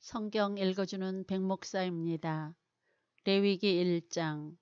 성경 읽어주는 백목사입니다. 레위기 1장.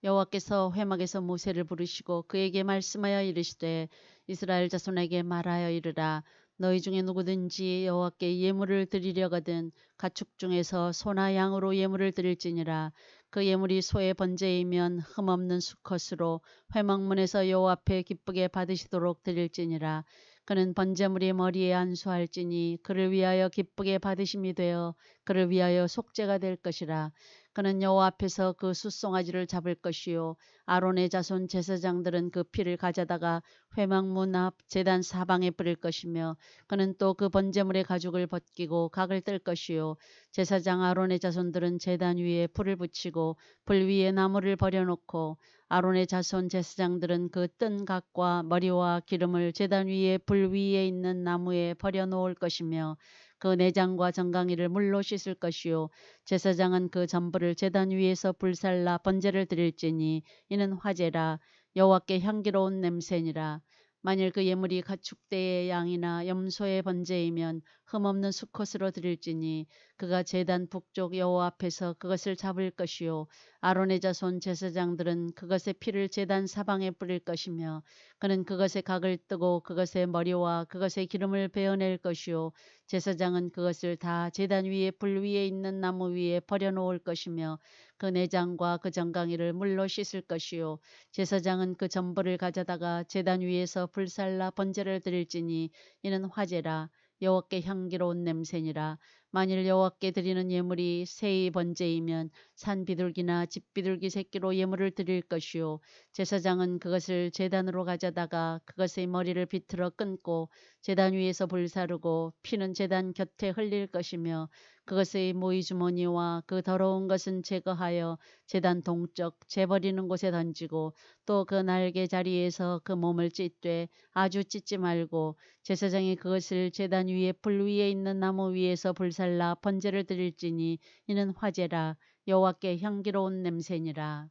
여호와께서 회막에서 모세를 부르시고 그에게 말씀하여 이르시되 이스라엘 자손에게 말하여 이르라. 너희 중에 누구든지 여호와께 예물을 드리려거든 가축 중에서 소나 양으로 예물을 드릴지니라. 그 예물이 소의 번제이면 흠없는 수컷으로 회막문에서 여호와 앞에 기쁘게 받으시도록 드릴지니라. 그는 번제물이 머리에 안수할지니 그를 위하여 기쁘게 받으심이 되어 그를 위하여 속죄가 될 것이라. 그는 여호와 앞에서 그 숫송아지를 잡을 것이요 아론의 자손 제사장들은 그 피를 가져다가 회막문 앞 제단 사방에 뿌릴 것이며 그는 또 그 번제물의 가죽을 벗기고 각을 뜰 것이요 제사장 아론의 자손들은 제단 위에 불을 붙이고 불 위에 나무를 버려놓고 아론의 자손 제사장들은 그 뜬 각과 머리와 기름을 제단 위에 불 위에 있는 나무에 버려놓을 것이며 그 내장과 정강이를 물로 씻을 것이요 제사장은 그 전부를 제단 위에서 불살라 번제를 드릴지니 이는 화제라. 여호와께 향기로운 냄새니라. 만일 그 예물이 가축대의 양이나 염소의 번제이면 흠없는 수컷으로 드릴지니 그가 제단 북쪽 여호와 앞에서 그것을 잡을 것이요 아론의 자손 제사장들은 그것의 피를 제단 사방에 뿌릴 것이며 그는 그것의 각을 뜨고 그것의 머리와 그것의 기름을 베어낼 것이요 제사장은 그것을 다 제단 위에 불 위에 있는 나무 위에 버려놓을 것이며 그 내장과 그 정강이를 물로 씻을 것이요 제사장은 그 전부를 가져다가 제단 위에서 불살라 번제를 드릴지니 이는 화제라. 여호와께 향기로운 냄새니라. 만일 여호와께 드리는 예물이 새의 번제이면 산 비둘기나 집 비둘기 새끼로 예물을 드릴 것이요 제사장은 그것을 제단으로 가져다가 그것의 머리를 비틀어 끊고 제단 위에서 불사르고 피는 제단 곁에 흘릴 것이며 그것의 모이 주머니와 그 더러운 것은 제거하여 제단 동쪽 재버리는 곳에 던지고 또 그 날개 자리에서 그 몸을 찢되 아주 찢지 말고 제사장이 그것을 제단 위에 불 위에 있는 나무 위에서 불살라 번제를 드릴지니 이는 화제라. 여호와께 향기로운 냄새니라.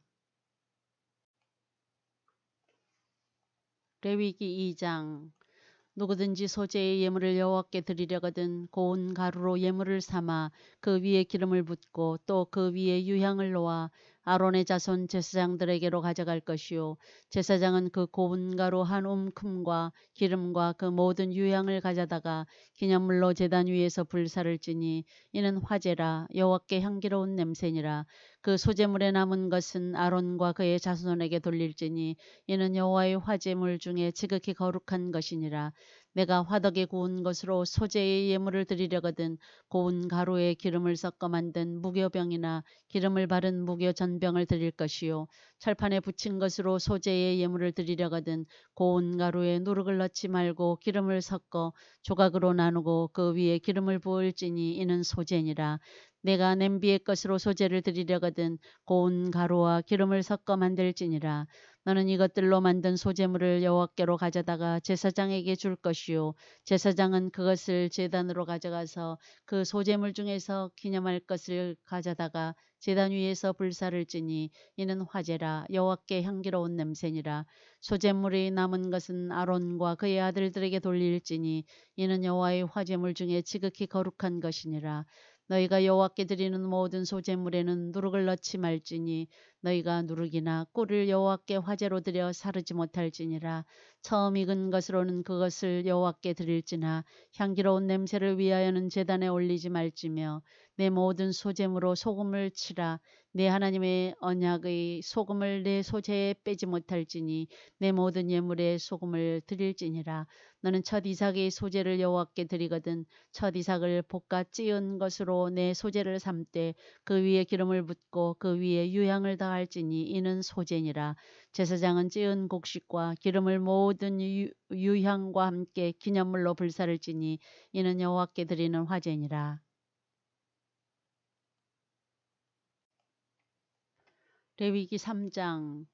레위기 2장. 누구든지 소재의 예물을 여호와께 드리려거든 고운 가루로 예물을 삼아 그 위에 기름을 붓고 또 그 위에 유향을 놓아 아론의 자손 제사장들에게로 가져갈 것이요 제사장은 그 고운 가루 한 움큼과 기름과 그 모든 유향을 가져다가 기념물로 제단 위에서 불사를 지니 이는 화제라. 여호와께 향기로운 냄새니라. 그 소재물에 남은 것은 아론과 그의 자손에게 돌릴지니 이는 여호와의 화제물 중에 지극히 거룩한 것이니라. 내가 화덕에 구운 것으로 소재의 예물을 드리려거든 고운 가루에 기름을 섞어 만든 무교병이나 기름을 바른 무교 전병을 드릴 것이요 철판에 붙인 것으로 소재의 예물을 드리려거든 고운 가루에 누룩을 넣지 말고 기름을 섞어 조각으로 나누고 그 위에 기름을 부을지니 이는 소재니라. 내가 냄비의 것으로 소재를 드리려거든 고운 가루와 기름을 섞어 만들지니라. 너는 이것들로 만든 소재물을 여호와께로 가져다가 제사장에게 줄 것이요 제사장은 그것을 제단으로 가져가서 그 소재물 중에서 기념할 것을 가져다가 제단 위에서 불사를지니 이는 화제라. 여호와께 향기로운 냄새니라. 소재물이 남은 것은 아론과 그의 아들들에게 돌릴지니 이는 여호와의 화제물 중에 지극히 거룩한 것이니라. 너희가 여호와께 드리는 모든 소재물에는 누룩을 넣지 말지니 너희가 누룩이나 꿀을 여호와께 화제로 드려 사르지 못할지니라. 처음 익은 것으로는 그것을 여호와께 드릴지나 향기로운 냄새를 위하여는 제단에 올리지 말지며 내 모든 소재물로 소금을 치라. 내 하나님의 언약의 소금을 내 소재에 빼지 못할지니 내 모든 예물에 소금을 드릴지니라. 너는 첫 이삭의 소재를 여호와께 드리거든 첫 이삭을 볶아 찌은 것으로 내 소재를 삼되 그 위에 기름을 붓고 그 위에 유향을 더할지니 이는 소재니라. 제사장은 찌은 곡식과 기름을 모든 유향과 함께 기념물로 불사를지니 이는 여호와께 드리는 화제니라. 레위기 3장.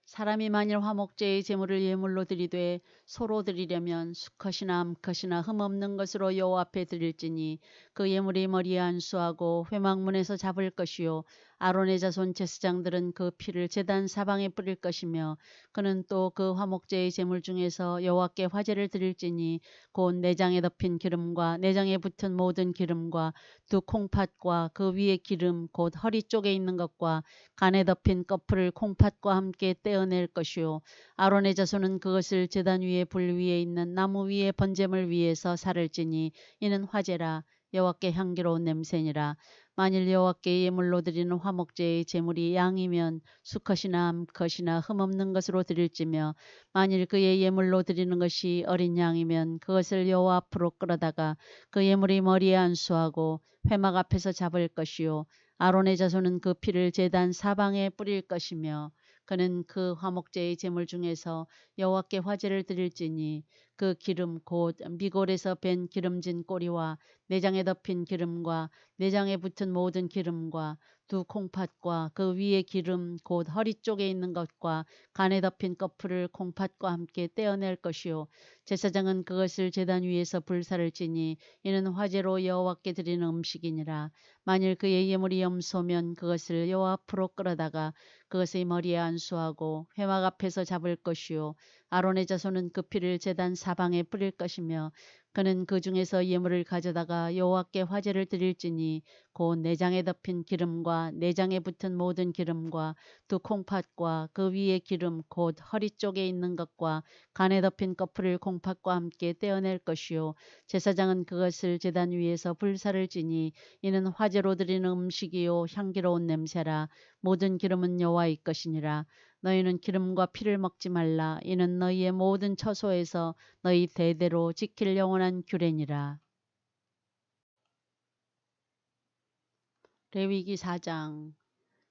사람이 만일 화목제의 제물을 예물로 드리되 소로 드리려면 수컷이나 암컷이나 흠없는 것으로 여호와 앞에 드릴지니 그 예물이 머리에 안수하고 회막문에서 잡을 것이요 아론의 자손 제사장들은 그 피를 제단 사방에 뿌릴 것이며 그는 또 그 화목제의 제물 중에서 여호와께 화제를 드릴지니 곧 내장에 덮인 기름과 내장에 붙은 모든 기름과 두 콩팥과 그 위에 기름 곧 허리 쪽에 있는 것과 간에 덮인 꺼풀을 콩팥과 함께 떼어낼 것이요 아론의 자손은 그것을 제단 위에 불 위에 있는 나무 위에 번제물 위에서 살을지니 이는 화제라 여호와께 향기로운 냄새니라. 만일 여호와께 예물로 드리는 화목제의 제물이 양이면 수컷이나 암컷이나 흠없는 것으로 드릴지며 만일 그의 예물로 드리는 것이 어린 양이면 그것을 여호와 앞으로 끌어다가 그 예물이 머리에 안수하고 회막 앞에서 잡을 것이요 아론의 자손은 그 피를 제단 사방에 뿌릴 것이며 그는 그 화목제의 제물 중에서 여호와께 화제를 드릴지니 그 기름 곧 미골에서 밴 기름진 꼬리와 내장에 덮인 기름과 내장에 붙은 모든 기름과 두 콩팥과 그 위에 기름 곧 허리 쪽에 있는 것과 간에 덮인 꺼풀을 콩팥과 함께 떼어낼 것이요 제사장은 그것을 제단 위에서 불사를 지니 이는 화제로 여호와께 드리는 음식이니라. 만일 그의 예물이 염소면 그것을 여호와 앞으로 끌어다가 그것의 머리에 안수하고 회막 앞에서 잡을 것이요 아론의 자손은 그 피를 제단 사방에 뿌릴 것이며 그는 그 중에서 예물을 가져다가 여호와께 화제를 드릴지니 곧 내장에 덮인 기름과 내장에 붙은 모든 기름과 두 콩팥과 그 위에 기름 곧 허리 쪽에 있는 것과 간에 덮인 꺼풀을 콩팥과 함께 떼어낼 것이요 제사장은 그것을 제단 위에서 불사를 지니 이는 화제로 드리는 음식이요 향기로운 냄새라. 모든 기름은 여호와의 것이니라. 너희는 기름과 피를 먹지 말라. 이는 너희의 모든 처소에서 너희 대대로 지킬 영원한 규례니라. 레위기 4장.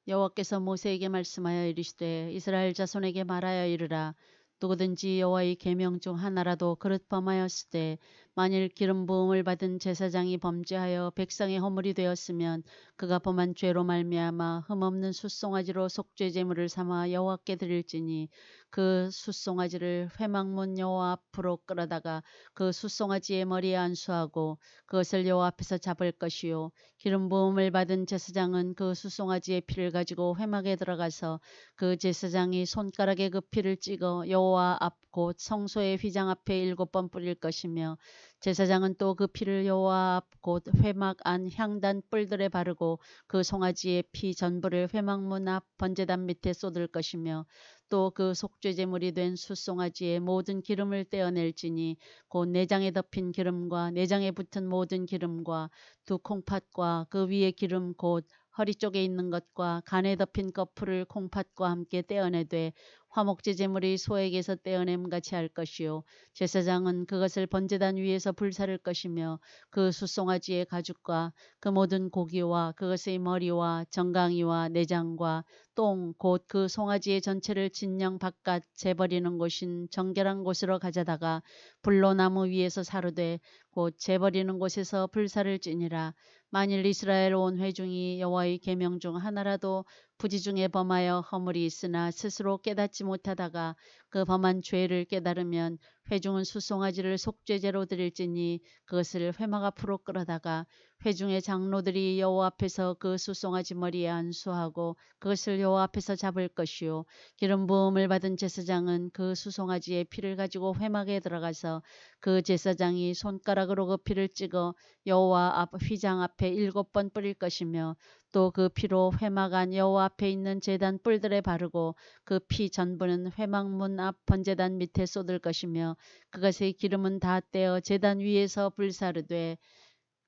여호와께서 모세에게 말씀하여 이르시되 이스라엘 자손에게 말하여 이르라. 누구든지 여호와의 계명 중 하나라도 그릇 범하였으되 만일 기름 부음을 받은 제사장이 범죄하여 백성의 허물이 되었으면 그가 범한 죄로 말미암아 흠없는 숫송아지로 속죄 제물을 삼아 여호와께 드릴지니 그 숫송아지를 회막문 여호와 앞으로 끌어다가 그 숫송아지의 머리에 안수하고 그것을 여호와 앞에서 잡을 것이요 기름 부음을 받은 제사장은 그 숫송아지의 피를 가지고 회막에 들어가서 그 제사장이 손가락에 그 피를 찍어 여호와 앞 곧 성소의 휘장 앞에 7번 뿌릴 것이며 제사장은 또 그 피를 여호와 앞 곧 회막 안 향단 뿔들에 바르고 그 송아지의 피 전부를 회막문 앞 번제단 밑에 쏟을 것이며 또 그 속죄제물이 된 숫송아지의 모든 기름을 떼어낼지니 곧 내장에 덮인 기름과 내장에 붙은 모든 기름과 두 콩팥과 그 위에 기름 곧 허리 쪽에 있는 것과 간에 덮인 꺼풀을 콩팥과 함께 떼어내되 화목제 제물이 소에게서 떼어냄 같이 할 것이요 제사장은 그것을 번제단 위에서 불사를 것이며 그 숫송아지의 가죽과 그 모든 고기와 그것의 머리와 정강이와 내장과 똥 곧 그 송아지의 전체를 진영 바깥 재버리는 곳인 정결한 곳으로 가져다가 불로 나무 위에서 사르되 곧 재버리는 곳에서 불사를 지니라. 만일 이스라엘 온 회중이 여호와의 계명 중 하나라도 부지 중에 범하여 허물이 있으나 스스로 깨닫지 못하다가 그 범한 죄를 깨달으면 회중은 숫송아지를 속죄제로 드릴지니 그것을 회막 앞으로 끌어다가 회중의 장로들이 여호와 앞에서 그 숫송아지 머리에 안수하고 그것을 여호와 앞에서 잡을 것이요 기름 부음을 받은 제사장은 그 숫송아지의 피를 가지고 회막에 들어가서 그 제사장이 손가락으로 그 피를 찍어 여호와 앞 휘장 앞에 7번 뿌릴 것이며 또 그 피로 회막 안 여호와 앞에 있는 제단 뿔들에 바르고 그 피 전부는 회막문 앞 번제단 밑에 쏟을 것이며 그것의 기름은 다 떼어 제단 위에서 불사르되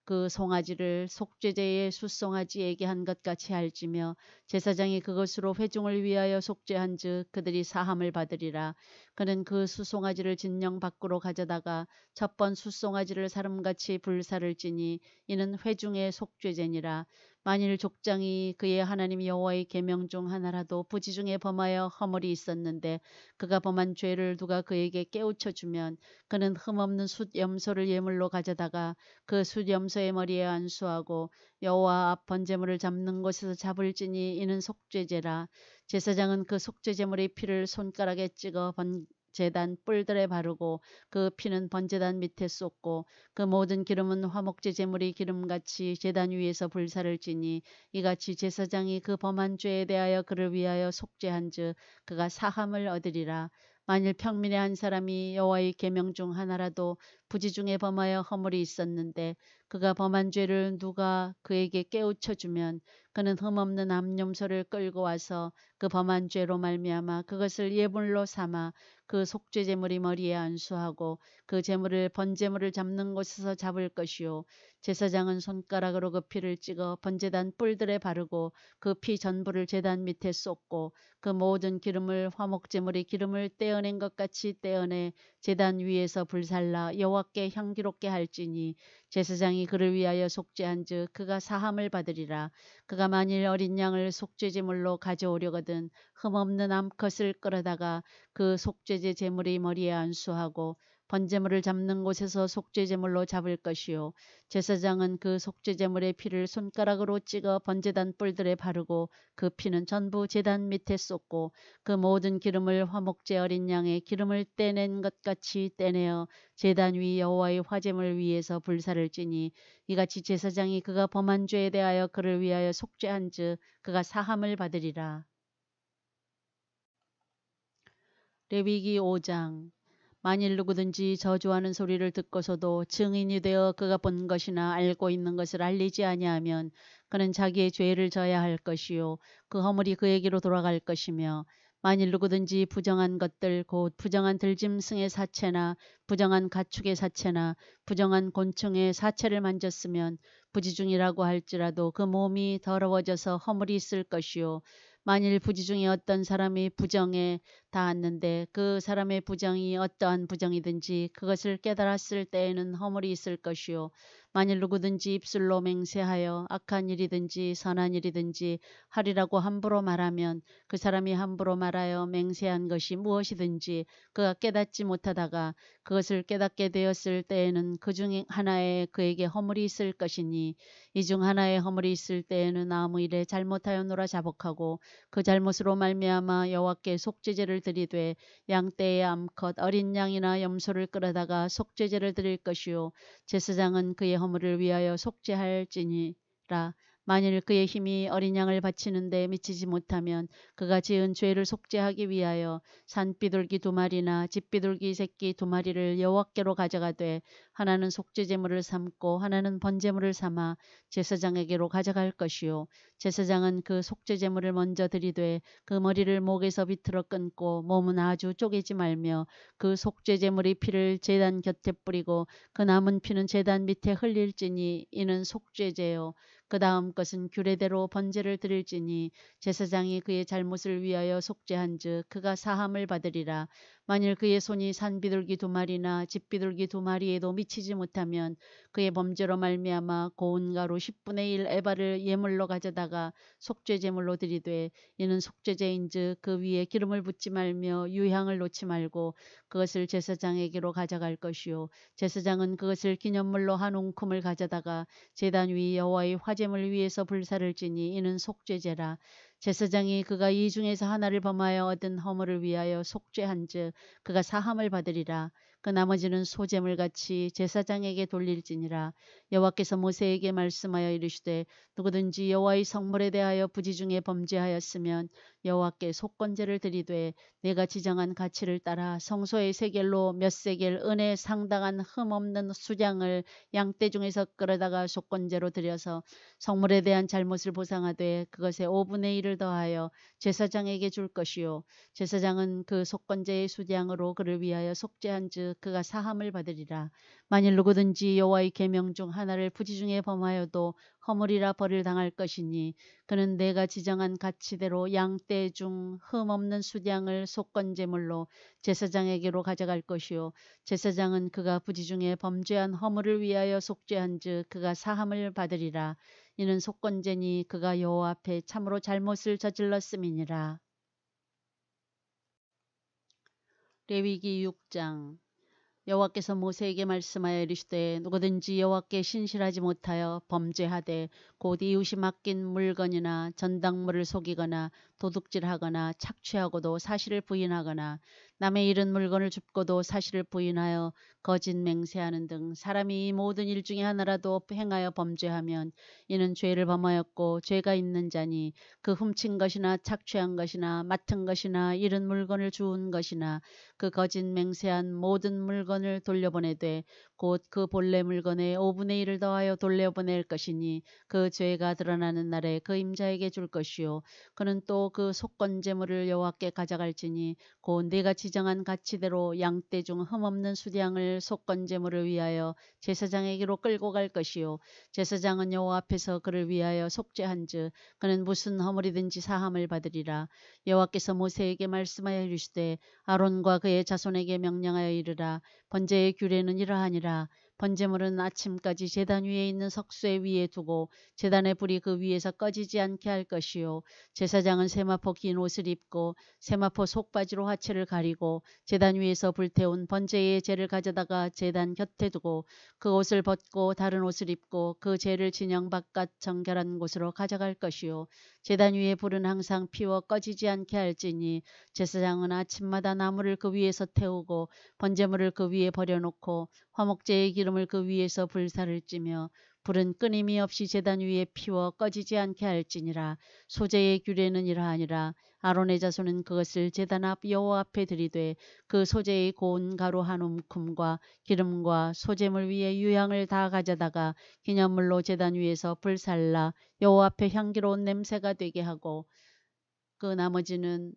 그 송아지를 속죄제의 숫송아지에게 한 것 같이 할지며 제사장이 그것으로 회중을 위하여 속죄한즉 그들이 사함을 받으리라. 그는 그 숫송아지를 진영 밖으로 가져다가 첫번 숫송아지를 사름같이 불사를 지니 이는 회중의 속죄제니라. 만일 족장이 그의 하나님 여호와의 계명 중 하나라도 부지 중에 범하여 허물이 있었는데 그가 범한 죄를 누가 그에게 깨우쳐 주면 그는 흠없는 숫 염소를 예물로 가져다가 그 숫 염소의 머리에 안수하고 여호와 앞 번제물을 잡는 곳에서 잡을지니 이는 속죄제라. 제사장은 그 속죄제물의 피를 손가락에 찍어 제단 뿔들에 바르고 그 피는 번제단 밑에 쏟고 그 모든 기름은 화목제 제물이 기름같이 제단 위에서 불사를 지니 이같이 제사장이 그 범한 죄에 대하여 그를 위하여 속죄한즉 그가 사함을 얻으리라. 만일 평민의 한 사람이 여호와의 계명 중 하나라도 부지 중에 범하여 허물이 있었는데 그가 범한 죄를 누가 그에게 깨우쳐 주면 그는 흠없는 암염소를 끌고 와서 그 범한 죄로 말미암아 그것을 예물로 삼아 그 속죄 제물이 머리에 안수하고 그 제물을 번제물을 잡는 곳에서 잡을 것이요 제사장은 손가락으로 그 피를 찍어 번제단 뿔들에 바르고 그 피 전부를 제단 밑에 쏟고 그 모든 기름을 화목제물의 기름을 떼어낸 것 같이 떼어내 제단 위에서 불살라 여호와께 향기롭게 할지니 제사장이 그를 위하여 속죄한즉 그가 사함을 받으리라. 그가 만일 어린 양을 속죄제물로 가져오려거든 흠없는 암컷을 끌어다가 그 속죄제 제물의 머리에 안수하고 번제물을 잡는 곳에서 속죄제물로 잡을 것이요 제사장은 그 속죄제물의 피를 손가락으로 찍어 번제단 뿔들에 바르고 그 피는 전부 제단 밑에 쏟고 그 모든 기름을 화목제 어린 양의 기름을 떼낸 것 같이 떼내어 제단 위 여호와의 화제물 위에서 불사를 지니 이같이 제사장이 그가 범한 죄에 대하여 그를 위하여 속죄한즉 그가 사함을 받으리라. 레위기 5장 만일 누구든지 저주하는 소리를 듣고서도 증인이 되어 그가 본 것이나 알고 있는 것을 알리지 아니하면 그는 자기의 죄를 져야 할 것이요 그 허물이 그에게로 돌아갈 것이며 만일 누구든지 부정한 것들 곧 부정한 들짐승의 사체나 부정한 가축의 사체나 부정한 곤충의 사체를 만졌으면 부지중이라고 할지라도 그 몸이 더러워져서 허물이 있을 것이요 만일 부지 중에 어떤 사람이 부정에 닿았는데 그 사람의 부정이 어떠한 부정이든지 그것을 깨달았을 때에는 허물이 있을 것이요 만일 누구든지 입술로 맹세하여 악한 일이든지 선한 일이든지 하리라고 함부로 말하면 그 사람이 함부로 말하여 맹세한 것이 무엇이든지 그가 깨닫지 못하다가 그것을 깨닫게 되었을 때에는 그 중 하나에 그에게 허물이 있을 것이니 이 중 하나에 허물이 있을 때에는 아무 일에 잘못하였노라 자복하고 그 잘못으로 말미암아 여호와께 속죄제를 드리되 양떼의 암컷 어린 양이나 염소를 끌어다가 속죄제를 드릴 것이요 제사장은 그의 허물을 위하여 속죄할지니라. 만일 그의 힘이 어린 양을 바치는데 미치지 못하면 그가 지은 죄를 속죄하기 위하여 산비둘기 2마리나 집비둘기 새끼 2마리를 여호와께로 가져가되 하나는 속죄제물을 삼고 하나는 번제물을 삼아 제사장에게로 가져갈 것이요 제사장은 그 속죄제물을 먼저 드리되 그 머리를 목에서 비틀어 끊고 몸은 아주 쪼개지 말며 그 속죄제물의 피를 제단 곁에 뿌리고 그 남은 피는 제단 밑에 흘릴지니 이는 속죄제요 그 다음 것은 규례대로 번제를 드릴지니 제사장이 그의 잘못을 위하여 속죄한즉 그가 사함을 받으리라. 만일 그의 손이 산비둘기 2마리나 집비둘기 2마리에도 미치지 못하면 그의 범죄로 말미암아 고운 가루 10분의 1 에바를 예물로 가져다가 속죄제물로 드리되 이는 속죄제인즉 그 위에 기름을 붓지 말며 유향을 놓지 말고 그것을 제사장에게로 가져갈 것이요 제사장은 그것을 기념물로 한 웅큼을 가져다가 제단 위 여호와의 화제물 위에서 불사를 지니 이는 속죄제라. 제사장이 그가 이 중에서 하나를 범하여 얻은 허물을 위하여 속죄한즉 그가 사함을 받으리라. 그 나머지는 소제물같이 제사장에게 돌릴지니라. 여호와께서 모세에게 말씀하여 이르시되 누구든지 여호와의 성물에 대하여 부지 중에 범죄하였으면 여호와께 속건제를 드리되 내가 지정한 가치를 따라 성소의 세겔로 몇 세겔 은에 상당한 흠없는 수량을 양떼 중에서 끌어다가 속건제로 드려서 성물에 대한 잘못을 보상하되 그것의 5분의 1을 더하여 제사장에게 줄 것이요 제사장은 그 속건제의 수량으로 그를 위하여 속죄한즉 그가 사함을 받으리라. 만일 누구든지 여호와의 계명 중 하나를 부지 중에 범하여도 허물이라 벌을 당할 것이니 그는 내가 지정한 가치대로 양떼 중 흠없는 수량을 속건제물로 제사장에게로 가져갈 것이요 제사장은 그가 부지 중에 범죄한 허물을 위하여 속죄한즉 그가 사함을 받으리라. 이는 속건제니 그가 여호와 앞에 참으로 잘못을 저질렀음이니라. 레위기 6장 여호와께서 모세에게 말씀하여 이르시되 누구든지 여호와께 신실하지 못하여 범죄하되 곧 이웃이 맡긴 물건이나 전당물을 속이거나 도둑질하거나 착취하고도 사실을 부인하거나 남의 잃은 물건을 줍고도 사실을 부인하여 거짓 맹세하는 등 사람이 이 모든 일 중에 하나라도 행하여 범죄하면 이는 죄를 범하였고 죄가 있는 자니 그 훔친 것이나 착취한 것이나 맡은 것이나 잃은 물건을 주운 것이나 그 거짓 맹세한 모든 물건을 돌려보내되 곧 그 본래 물건의 5분의 1을 더하여 돌려보낼 것이니 그 죄가 드러나는 날에 그 임자에게 줄 것이요 그는 또 그 속건 제물을 여호와께 가져갈지니 곧 네가 지정한 가치대로 양떼 중 흠없는 수량을 속건 제물을 위하여 제사장에게로 끌고 갈 것이요 제사장은 여호와 앞에서 그를 위하여 속죄한즉 그는 무슨 허물이든지 사함을 받으리라. 여호와께서 모세에게 말씀하여 이르시되 아론과 그의 자손에게 명령하여 이르라. 번제의 규례는 이러하니라. 번제물은 아침까지 제단 위에 있는 석쇠 위에 두고 제단의 불이 그 위에서 꺼지지 않게 할 것이요 제사장은 세마포 긴 옷을 입고 세마포 속바지로 하체를 가리고 제단 위에서 불태운 번제의 재를 가져다가 제단 곁에 두고 그 옷을 벗고 다른 옷을 입고 그 재를 진영 바깥 정결한 곳으로 가져갈 것이요 제단 위에 불은 항상 피워 꺼지지 않게 할지니 제사장은 아침마다 나무를 그 위에서 태우고 번제물을 그 위에 버려놓고 화목제의 기름을 그 위에서 불사를 찌며 불은 끊임이 없이 제단 위에 피워 꺼지지 않게 할지니라. 소제의 규례는 이러하니라. 아론의 자손은 그것을 제단 앞 여호와 앞에 들이되 그 소제의 고운 가루 한 움큼과 기름과 소제물 위에 유향을 다 가져다가 기념물로 제단 위에서 불살라 여호와 앞에 향기로운 냄새가 되게 하고 그 나머지는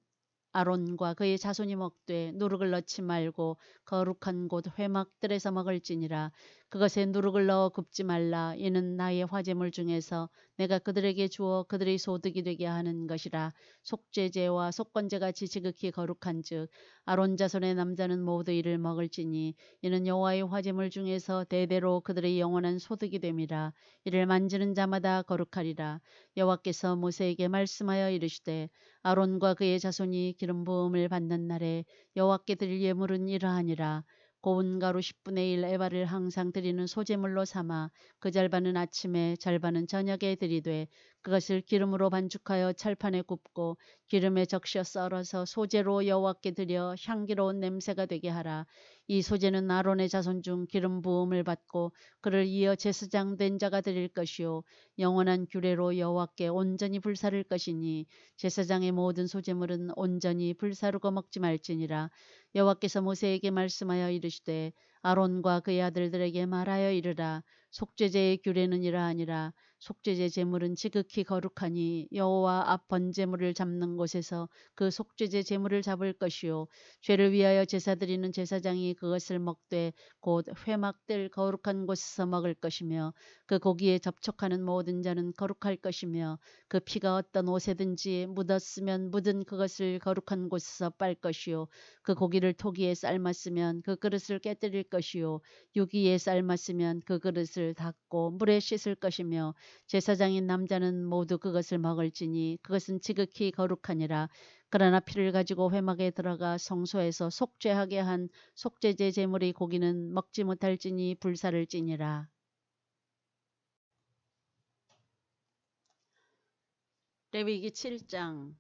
아론과 그의 자손이 먹되 누룩을 넣지 말고 거룩한 곳 회막들에서 먹을지니라. 그것에 누룩을 넣어 굽지 말라. 이는 나의 화제물 중에서 내가 그들에게 주어 그들의 소득이 되게 하는 것이라. 속죄제와 속건제가 지극히 거룩한즉 아론 자손의 남자는 모두 이를 먹을지니 이는 여호와의 화제물 중에서 대대로 그들의 영원한 소득이 됨이라. 이를 만지는 자마다 거룩하리라. 여호와께서 모세에게 말씀하여 이르시되 아론과 그의 자손이 기름 부음을 받는 날에 여호와께 드릴 예물은 이러하니라. 고운 가루 10분의 1 에바를 항상 드리는 소제물로 삼아 그 절반은 아침에 절반은 저녁에 드리되 그것을 기름으로 반죽하여 철판에 굽고 기름에 적셔 썰어서 소제로 여호와께 드려 향기로운 냄새가 되게 하라. 이 소제는 아론의 자손 중 기름 부음을 받고 그를 이어 제사장 된 자가 드릴 것이요 영원한 규례로 여호와께 온전히 불사를 것이니 제사장의 모든 소제물은 온전히 불사르고 먹지 말지니라. 여호와께서 모세에게 말씀하여 이르시되 아론과 그의 아들들에게 말하여 이르라. 속죄제의 규례는 이러하니라. 속죄제 제물은 지극히 거룩하니 여호와 앞 번제물을 잡는 곳에서 그 속죄제 제물을 잡을 것이요 죄를 위하여 제사 드리는 제사장이 그것을 먹되 곧 회막들 거룩한 곳에서 먹을 것이며 그 고기에 접촉하는 모든 자는 거룩할 것이며 그 피가 어떤 옷에든지 묻었으면 묻은 그것을 거룩한 곳에서 빨 것이요 그 고기를 토기에 삶았으면 그 그릇을 깨뜨릴 것이요 유기에 삶았으면 그 그릇을 닦고 물에 씻을 것이며 제사장인 남자는 모두 그것을 먹을지니 그것은 지극히 거룩하니라. 그러나 피를 가지고 회막에 들어가 성소에서 속죄하게 한 속죄제 제물의 고기는 먹지 못할지니 불사를 찌니라. 레위기 7장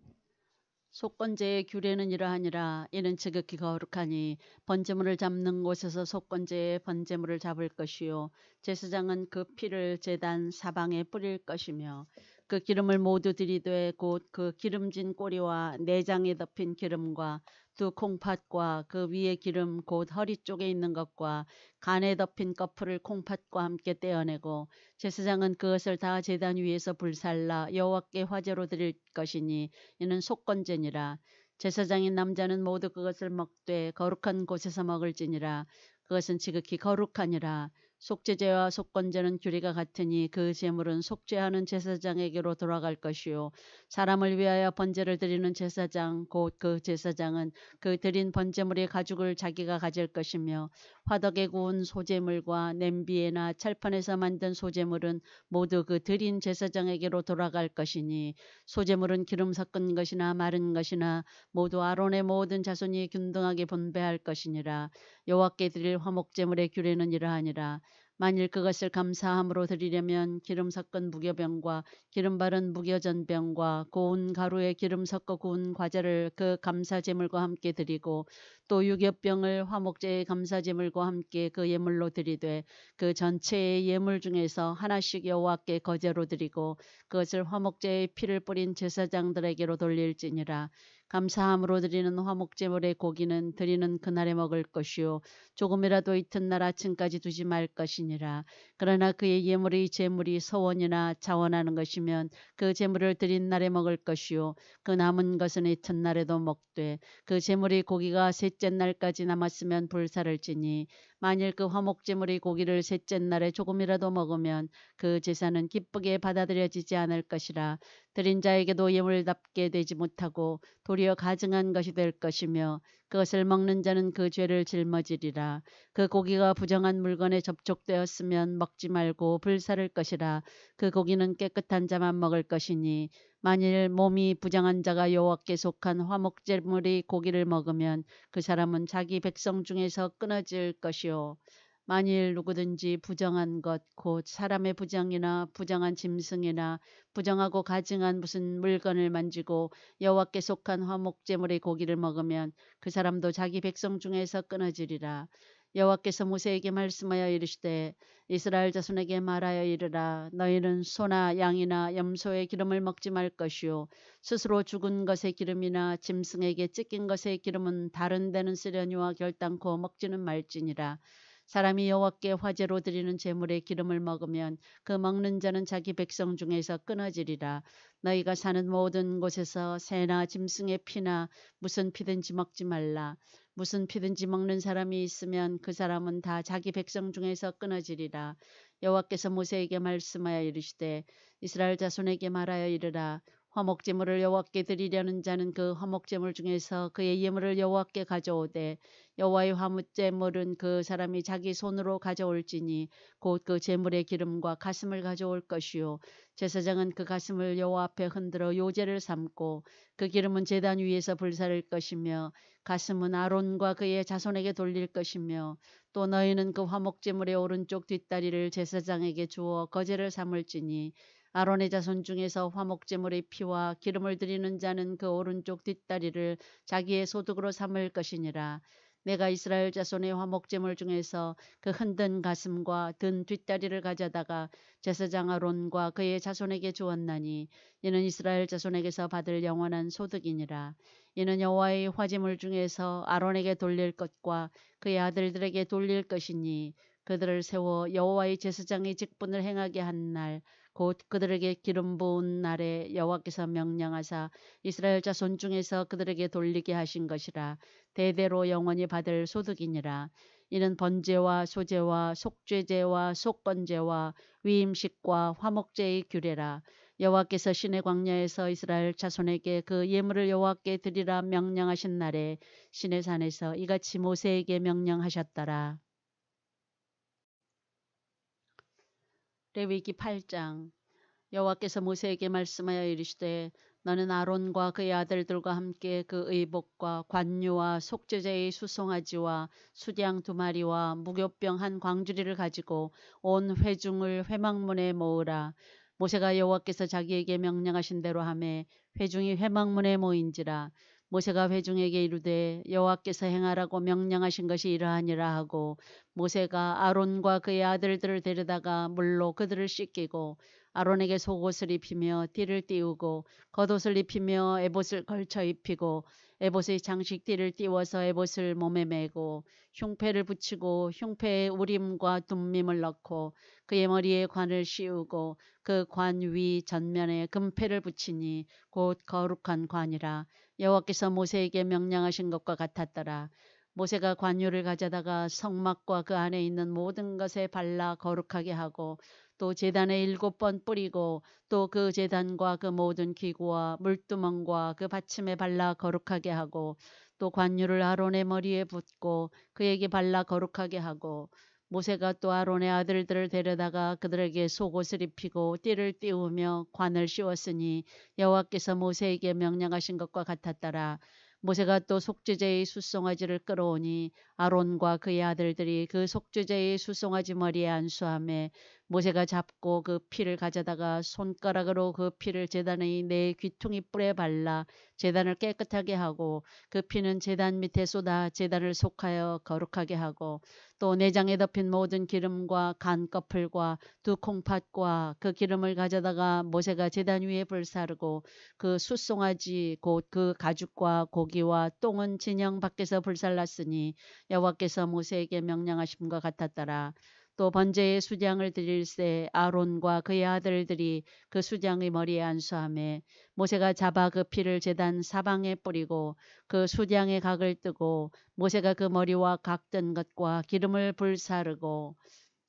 속건제의 규례는 이러하니라. 이는 지극히 거룩하니 번제물을 잡는 곳에서 속건제의 번제물을 잡을 것이요 제사장은 그 피를 제단 사방에 뿌릴 것이며 그 기름을 모두 들이되 곧 그 기름진 꼬리와 내장에 덮인 기름과 두 콩팥과 그 위에 기름 곧 허리 쪽에 있는 것과 간에 덮인 거풀을 콩팥과 함께 떼어내고 제사장은 그것을 다 제단 위에서 불살라 여호와께 화제로 드릴 것이니 이는 속건제니라. 제사장인 남자는 모두 그것을 먹되 거룩한 곳에서 먹을지니라. 그것은 지극히 거룩하니라. 속죄제와 속건제는 규례가 같으니 그 제물은 속죄하는 제사장에게로 돌아갈 것이요 사람을 위하여 번제를 드리는 제사장 곧 그 제사장은 그 드린 번제물의 가죽을 자기가 가질 것이며 화덕에 구운 소제물과 냄비에나 철판에서 만든 소제물은 모두 그 드린 제사장에게로 돌아갈 것이니 소제물은 기름 섞은 것이나 마른 것이나 모두 아론의 모든 자손이 균등하게 분배할 것이니라. 여호와께 드릴 화목제물의 규례는 이러하니라. 만일 그것을 감사함으로 드리려면 기름 섞은 무교병과 기름 바른 무교전병과 고운 가루에 기름 섞어 구운 과자를 그 감사제물과 함께 드리고 또 유교병을 화목제의 감사제물과 함께 그 예물로 드리되 그 전체의 예물 중에서 하나씩 여호와께 거제로 드리고 그것을 화목제의 피를 뿌린 제사장들에게로 돌릴지니라. 감사함으로 드리는 화목제물의 고기는 드리는 그날에 먹을 것이요 조금이라도 이튿날 아침까지 두지 말 것이니라. 그러나 그의 예물의 제물이 서원이나 자원하는 것이면 그 제물을 드린 날에 먹을 것이요 그 남은 것은 이튿날에도 먹되 그 제물의 고기가 셋째 날까지 남았으면 불사를 지니 만일 그 화목제물의 고기를 셋째 날에 조금이라도 먹으면 그 제사는 기쁘게 받아들여지지 않을 것이라. 드린 자에게도 예물답게 되지 못하고 도리어 가증한 것이 될 것이며 그것을 먹는 자는 그 죄를 짊어지리라. 그 고기가 부정한 물건에 접촉되었으면 먹지 말고 불사를 것이라. 그 고기는 깨끗한 자만 먹을 것이니 만일 몸이 부정한 자가 여호와께 속한 화목제물의 고기를 먹으면 그 사람은 자기 백성 중에서 끊어질 것이요 만일 누구든지 부정한 것 곧 사람의 부정이나 부정한 짐승이나 부정하고 가증한 무슨 물건을 만지고 여호와께 속한 화목제물의 고기를 먹으면 그 사람도 자기 백성 중에서 끊어지리라. 여호와께서 모세에게 말씀하여 이르시되 이스라엘 자손에게 말하여 이르라. 너희는 소나 양이나 염소의 기름을 먹지 말 것이요 스스로 죽은 것의 기름이나 짐승에게 찢긴 것의 기름은 다른 데는 쓰려니와 결단코 먹지는 말지니라. 사람이 여호와께 화제로 드리는 제물의 기름을 먹으면 그 먹는 자는 자기 백성 중에서 끊어지리라. 너희가 사는 모든 곳에서 새나 짐승의 피나 무슨 피든지 먹지 말라. 무슨 피든지 먹는 사람이 있으면 그 사람은 다 자기 백성 중에서 끊어지리라. 여호와께서 모세에게 말씀하여 이르시되 이스라엘 자손에게 말하여 이르라. 화목제물을 여호와께 드리려는 자는 그 화목제물 중에서 그의 예물을 여호와께 가져오되 여호와의 화목제물은 그 사람이 자기 손으로 가져올지니 곧 그 제물의 기름과 가슴을 가져올 것이요 제사장은 그 가슴을 여호와 앞에 흔들어 요제를 삼고 그 기름은 제단 위에서 불사를 것이며 가슴은 아론과 그의 자손에게 돌릴 것이며 또 너희는 그 화목제물의 오른쪽 뒷다리를 제사장에게 주어 거제를 삼을지니 아론의 자손 중에서 화목제물의 피와 기름을 드리는 자는 그 오른쪽 뒷다리를 자기의 소득으로 삼을 것이니라. 내가 이스라엘 자손의 화목제물 중에서 그 흔든 가슴과 든 뒷다리를 가져다가 제사장 아론과 그의 자손에게 주었나니 이는 이스라엘 자손에게서 받을 영원한 소득이니라. 이는 여호와의 화제물 중에서 아론에게 돌릴 것과 그의 아들들에게 돌릴 것이니 그들을 세워 여호와의 제사장의 직분을 행하게 한 날 곧 그들에게 기름 부은 날에 여호와께서 명령하사 이스라엘 자손 중에서 그들에게 돌리게 하신 것이라. 대대로 영원히 받을 소득이니라. 이는 번제와 소제와 속죄제와 속건제와 위임식과 화목제의 규례라. 여호와께서 시내 광야에서 이스라엘 자손에게 그 예물을 여호와께 드리라 명령하신 날에 시내 산에서 이같이 모세에게 명령하셨더라. 레위기 8장. 여호와께서 모세에게 말씀하여 이르시되 너는 아론과 그의 아들들과 함께 그 의복과 관유와 속죄제의 수송아지와 수양 2마리와 무교병 한 광주리를 가지고 온 회중을 회막문에 모으라. 모세가 여호와께서 자기에게 명령하신 대로 하매 회중이 회막문에 모인지라. 모세가 회중에게 이르되 여호와께서 행하라고 명령하신 것이 이러하니라 하고 모세가 아론과 그의 아들들을 데려다가 물로 그들을 씻기고 아론에게 속옷을 입히며 띠를 띄우고 겉옷을 입히며 에봇을 걸쳐 입히고 에봇의 장식 띠를 띄워서 에봇을 몸에 메고 흉패를 붙이고 흉패에 우림과 둠밈을 넣고 그의 머리에 관을 씌우고 그 관 위 전면에 금패를 붙이니 곧 거룩한 관이라. 여호와께서 모세에게 명령하신 것과 같았더라. 모세가 관유를 가져다가 성막과 그 안에 있는 모든 것에 발라 거룩하게 하고 또 제단에 7번 뿌리고 또 그 제단과 그 모든 기구와 물두멍과 그 받침에 발라 거룩하게 하고 또 관유를 아론의 머리에 붓고 그에게 발라 거룩하게 하고 모세가 또 아론의 아들들을 데려다가 그들에게 속옷을 입히고 띠를 띄우며 관을 씌웠으니 여호와께서 모세에게 명령하신 것과 같았더라. 모세가 또 속죄제의 숫송아지를 끌어오니 아론과 그의 아들들이 그 속죄제의 숫송아지 머리에 안수하매 모세가 잡고 그 피를 가져다가 손가락으로 그 피를 제단의 네 귀퉁이 뿔에 발라 제단을 깨끗하게 하고 그 피는 제단 밑에 쏟아 제단을 속하여 거룩하게 하고 또 내장에 덮인 모든 기름과 간 꺼풀과 두 콩팥과 그 기름을 가져다가 모세가 제단 위에 불사르고 그 숫송아지 곧 그 가죽과 고기와 똥은 진영 밖에서 불살랐으니 여호와께서 모세에게 명령하심과 같았더라. 또 번제의 수장을 드릴새 아론과 그의 아들들이 그 수장의 머리에 안수하매 모세가 잡아 그 피를 제단 사방에 뿌리고 그 수장의 각을 뜨고 모세가 그 머리와 각 뜬 것과 기름을 불사르고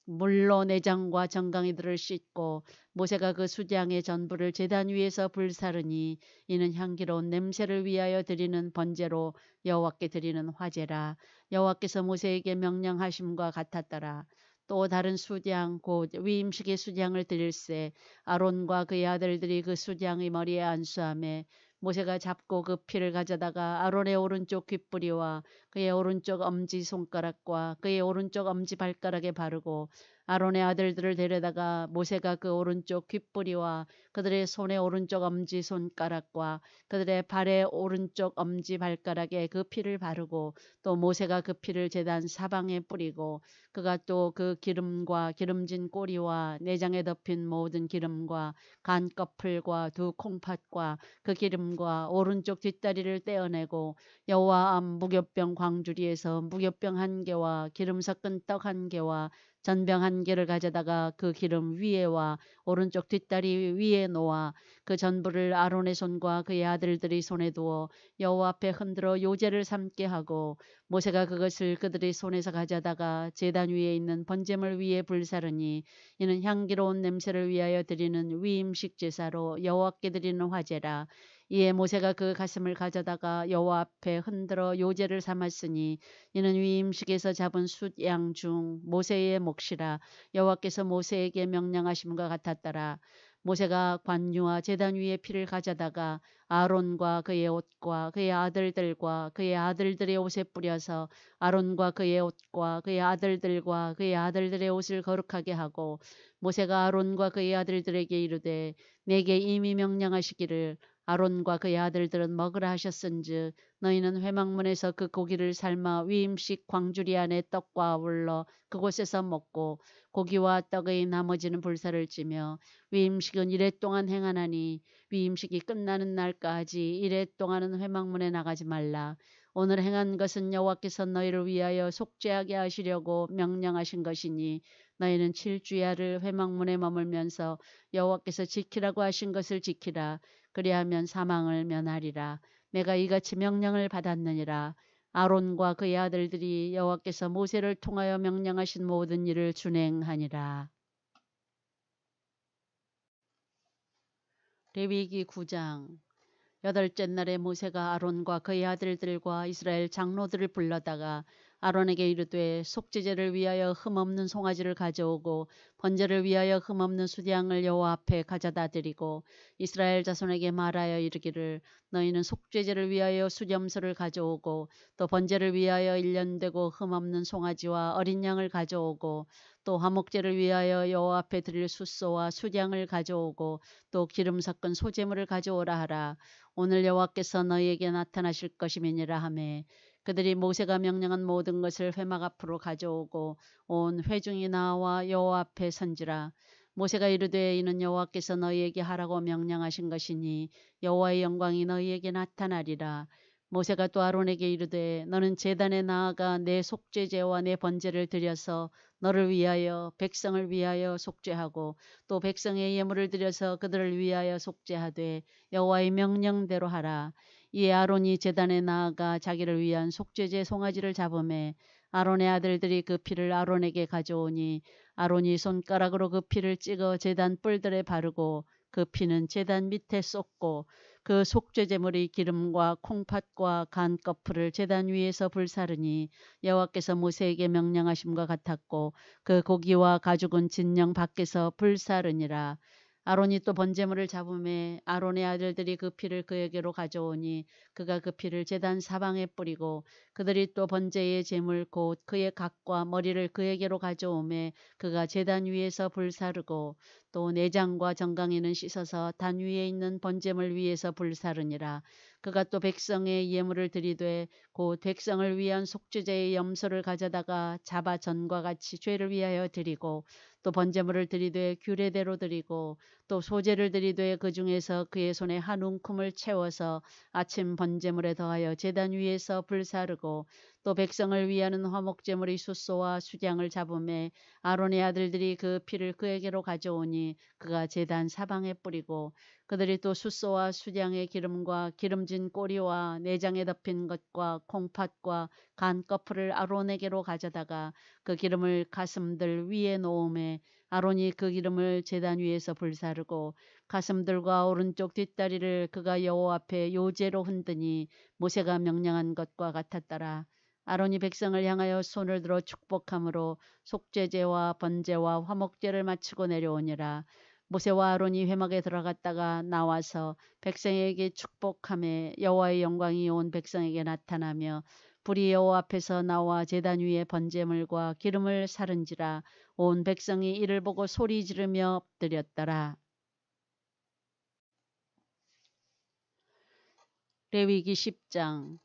물로 내장과 정강이들을 씻고 모세가 그 수장의 전부를 제단 위에서 불사르니 이는 향기로운 냄새를 위하여 드리는 번제로 여호와께 드리는 화제라. 여호와께서 모세에게 명령하심과 같았더라. 또 다른 수장 곧 위임식의 수장을 드릴새 아론과 그의 아들들이 그 수장의 머리에 안수하매 모세가 잡고 그 피를 가져다가 아론의 오른쪽 귓뿌리와 그의 오른쪽 엄지손가락과 그의 오른쪽 엄지발가락에 바르고 아론의 아들들을 데려다가 모세가 그 오른쪽 귓뿌리와 그들의 손의 오른쪽 엄지손가락과 그들의 발의 오른쪽 엄지발가락에 그 피를 바르고 또 모세가 그 피를 제단 사방에 뿌리고 그가 또 그 기름과 기름진 꼬리와 내장에 덮인 모든 기름과 간 꺼풀과 두 콩팥과 그 기름과 오른쪽 뒷다리를 떼어내고 여호와 앞 무교병 광주리에서 무교병 한 개와 기름 섞은 떡 한 개와 전병 한 개를 가져다가 그 기름 위에와 오른쪽 뒷다리 위에 놓아 그 전부를 아론의 손과 그의 아들들의 손에 두어 여호와 앞에 흔들어 요제를 삼게 하고 모세가 그것을 그들의 손에서 가져다가 제단 위에 있는 번제물 위에 불사르니 이는 향기로운 냄새를 위하여 드리는 위임식 제사로 여호와께 드리는 화제라. 이에 모세가 그 가슴을 가져다가 여호와 앞에 흔들어 요제를 삼았으니 이는 위임식에서 잡은 숫양 중 모세의 몫이라. 여호와께서 모세에게 명령하심과 같았더라. 모세가 관유와 제단 위에 피를 가져다가 아론과 그의 옷과 그의 아들들과 그의 아들들의 옷에 뿌려서 아론과 그의 옷과 그의 아들들과 그의 아들들의 옷을 거룩하게 하고 모세가 아론과 그의 아들들에게 이르되 내게 이미 명령하시기를 아론과 그의 아들들은 먹으라 하셨은즉 너희는 회막문에서 그 고기를 삶아 위임식 광주리 안에 떡과 아울러 그곳에서 먹고 고기와 떡의 나머지는 불사를 찌며 위임식은 이래 동안 행하나니 위임식이 끝나는 날까지 이래 동안은 회막문에 나가지 말라. 오늘 행한 것은 여호와께서 너희를 위하여 속죄하게 하시려고 명령하신 것이니 너희는 7주야를 회막문에 머물면서 여호와께서 지키라고 하신 것을 지키라. 그리하면 사망을 면하리라. 내가 이같이 명령을 받았느니라. 아론과 그의 아들들이 여호와께서 모세를 통하여 명령하신 모든 일을 준행하니라. 레위기 9장. 여덟째 날에 모세가 아론과 그의 아들들과 이스라엘 장로들을 불러다가 아론에게 이르되 속죄제를 위하여 흠없는 송아지를 가져오고 번제를 위하여 흠없는 수양을 여호와 앞에 가져다 드리고 이스라엘 자손에게 말하여 이르기를 너희는 속죄제를 위하여 수염소를 가져오고 또 번제를 위하여 일년되고 흠없는 송아지와 어린 양을 가져오고 또 화목제를 위하여 여호와 앞에 드릴 숫소와 수양을 가져오고 또 기름 섞은 소제물을 가져오라 하라. 오늘 여호와께서 너희에게 나타나실 것임이니라 하매 그들이 모세가 명령한 모든 것을 회막 앞으로 가져오고 온 회중이 나와 여호와 앞에 선지라. 모세가 이르되 이는 여호와께서 너희에게 하라고 명령하신 것이니 여호와의 영광이 너희에게 나타나리라. 모세가 또 아론에게 이르되 너는 제단에 나아가 내 속죄제와 내 번제를 드려서 너를 위하여 백성을 위하여 속죄하고 또 백성의 예물을 드려서 그들을 위하여 속죄하되 여호와의 명령대로 하라. 이에 아론이 제단에 나아가 자기를 위한 속죄제 송아지를 잡음에 아론의 아들들이 그 피를 아론에게 가져오니 아론이 손가락으로 그 피를 찍어 제단 뿔들에 바르고 그 피는 제단 밑에 쏟고 그 속죄제물의 기름과 콩팥과 간 꺼풀을 제단 위에서 불사르니 여호와께서 모세에게 명령하심과 같았고 그 고기와 가죽은 진영 밖에서 불사르니라. 아론이 또 번제물을 잡음에 아론의 아들들이 그 피를 그에게로 가져오니 그가 그 피를 제단 사방에 뿌리고 그들이 또 번제의 제물 곧 그의 각과 머리를 그에게로 가져오매 그가 제단 위에서 불사르고 또 내장과 정강이는 씻어서 단 위에 있는 번제물 위에서 불사르니라. 그가 또 백성의 예물을 드리되 곧 백성을 위한 속죄제의 염소를 가져다가 잡아 전과 같이 죄를 위하여 드리고 또 번제물을 드리되 규례대로 드리고 또 소제를 드리되 그 중에서 그의 손에 한 움큼을 채워서 아침 번제물에 더하여 제단 위에서 불사르고 또 백성을 위하는 화목제물의 숫소와 수량을 잡음에 아론의 아들들이 그 피를 그에게로 가져오니 그가 제단 사방에 뿌리고 그들이 또 숫소와 수량의 기름과 기름진 꼬리와 내장에 덮인 것과 콩팥과 간 거풀을 아론에게로 가져다가 그 기름을 가슴들 위에 놓음에 아론이 그 기름을 제단 위에서 불사르고 가슴들과 오른쪽 뒷다리를 그가 여호와 앞에 요제로 흔드니 모세가 명령한 것과 같았더라. 아론이 백성을 향하여 손을 들어 축복함으로 속죄제와 번제와 화목제를 마치고 내려오니라. 모세와 아론이 회막에 들어갔다가 나와서 백성에게 축복함에 여호와의 영광이 온 백성에게 나타나며 불이 여호와 앞에서 나와 제단 위에 번제물과 기름을 사른지라. 온 백성이 이를 보고 소리 지르며 엎드렸더라. 레위기 10장.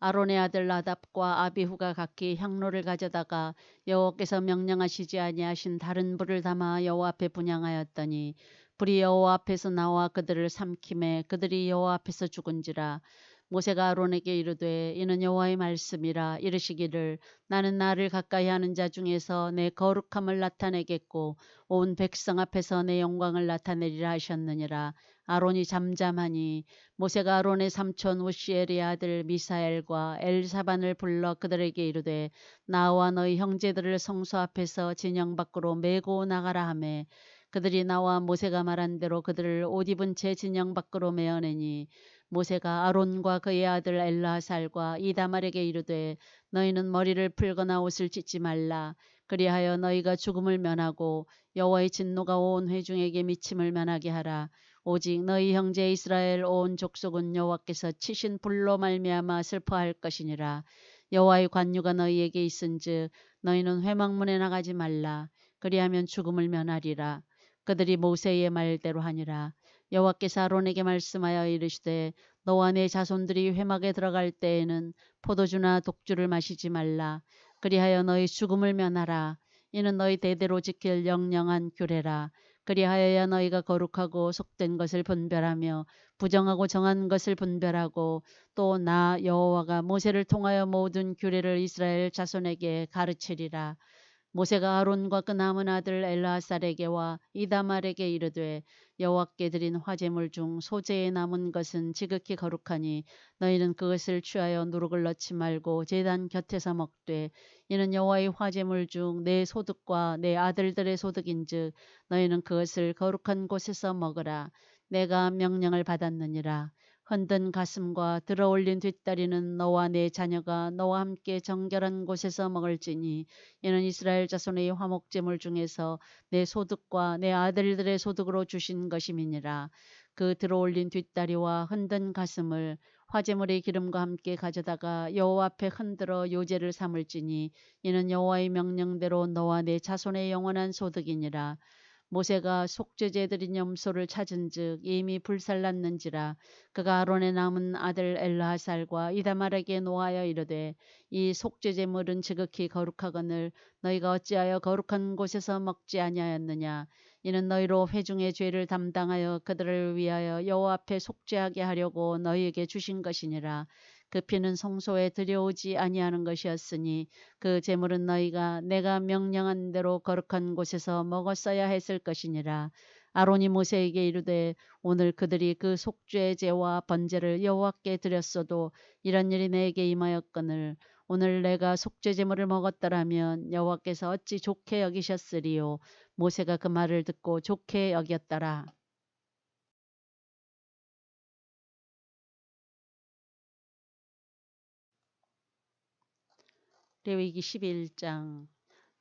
아론의 아들 나답과 아비후가 각기 향로를 가져다가 여호와께서 명령하시지 아니하신 다른 불을 담아 여호와 앞에 분향하였더니 불이 여호와 앞에서 나와 그들을 삼킴에 그들이 여호와 앞에서 죽은지라. 모세가 아론에게 이르되 이는 여호와의 말씀이라. 이르시기를 나는 나를 가까이 하는 자 중에서 내 거룩함을 나타내겠고 온 백성 앞에서 내 영광을 나타내리라 하셨느니라. 아론이 잠잠하니 모세가 아론의 삼촌 우시엘의 아들 미사엘과 엘사반을 불러 그들에게 이르되 나와 너희 형제들을 성소 앞에서 진영 밖으로 메고 나가라 하매 그들이 나와 모세가 말한 대로 그들을 옷 입은 채 진영 밖으로 메어내니 모세가 아론과 그의 아들 엘라살과 이다말에게 이르되 너희는 머리를 풀거나 옷을 찢지 말라. 그리하여 너희가 죽음을 면하고 여호와의 진노가 온 회중에게 미침을 면하게 하라. 오직 너희 형제 이스라엘 온 족속은 여호와께서 치신 불로 말미암아 슬퍼할 것이니라. 여호와의 관유가 너희에게 있은즉 너희는 회막문에 나가지 말라. 그리하면 죽음을 면하리라. 그들이 모세의 말대로 하니라. 여호와께서 아론에게 말씀하여 이르시되 너와 내 자손들이 회막에 들어갈 때에는 포도주나 독주를 마시지 말라. 그리하여 너희 죽음을 면하라. 이는 너희 대대로 지킬 영영한 규례라. 그리하여야 너희가 거룩하고 속된 것을 분별하며 부정하고 정한 것을 분별하고 또 나 여호와가 모세를 통하여 모든 규례를 이스라엘 자손에게 가르치리라. 모세가 아론과 그 남은 아들 엘라살에게와 이다말에게 이르되 여호와께 드린 화제물 중 소재에 남은 것은 지극히 거룩하니 너희는 그것을 취하여 누룩을 넣지 말고 제단 곁에서 먹되 이는 여호와의 화제물 중 내 소득과 내 아들들의 소득인즉 너희는 그것을 거룩한 곳에서 먹으라. 내가 명령을 받았느니라. 흔든 가슴과 들어올린 뒷다리는 너와 내 자녀가 너와 함께 정결한 곳에서 먹을지니 이는 이스라엘 자손의 화목제물 중에서 내 소득과 내 아들들의 소득으로 주신 것임이니라. 그 들어올린 뒷다리와 흔든 가슴을 화제물의 기름과 함께 가져다가 여호와 앞에 흔들어 요제를 삼을지니 이는 여호와의 명령대로 너와 내 자손의 영원한 소득이니라. 모세가 속죄제 드린 염소를 찾은즉 이미 불살랐는지라. 그가 아론의 남은 아들 엘라살과 이다말에게 노하여 이르되 이 속죄제물은 지극히 거룩하거늘 너희가 어찌하여 거룩한 곳에서 먹지 아니하였느냐. 이는 너희로 회중의 죄를 담당하여 그들을 위하여 여호와 앞에 속죄하게 하려고 너희에게 주신 것이니라. 그 피는 성소에 들여오지 아니하는 것이었으니 그 제물은 너희가 내가 명령한 대로 거룩한 곳에서 먹었어야 했을 것이니라. 아론이 모세에게 이르되 오늘 그들이 그 속죄제와 번제를 여호와께 드렸어도 이런 일이 내게 임하였거늘 오늘 내가 속죄제물을 먹었더라면 여호와께서 어찌 좋게 여기셨으리요. 모세가 그 말을 듣고 좋게 여겼더라. 레위기 11장.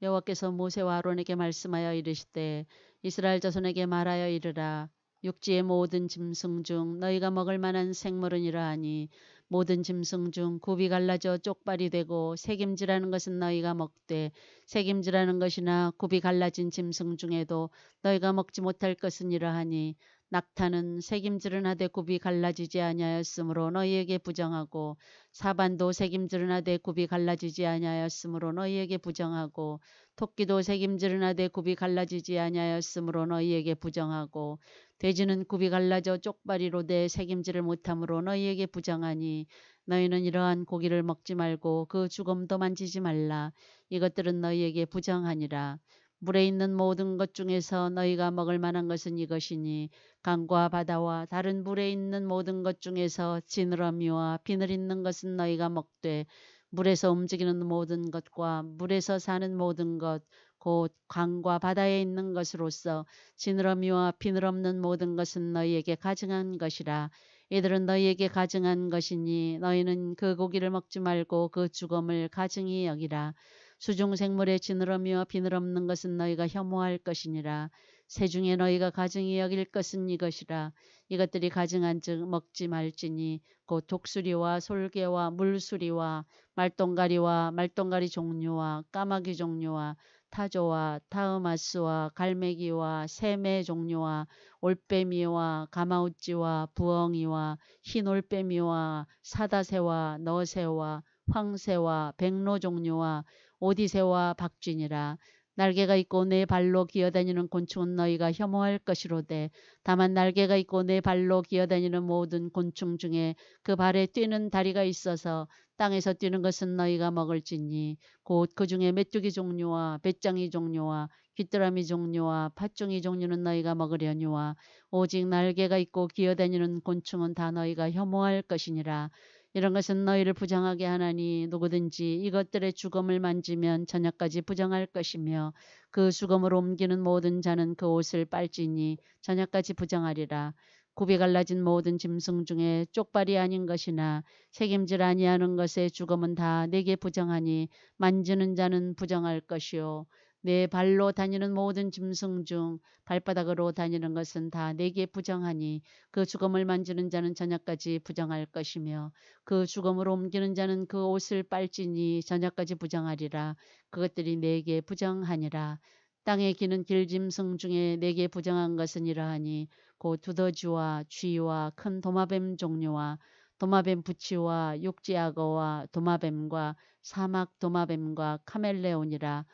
여호와께서 모세와 아론에게 말씀하여 이르시되 이스라엘 자손에게 말하여 이르라. 육지의 모든 짐승 중 너희가 먹을 만한 생물은 이러하니 모든 짐승 중 굽이 갈라져 쪽발이 되고 새김질하는 것은 너희가 먹되 새김질하는 것이나 굽이 갈라진 짐승 중에도 너희가 먹지 못할 것은 이러하니 낙타는 새김질은 하되 굽이 갈라지지 아니하였으므로 너희에게 부정하고 사반도 새김질은 하되 굽이 갈라지지 아니하였으므로 너희에게 부정하고 토끼도 새김질은 하되 굽이 갈라지지 아니하였으므로 너희에게 부정하고 돼지는 굽이 갈라져 쪽발이로 돼 새김질을 못함으로 너희에게 부정하니 너희는 이러한 고기를 먹지 말고 그 죽음도 만지지 말라. 이것들은 너희에게 부정하니라. 물에 있는 모든 것 중에서 너희가 먹을 만한 것은 이것이니 강과 바다와 다른 물에 있는 모든 것 중에서 지느러미와 비늘 있는 것은 너희가 먹되 물에서 움직이는 모든 것과 물에서 사는 모든 것 곧 강과 바다에 있는 것으로서 지느러미와 비늘 없는 모든 것은 너희에게 가증한 것이라. 이들은 너희에게 가증한 것이니 너희는 그 고기를 먹지 말고 그 죽음을 가증히 여기라. 수중생물의 지느러미와 비늘 없는 것은 너희가 혐오할 것이니라. 새 중에 너희가 가증히 여길 것은 이것이라. 이것들이 가증한즉 먹지 말지니 곧 독수리와 솔개와 물수리와 말똥가리와 말똥가리 종류와 까마귀 종류와 타조와 타으마스와 갈매기와 새매 종류와 올빼미와 가마우찌와 부엉이와 흰올빼미와 사다새와 너새와 황새와 백로 종류와 오디새와 박쥐니라. 날개가 있고 네 발로 기어다니는 곤충은 너희가 혐오할 것이로되 다만 날개가 있고 네 발로 기어다니는 모든 곤충 중에 그 발에 뛰는 다리가 있어서 땅에서 뛰는 것은 너희가 먹을지니 곧 그 중에 메뚜기 종류와 배짱이 종류와 귀뚜라미 종류와 팥종이 종류는 너희가 먹으려니와 오직 날개가 있고 기어다니는 곤충은 다 너희가 혐오할 것이니라. 이런 것은 너희를 부정하게 하나니 누구든지 이것들의 죽음을 만지면 저녁까지 부정할 것이며 그 죽음으로 옮기는 모든 자는 그 옷을 빨지니 저녁까지 부정하리라. 굽이 갈라진 모든 짐승 중에 쪽발이 아닌 것이나 책임질 아니하는 것의 죽음은 다 내게 부정하니 만지는 자는 부정할 것이요 내 발로 다니는 모든 짐승 중 발바닥으로 다니는 것은 다 내게 부정하니 그 죽음을 만지는 자는 저녁까지 부정할 것이며 그 죽음으로 옮기는 자는 그 옷을 빨지니 저녁까지 부정하리라. 그것들이 내게 부정하니라. 땅에 기는 길짐승 중에 내게 부정한 것은 이러하니 곧 두더지와 쥐와 큰 도마뱀 종류와 도마뱀 부치와 육지악어와 도마뱀과 사막 도마뱀과 카멜레온이라.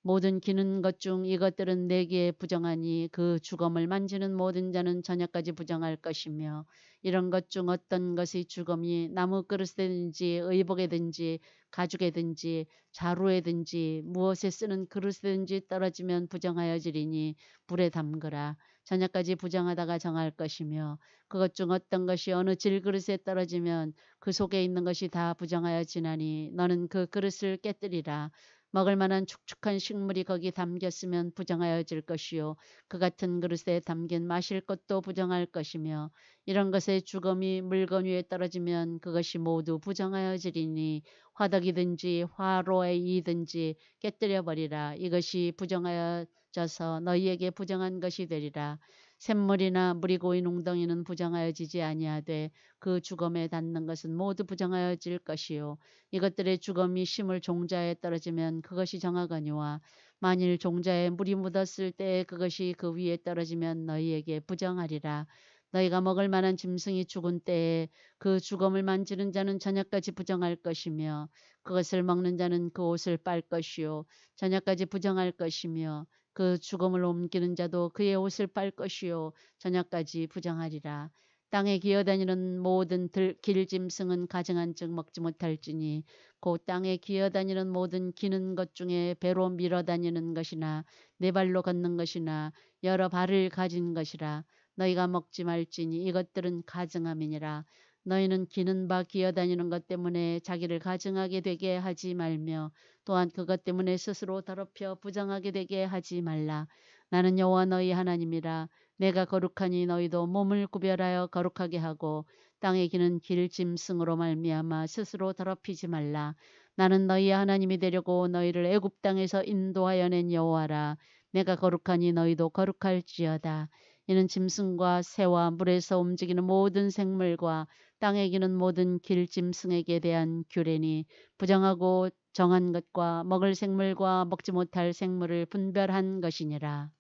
모든 기는 것 중 이것들은 내게 부정하니 그 죽음을 만지는 모든 자는 저녁까지 부정할 것이며 이런 것 중 어떤 것이 죽음이 나무 그릇에든지 의복에든지 가죽에든지 자루에든지 무엇에 쓰는 그릇에든지 떨어지면 부정하여지리니 불에 담그라. 저녁까지 부정하다가 정할 것이며 그것 중 어떤 것이 어느 질그릇에 떨어지면 그 속에 있는 것이 다 부정하여 지나니 너는 그 그릇을 깨뜨리라. 먹을 만한 축축한 식물이 거기 담겼으면 부정하여질 것이요 그 같은 그릇에 담긴 마실 것도 부정할 것이며 이런 것의 죽음이 물건 위에 떨어지면 그것이 모두 부정하여지리니 화덕이든지 화로에이든지 깨뜨려 버리라. 이것이 부정하여져서 너희에게 부정한 것이 되리라. 샘물이나 물이 고인 웅덩이는 부정하여지지 아니하되 그 죽음에 닿는 것은 모두 부정하여질 것이요 이것들의 죽음이 심을 종자에 떨어지면 그것이 정하거니와 만일 종자에 물이 묻었을 때에 그것이 그 위에 떨어지면 너희에게 부정하리라. 너희가 먹을 만한 짐승이 죽은 때에 그 죽음을 만지는 자는 저녁까지 부정할 것이며 그것을 먹는 자는 그 옷을 빨 것이요 저녁까지 부정할 것이며 그 죽음을 옮기는 자도 그의 옷을 빨 것이요 저녁까지 부정하리라. 땅에 기어다니는 모든 길짐승은 가증한즉 먹지 못할지니 곧 땅에 기어다니는 모든 기는 것 중에 배로 밀어다니는 것이나 네 발로 걷는 것이나 여러 발을 가진 것이라. 너희가 먹지 말지니 이것들은 가증함이니라. 너희는 기는 바 기어다니는 것 때문에 자기를 가증하게 되게 하지 말며 또한 그것 때문에 스스로 더럽혀 부정하게 되게 하지 말라. 나는 여호와 너희 하나님이라. 내가 거룩하니 너희도 몸을 구별하여 거룩하게 하고 땅에 기는 길짐승으로 말미암아 스스로 더럽히지 말라. 나는 너희의 하나님이 되려고 너희를 애굽 땅에서 인도하여 낸 여호와라. 내가 거룩하니 너희도 거룩할지어다. 이는 짐승과 새와 물에서 움직이는 모든 생물과 땅에 기는 모든 길짐승에게 대한 규례니 부정하고 정한 것과 먹을 생물과 먹지 못할 생물을 분별한 것이니라.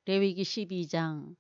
레위기 12장.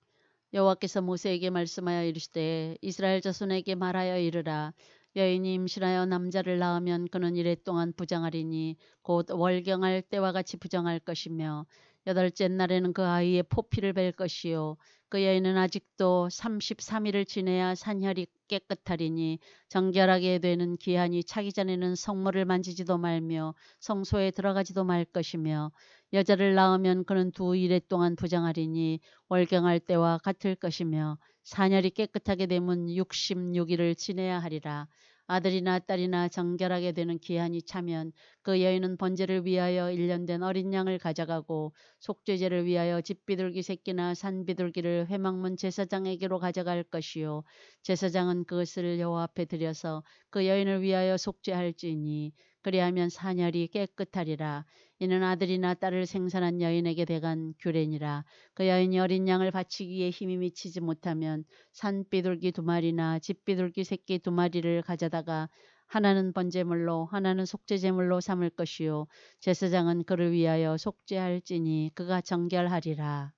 여호와께서 모세에게 말씀하여 이르시되 이스라엘 자손에게 말하여 이르라. 여인이 임신하여 남자를 낳으면 그는 이레 동안 부정하리니 곧 월경할 때와 같이 부정할 것이며 여덟째 날에는 그 아이의 포피를 벨 것이요 그 여인은 아직도 33일을 지내야 산혈이 깨끗하리니 정결하게 되는 기한이 차기 전에는 성물을 만지지도 말며 성소에 들어가지도 말 것이며 여자를 낳으면 그는 2일 동안 부정하리니 월경할 때와 같을 것이며 산혈이 깨끗하게 되면 66일을 지내야 하리라. 아들이나 딸이나 정결하게 되는 기한이 차면 그 여인은 번제를 위하여 1년 된 어린 양을 가져가고 속죄제를 위하여 집비둘기 새끼나 산비둘기를 회막문 제사장에게로 가져갈 것이요 제사장은 그것을 여호와 앞에 드려서 그 여인을 위하여 속죄할지니 그리하면 산혈이 깨끗하리라. 이는 아들이나 딸을 생산한 여인에게 대간 규례니라. 그 여인이 어린 양을 바치기에 힘이 미치지 못하면 산비둘기 2마리나 집비둘기 새끼 2마리를 가져다가 하나는 번제물로 하나는 속죄제물로 삼을 것이요 제사장은 그를 위하여 속죄할지니 그가 정결하리라.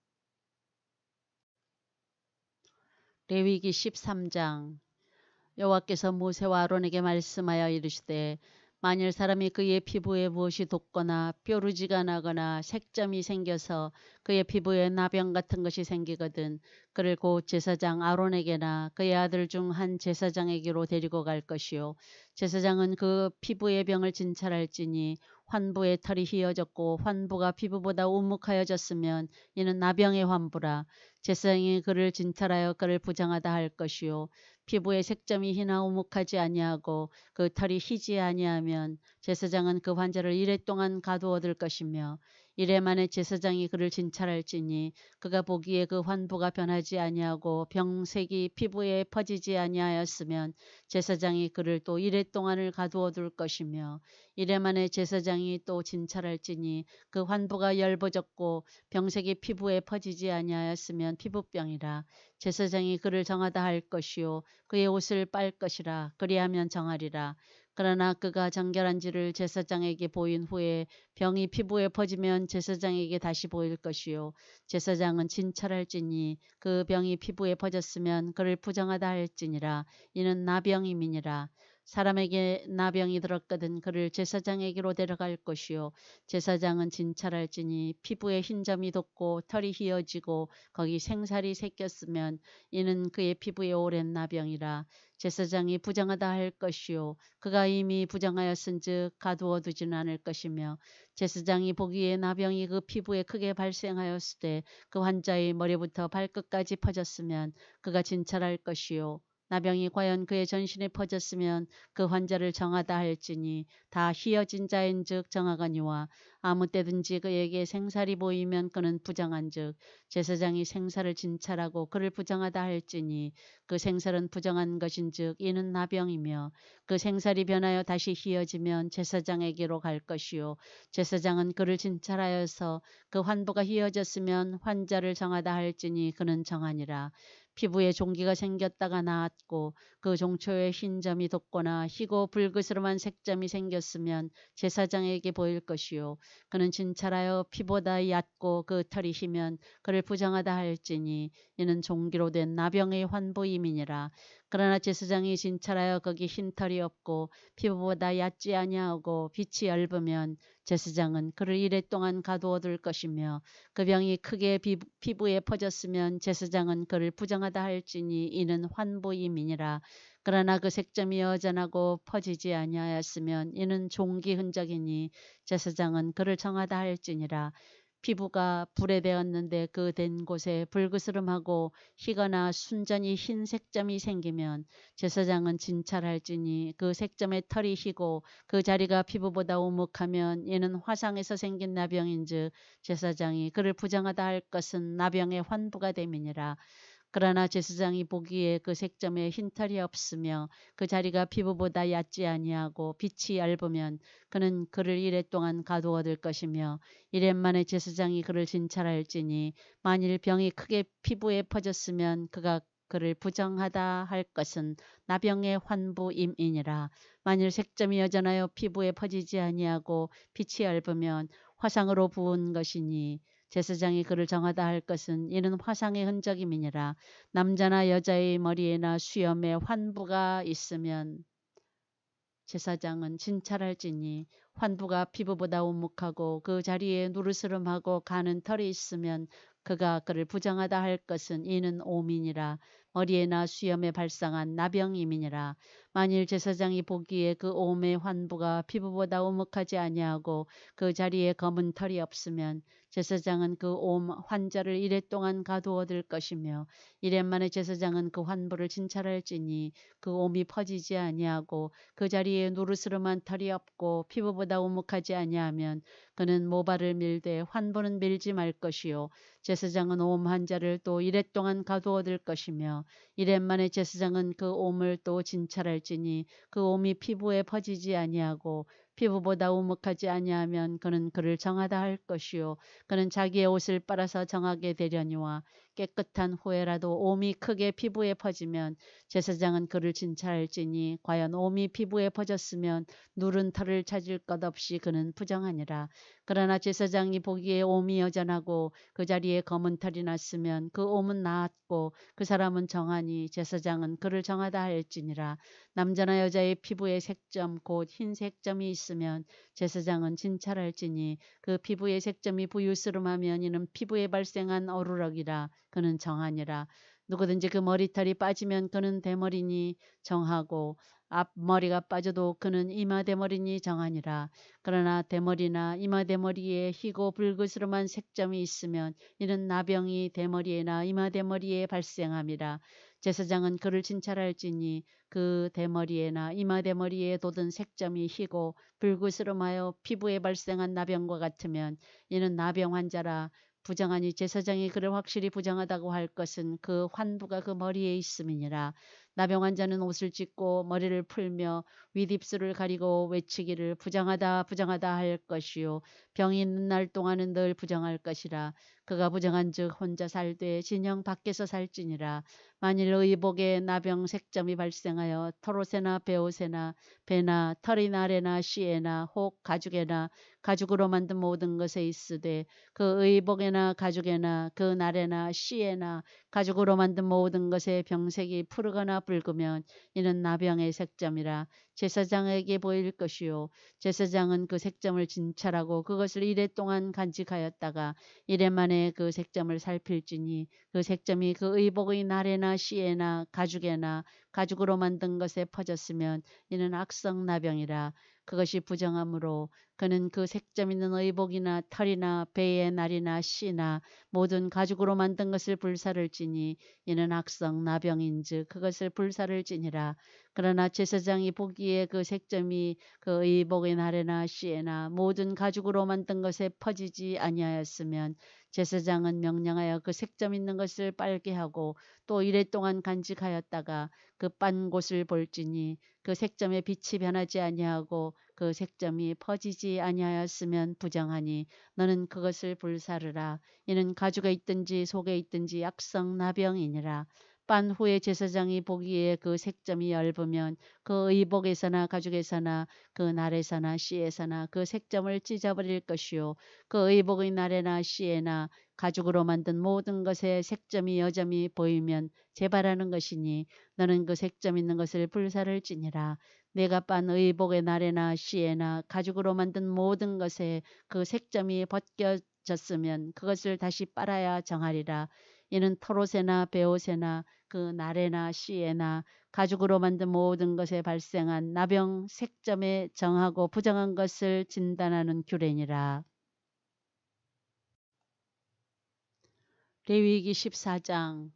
레위기 13장. 여호와께서 모세와 아론에게 말씀하여 이르시되 만일 사람이 그의 피부에 무엇이 돋거나 뾰루지가 나거나 색점이 생겨서 그의 피부에 나병 같은 것이 생기거든 그를 곧 제사장 아론에게나 그의 아들 중 한 제사장에게로 데리고 갈 것이요 제사장은 그 피부의 병을 진찰할지니 환부의 털이 휘어졌고 환부가 피부보다 우묵하여졌으면 이는 나병의 환부라. 제사장이 그를 진찰하여 그를 부정하다 할 것이요 피부의 색점이 희나 우묵하지 아니하고 그 털이 희지 아니하면 제사장은 그 환자를 이레 동안 가두어둘 것이며 이레 만에 제사장이 그를 진찰할지니 그가 보기에 그 환부가 변하지 아니하고 병색이 피부에 퍼지지 아니하였으면 제사장이 그를 또 이레 동안을 가두어둘 것이며 이레 만에 제사장이 또 진찰할지니 그 환부가 엷어졌고 병색이 피부에 퍼지지 아니하였으면 피부병이라. 제사장이 그를 정하다 할 것이요 그의 옷을 빨 것이라. 그리하면 정하리라. 그러나 그가 정결한지를 제사장에게 보인 후에 병이 피부에 퍼지면 제사장에게 다시 보일 것이요 제사장은 진찰할지니 그 병이 피부에 퍼졌으면 그를 부정하다 할지니라. 이는 나병임이니라. 사람에게 나병이 들었거든 그를 제사장에게로 데려갈 것이요 제사장은 진찰할지니 피부에 흰 점이 돋고 털이 휘어지고 거기 생살이 새겼으면 이는 그의 피부에 오랜 나병이라. 제사장이 부정하다 할 것이요 그가 이미 부정하였은즉 가두어 두지는 않을 것이며 제사장이 보기에 나병이 그 피부에 크게 발생하였을 때 그 환자의 머리부터 발끝까지 퍼졌으면 그가 진찰할 것이요 나병이 과연 그의 전신에 퍼졌으면 그 환자를 정하다 할지니 다 휘어진 자인즉 정하거니와 아무 때든지 그에게 생살이 보이면 그는 부정한즉 제사장이 생살을 진찰하고 그를 부정하다 할지니 그 생살은 부정한 것인즉 이는 나병이며 그 생살이 변하여 다시 휘어지면 제사장에게로 갈 것이요 제사장은 그를 진찰하여서 그 환부가 휘어졌으면 환자를 정하다 할지니 그는 정하니라. 피부에 종기가 생겼다가 나았고 그 종초에 흰 점이 돋거나 희고 붉으스름한 색점이 생겼으면 제사장에게 보일 것이요 그는 진찰하여 피보다 얕고 그 털이 희면 그를 부정하다 할지니 이는 종기로 된 나병의 환부임이니라. 그러나 제사장이 진찰하여 거기 흰 털이 없고 피부보다 얕지 아니하고 빛이 얇으면 제사장은 그를 이레 동안 가두어둘 것이며 그 병이 크게 피부에 퍼졌으면 제사장은 그를 부정하다 할지니 이는 환부임이니라. 그러나 그 색점이 여전하고 퍼지지 아니하였으면 이는 종기 흔적이니 제사장은 그를 정하다 할지니라. 피부가 불에 되었는데 그 된 곳에 붉으스름하고 희거나 순전히 흰 색점이 생기면 제사장은 진찰할지니 그 색점의 털이 희고 그 자리가 피부보다 우묵하면 이는 화상에서 생긴 나병인즉 제사장이 그를 부정하다 할 것은 나병의 환부가 됨이니라. 그러나 제사장이 보기에 그 색점에 흰털이 없으며 그 자리가 피부보다 얕지 아니하고 빛이 얇으면 그는 그를 이레 동안 가두어둘 것이며 이레 만에 제사장이 그를 진찰할지니 만일 병이 크게 피부에 퍼졌으면 그가 그를 부정하다 할 것은 나병의 환부임이니라. 만일 색점이 여전하여 피부에 퍼지지 아니하고 빛이 얇으면 화상으로 부은 것이니 제사장이 그를 정하다 할 것은 이는 화상의 흔적임이니라. 남자나 여자의 머리에나 수염에 환부가 있으면 제사장은 진찰할지니 환부가 피부보다 오목하고 그 자리에 누르스름하고 가는 털이 있으면 그가 그를 부정하다 할 것은 이는 오민이라. 머리에나 수염에 발상한 나병임이니라. 만일 제사장이 보기에 그 오음의 환부가 피부보다 오목하지 아니하고 그 자리에 검은 털이 없으면 제사장은 그 오음 환자를 이레 동안 가두어둘 것이며 이레 만에 제사장은 그 환부를 진찰할지니 그 오음이 퍼지지 아니하고 그 자리에 노르스름한 털이 없고 피부보다 오목하지 아니하면 그는 모발을 밀되 환부는 밀지 말 것이요 제사장은 옴 환자를 또 이레 동안 가두어둘 것이며 이레 만에 제사장은 그 옴을 또 진찰할지니 그 옴이 피부에 퍼지지 아니하고 피부보다 오목하지 아니하면 그는 그를 정하다 할 것이요 그는 자기의 옷을 빨아서 정하게 되려니와 깨끗한 후에라도 옴이 크게 피부에 퍼지면 제사장은 그를 진찰할지니 과연 옴이 피부에 퍼졌으면 누른 털을 찾을 것 없이 그는 부정하니라. 그러나 제사장이 보기에 옴이 여전하고 그 자리에 검은 털이 났으면 그 옴은 나았고 그 사람은 정하니 제사장은 그를 정하다 할지니라. 남자나 여자의 피부에 색점 곧 흰 색점이 있으면 제사장은 진찰할지니 그 피부의 색점이 부유스름하면 이는 피부에 발생한 어루럭이라. 그는 정하니라. 누구든지 그 머리털이 빠지면 그는 대머리니 정하고 앞머리가 빠져도 그는 이마대머리니 정하니라. 그러나 대머리나 이마대머리에 희고 붉으스름한 색점이 있으면 이는 나병이 대머리에나 이마대머리에 발생함이라. 제사장은 그를 진찰할지니 그 대머리에나 이마대머리에 돋은 색점이 희고 붉으스름하여 피부에 발생한 나병과 같으면 이는 나병 환자라. 부정하니 제사장이 그를 확실히 부정하다고 할 것은 그 환부가 그 머리에 있음이니라. 나병 환자는 옷을 찢고 머리를 풀며 윗입술을 가리고 외치기를 부정하다 부정하다 할 것이요 병이 있는 날 동안은 늘 부정할 것이라. 그가 부정한즉 혼자 살되 진영 밖에서 살지니라. 만일 의복에 나병 색점이 발생하여 털옷에나 베옷에나 배나 털이 나래나 씨에나 혹 가죽에나 가죽으로 만든 모든 것에 있으되 그 의복에나 가죽에나 그 나래나 씨에나 가죽으로 만든 모든 것에 병색이 푸르거나 붉으면 이는 나병의 색점이라. 제사장에게 보일 것이요 제사장은 그 색점을 진찰하고 그것을 이레 동안 간직하였다가 이레 만에 그 색점을 살필지니 그 색점이 그 의복의 나래나 씨에나 가죽에나 가죽으로 만든 것에 퍼졌으면 이는 악성 나병이라. 그것이 부정하므로 그는 그 색점 있는 의복이나 털이나 배의 날이나 씨나 모든 가죽으로 만든 것을 불사를 지니 이는 악성 나병인즉 그것을 불사를 지니라. 그러나 제사장이 보기에 그 색점이 그 의복의 날에나 씨에나 모든 가죽으로 만든 것에 퍼지지 아니하였으면 제사장은 명령하여 그 색점 있는 것을 빨게 하고 또 이레 동안 간직하였다가 그 빤 곳을 볼지니 그 색점의 빛이 변하지 아니하고 그 색점이 퍼지지 아니하였으면 부정하니 너는 그것을 불사르라. 이는 가죽에 있든지 속에 있든지 악성 나병이니라. 빤 후에 제사장이 보기에 그 색점이 엷으면 그 의복에서나 가죽에서나 그 날에서나 씨에서나 그 색점을 찢어버릴 것이요 그 의복의 날에나 씨에나 가죽으로 만든 모든 것에 색점이 여점이 보이면 재발하는 것이니 너는 그 색점 있는 것을 불사를 지니라. 내가 빤 의복의 날에나 씨에나 가죽으로 만든 모든 것에 그 색점이 벗겨졌으면 그것을 다시 빨아야 정하리라. 이는 털옷에나 베옷에나 그 날에나 씨에나 가죽으로 만든 모든 것에 발생한 나병 색점에 정하고 부정한 것을 진단하는 규례니라. 레위기 14장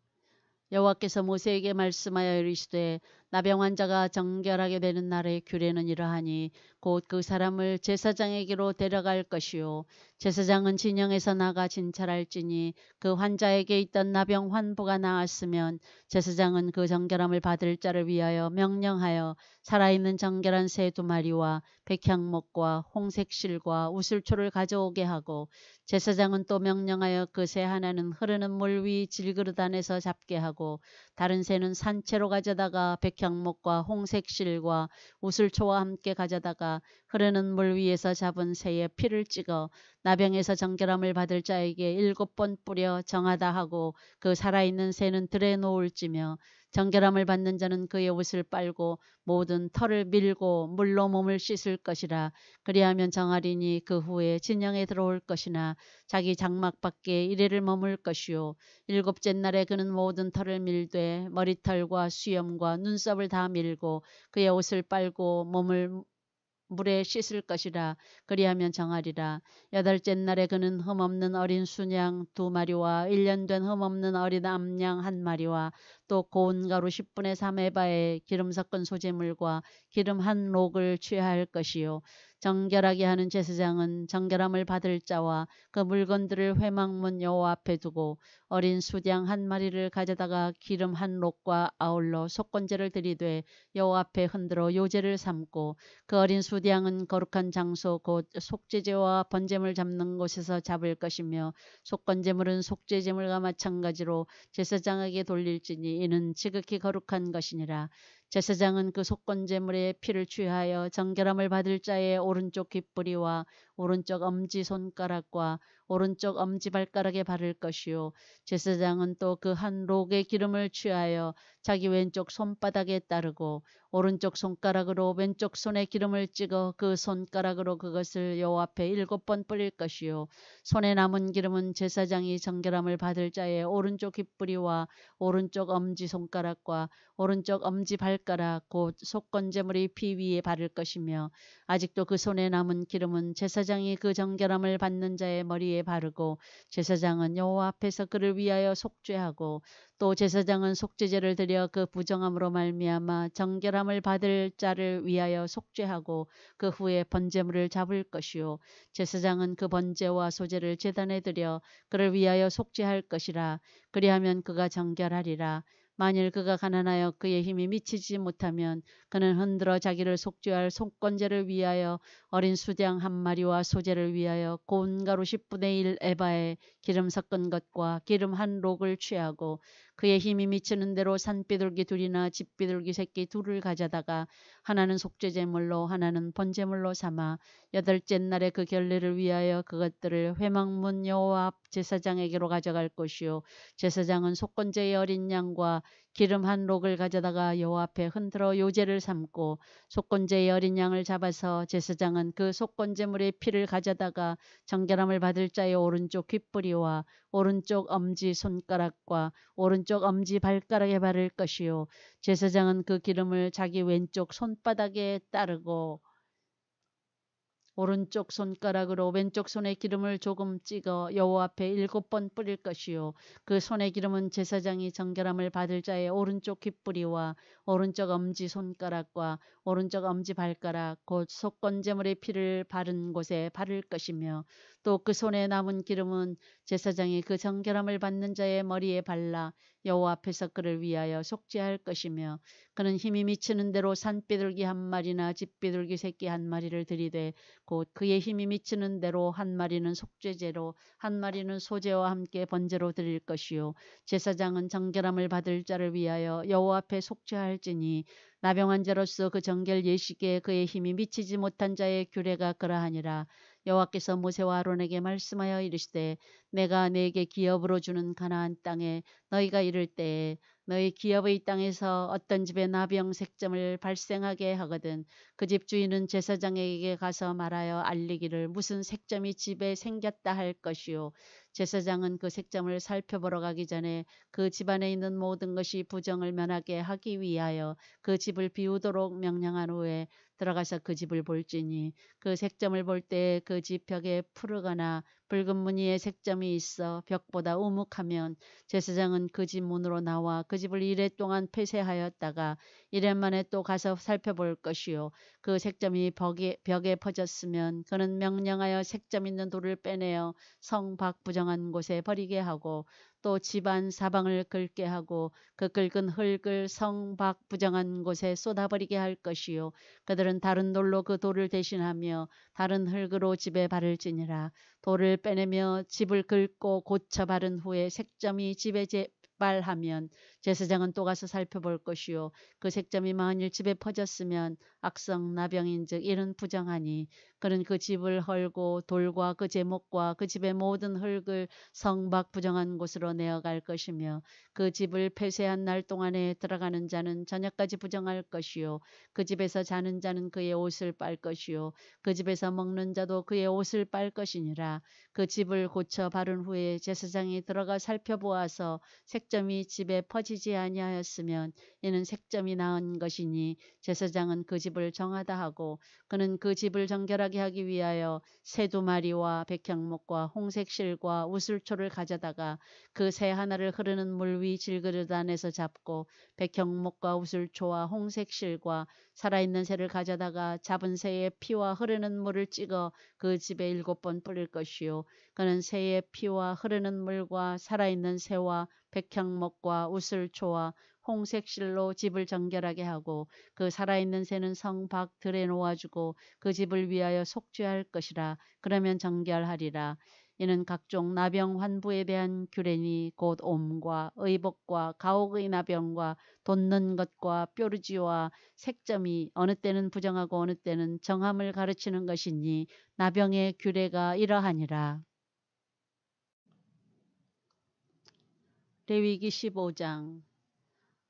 여호와께서 모세에게 말씀하여 이르시되 나병 환자가 정결하게 되는 날의 규례는 이러하니 곧 그 사람을 제사장에게로 데려갈 것이요 제사장은 진영에서 나가 진찰할지니 그 환자에게 있던 나병 환부가 나았으면 제사장은 그 정결함을 받을 자를 위하여 명령하여 살아있는 정결한 새 2마리와 백향목과 홍색실과 우슬초를 가져오게 하고 제사장은 또 명령하여 그 새 하나는 흐르는 물 위 질그릇 안에서 잡게 하고 다른 새는 산채로 가져다가 백향목과 홍색실과 우슬초와 함께 가져다가 흐르는 물 위에서 잡은 새의 피를 찍어 나병에서 정결함을 받을 자에게 7번 뿌려 정하다 하고 그 살아있는 새는 들에 놓을지며 정결함을 받는 자는 그의 옷을 빨고 모든 털을 밀고 물로 몸을 씻을 것이라. 그리하면 정하리니 그 후에 진영에 들어올 것이나 자기 장막 밖에 이래를 머물 것이요 7째 날에 그는 모든 털을 밀되 머리털과 수염과 눈썹을 다 밀고 그의 옷을 빨고 몸을 물에 씻을 것이라. 그리하면 정하리라. 8째 날에 그는 흠없는 어린 순양 2마리와 1년 된 흠없는 어린 암양 1마리와 또 고운 가루 10분의 3에바에 기름 섞은 소재물과 기름 1록을 취할 것이요 정결하게 하는 제사장은 정결함을 받을 자와 그 물건들을 회막문 여호와 앞에 두고 어린 수양 1마리를 가져다가 기름 1록과 아울러 속건제를 드리되 여호와 앞에 흔들어 요제를 삼고 그 어린 수양은 거룩한 장소 곧 속죄제와 번제물 잡는 곳에서 잡을 것이며 속건제물은 속죄제물과 마찬가지로 제사장에게 돌릴지니 이는 지극히 거룩한 것이니라. 제사장은 그 속건제물의 피를 취하여 정결함을 받을 자의 오른쪽 귓뿌리와 오른쪽 엄지손가락과 오른쪽 엄지발가락에 바를 것이요 제사장은 또 그 1록의 기름을 취하여 자기 왼쪽 손바닥에 따르고 오른쪽 손가락으로 왼쪽 손에 기름을 찍어 그 손가락으로 그것을 여호와 앞에 7번 뿌릴 것이요 손에 남은 기름은 제사장이 정결함을 받을 자의 오른쪽 귓뿌리와 오른쪽 엄지손가락과 오른쪽 엄지발가락 곧 속건제물의 피 위에 바를 것이며 아직도 그 손에 남은 기름은 제사장이 그 정결함을 받는 자의 머리에 바르고 제사장은 여호와 앞에서 그를 위하여 속죄하고 또 제사장은 속죄제를 드려 그 부정함으로 말미암아 정결함을 받을 자를 위하여 속죄하고 그 후에 번제물을 잡을 것이요 제사장은 그 번제와 소제를 제단에 드려 그를 위하여 속죄할 것이라. 그리하면 그가 정결하리라. 만일 그가 가난하여 그의 힘이 미치지 못하면 그는 흔들어 자기를 속죄할 속건제를 위하여 어린 수양 1마리와 소제를 위하여 고운 가루 10분의 1 에바에 기름 섞은 것과 기름 1록을 취하고 그의 힘이 미치는 대로 산비둘기 2이나 집비둘기 새끼 2를 가져다가 하나는 속죄제물로 하나는 번제물로 삼아 8째 날에 그 결례를 위하여 그것들을 회막문 여호와 앞 제사장에게로 가져갈 것이요 제사장은 속건제의 어린 양과 기름 1록을 가져다가 여호와 앞에 흔들어 요제를 삼고 속건제의 어린 양을 잡아서 제사장은 그 속건제물의 피를 가져다가 정결함을 받을 자의 오른쪽 귓뿌리와 오른쪽 엄지 손가락과 오른쪽 엄지 발가락에 바를 것이요 제사장은 그 기름을 자기 왼쪽 손바닥에 따르고 오른쪽 손가락으로 왼쪽 손에 기름을 조금 찍어 여호와 앞에 7번 뿌릴 것이요 그 손의 기름은 제사장이 정결함을 받을 자의 오른쪽 귓뿌리와 오른쪽 엄지 손가락과 오른쪽 엄지 발가락 곧 속건제물의 피를 바른 곳에 바를 것이며 또 그 손에 남은 기름은 제사장이 그 정결함을 받는 자의 머리에 발라 여호와 앞에서 그를 위하여 속죄할 것이며 그는 힘이 미치는 대로 산비둘기 1마리나 집비둘기 새끼 1마리를 들이되 곧 그의 힘이 미치는 대로 1마리는 속죄제로 1마리는 소제와 함께 번제로 드릴 것이요 제사장은 정결함을 받을 자를 위하여 여호와 앞에 속죄할지니 나병한 자로서 그 정결 예식에 그의 힘이 미치지 못한 자의 규례가 그러하니라. 여호와께서 모세와 아론에게 말씀하여 이르시되 내가 네게 기업으로 주는 가나안 땅에 너희가 이를 때에 너희 기업의 땅에서 어떤 집에 나병 색점을 발생하게 하거든 그 집 주인은 제사장에게 가서 말하여 알리기를 무슨 색점이 집에 생겼다 할 것이요 제사장은 그 색점을 살펴보러 가기 전에 그 집안에 있는 모든 것이 부정을 면하게 하기 위하여 그 집을 비우도록 명령한 후에 들어가서 그 집을 볼지니 그 색점을 볼 때 그 집 벽에 푸르거나 붉은 무늬의 색점이 있어 벽보다 우묵하면 제사장은 그 집 문으로 나와 그 집을 이래 동안 폐쇄하였다가 이래 만에 또 가서 살펴볼 것이요 그 색점이 벽에 퍼졌으면 그는 명령하여 색점 있는 돌을 빼내어 성 밖 부정한 곳에 버리게 하고 또 집안 사방을 긁게 하고 그 긁은 흙을 성 밖 부정한 곳에 쏟아버리게 할 것이요 그들은 다른 돌로 그 돌을 대신하며 다른 흙으로 집에 바를지니라. 돌을 빼내며 집을 긁고 고쳐 바른 후에 색점이 집에 발하면 제사장은 또 가서 살펴볼 것이요 그 색점이 만일 집에 퍼졌으면 악성 나병인즉 이는 부정하니 그는 그 집을 헐고 돌과 그 제목과 그 집의 모든 흙을 성 밖 부정한 곳으로 내어갈 것이며 그 집을 폐쇄한 날 동안에 들어가는 자는 저녁까지 부정할 것이요 그 집에서 자는 자는 그의 옷을 빨 것이요 그 집에서 먹는 자도 그의 옷을 빨 것이니라. 그 집을 고쳐 바른 후에 제사장이 들어가 살펴보아서 색점이 집에 퍼지지 아니하였으면 이는 색점이 나은 것이니 제사장은 그 집을 정하다 하고 그는 그 집을 정결하게 하기 위하여 새 2마리와 백향목과 홍색 실과 우슬초를 가져다가 그 새 하나를 흐르는 물 위 질그릇 안에서 잡고 백향목과 우슬초와 홍색 실과 살아있는 새를 가져다가 잡은 새의 피와 흐르는 물을 찍어 그 집에 7번 뿌릴 것이요 그는 새의 피와 흐르는 물과 살아있는 새와 백향목과 우슬초와 홍색 실로 집을 정결하게 하고 그 살아있는 새는 성 밖 들에 놓아주고 그 집을 위하여 속죄할 것이라. 그러면 정결하리라. 이는 각종 나병 환부에 대한 규례니 곧 옴과 의복과 가옥의 나병과 돋는 것과 뾰루지와 색점이 어느 때는 부정하고 어느 때는 정함을 가르치는 것이니 나병의 규례가 이러하니라. 레위기 15장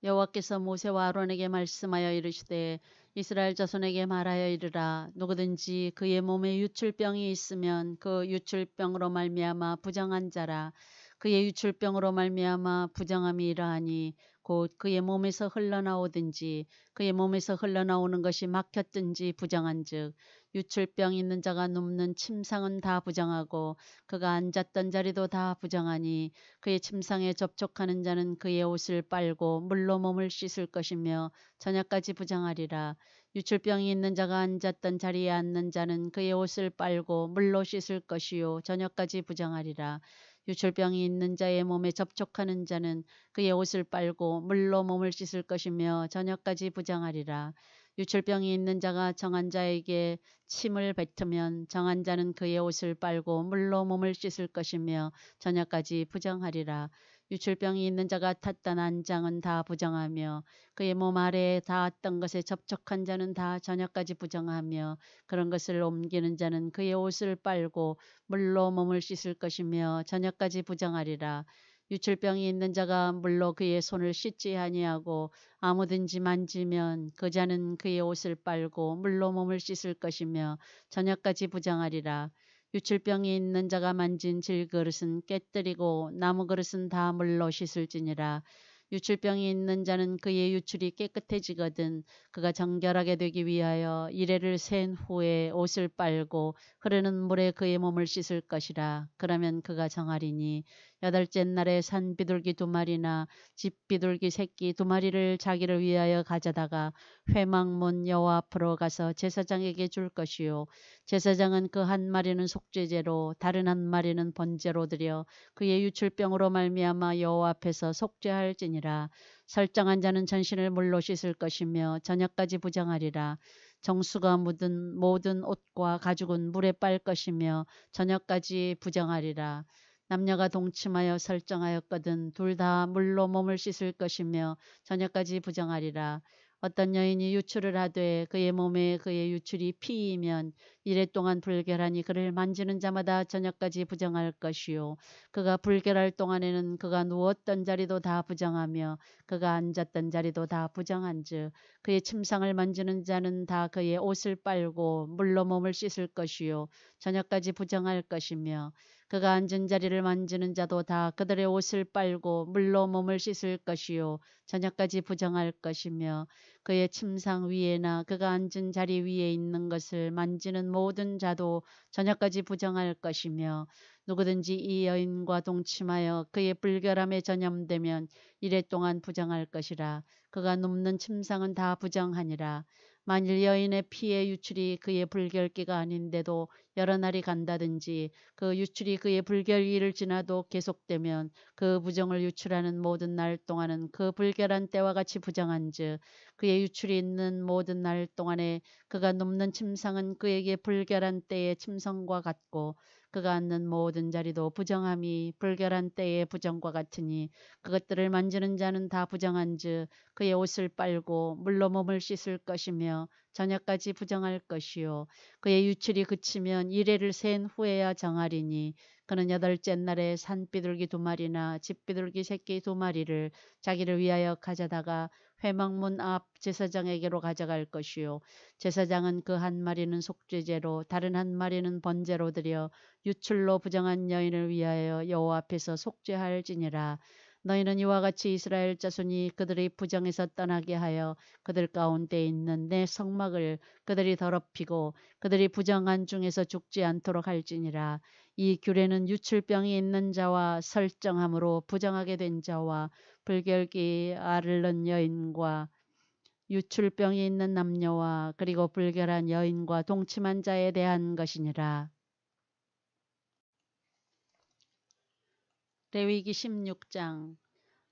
여호와께서 모세와 아론에게 말씀하여 이르시되 이스라엘 자손에게 말하여 이르라. 누구든지 그의 몸에 유출병이 있으면 그 유출병으로 말미암아 부정한 자라. 그의 유출병으로 말미암아 부정함이 이러하니 곧 그의 몸에서 흘러나오든지 그의 몸에서 흘러나오는 것이 막혔든지 부정한즉 유출병 있는 자가 눕는 침상은 다 부정하고 그가 앉았던 자리도 다 부정하니 그의 침상에 접촉하는 자는 그의 옷을 빨고 물로 몸을 씻을 것이며 저녁까지 부정하리라. 유출병이 있는 자가 앉았던 자리에 앉는 자는 그의 옷을 빨고 물로 씻을 것이요 저녁까지 부정하리라. 유출병이 있는 자의 몸에 접촉하는 자는 그의 옷을 빨고 물로 몸을 씻을 것이며 저녁까지 부정하리라. 유출병이 있는 자가 정한 자에게 침을 뱉으면 정한 자는 그의 옷을 빨고 물로 몸을 씻을 것이며 저녁까지 부정하리라. 유출병이 있는 자가 탔던 안장은 다 부정하며 그의 몸 아래에 닿았던 것에 접촉한 자는 다 저녁까지 부정하며 그런 것을 옮기는 자는 그의 옷을 빨고 물로 몸을 씻을 것이며 저녁까지 부정하리라. 유출병이 있는 자가 물로 그의 손을 씻지 아니하고 아무든지 만지면 그 자는 그의 옷을 빨고 물로 몸을 씻을 것이며 저녁까지 부정하리라. 유출병이 있는 자가 만진 질그릇은 깨뜨리고 나무 그릇은 다 물로 씻을지니라. 유출병이 있는 자는 그의 유출이 깨끗해지거든 그가 정결하게 되기 위하여 이레를 센 후에 옷을 빨고 흐르는 물에 그의 몸을 씻을 것이라. 그러면 그가 정하리니 8째 날에 산 비둘기 2마리나 집 비둘기 새끼 2마리를 자기를 위하여 가져다가 회막문 여호와 앞으로 가서 제사장에게 줄 것이요 제사장은 그 한 마리는 속죄제로 다른 한 마리는 번제로 드려 그의 유출병으로 말미암아 여호와 앞에서 속죄할지니라. 설정한 자는 전신을 물로 씻을 것이며 저녁까지 부정하리라. 정수가 묻은 모든 옷과 가죽은 물에 빨 것이며 저녁까지 부정하리라. 남녀가 동침하여 설정하였거든 둘 다 물로 몸을 씻을 것이며 저녁까지 부정하리라. 어떤 여인이 유출을 하되 그의 몸에 그의 유출이 피이면 이래 동안 불결하니 그를 만지는 자마다 저녁까지 부정할 것이요 그가 불결할 동안에는 그가 누웠던 자리도 다 부정하며 그가 앉았던 자리도 다 부정한즉 그의 침상을 만지는 자는 다 그의 옷을 빨고 물로 몸을 씻을 것이요 저녁까지 부정할 것이며 그가 앉은 자리를 만지는 자도 다 그들의 옷을 빨고 물로 몸을 씻을 것이요 저녁까지 부정할 것이며 그의 침상 위에나 그가 앉은 자리 위에 있는 것을 만지는 모든 자도 저녁까지 부정할 것이며 누구든지 이 여인과 동침하여 그의 불결함에 전염되면 이래 동안 부정할 것이라. 그가 눕는 침상은 다 부정하니라. 만일 여인의 피의 유출이 그의 불결기가 아닌데도 여러 날이 간다든지 그 유출이 그의 불결기를 지나도 계속되면 그 부정을 유출하는 모든 날 동안은 그 불결한 때와 같이 부정한즉 그의 유출이 있는 모든 날 동안에 그가 눕는 침상은 그에게 불결한 때의 침상과 같고 그가 앉는 모든 자리도 부정함이 불결한 때의 부정과 같으니 그것들을 만지는 자는 다 부정한즉 그의 옷을 빨고 물로 몸을 씻을 것이며 저녁까지 부정할 것이요 그의 유출이 그치면 이레를 센 후에야 정하리니 그는 여덟째 날에 산비둘기 2마리나 집비둘기 새끼 2마리를 자기를 위하여 가져다가 회막문 앞 제사장에게로 가져갈 것이요 제사장은 그 1마리는 속죄제로 다른 1마리는 번제로 드려 유출로 부정한 여인을 위하여 여호와 앞에서 속죄할지니라. 너희는 이와 같이 이스라엘 자손이 그들의 부정에서 떠나게 하여 그들 가운데 있는 내 성막을 그들이 더럽히고 그들이 부정한 중에서 죽지 않도록 할지니라. 이 규례는 유출병이 있는 자와 설정함으로 부정하게 된 자와 불결기 앓는 여인과 유출병이 있는 남녀와 그리고 불결한 여인과 동침한 자에 대한 것이니라. 레위기 16장.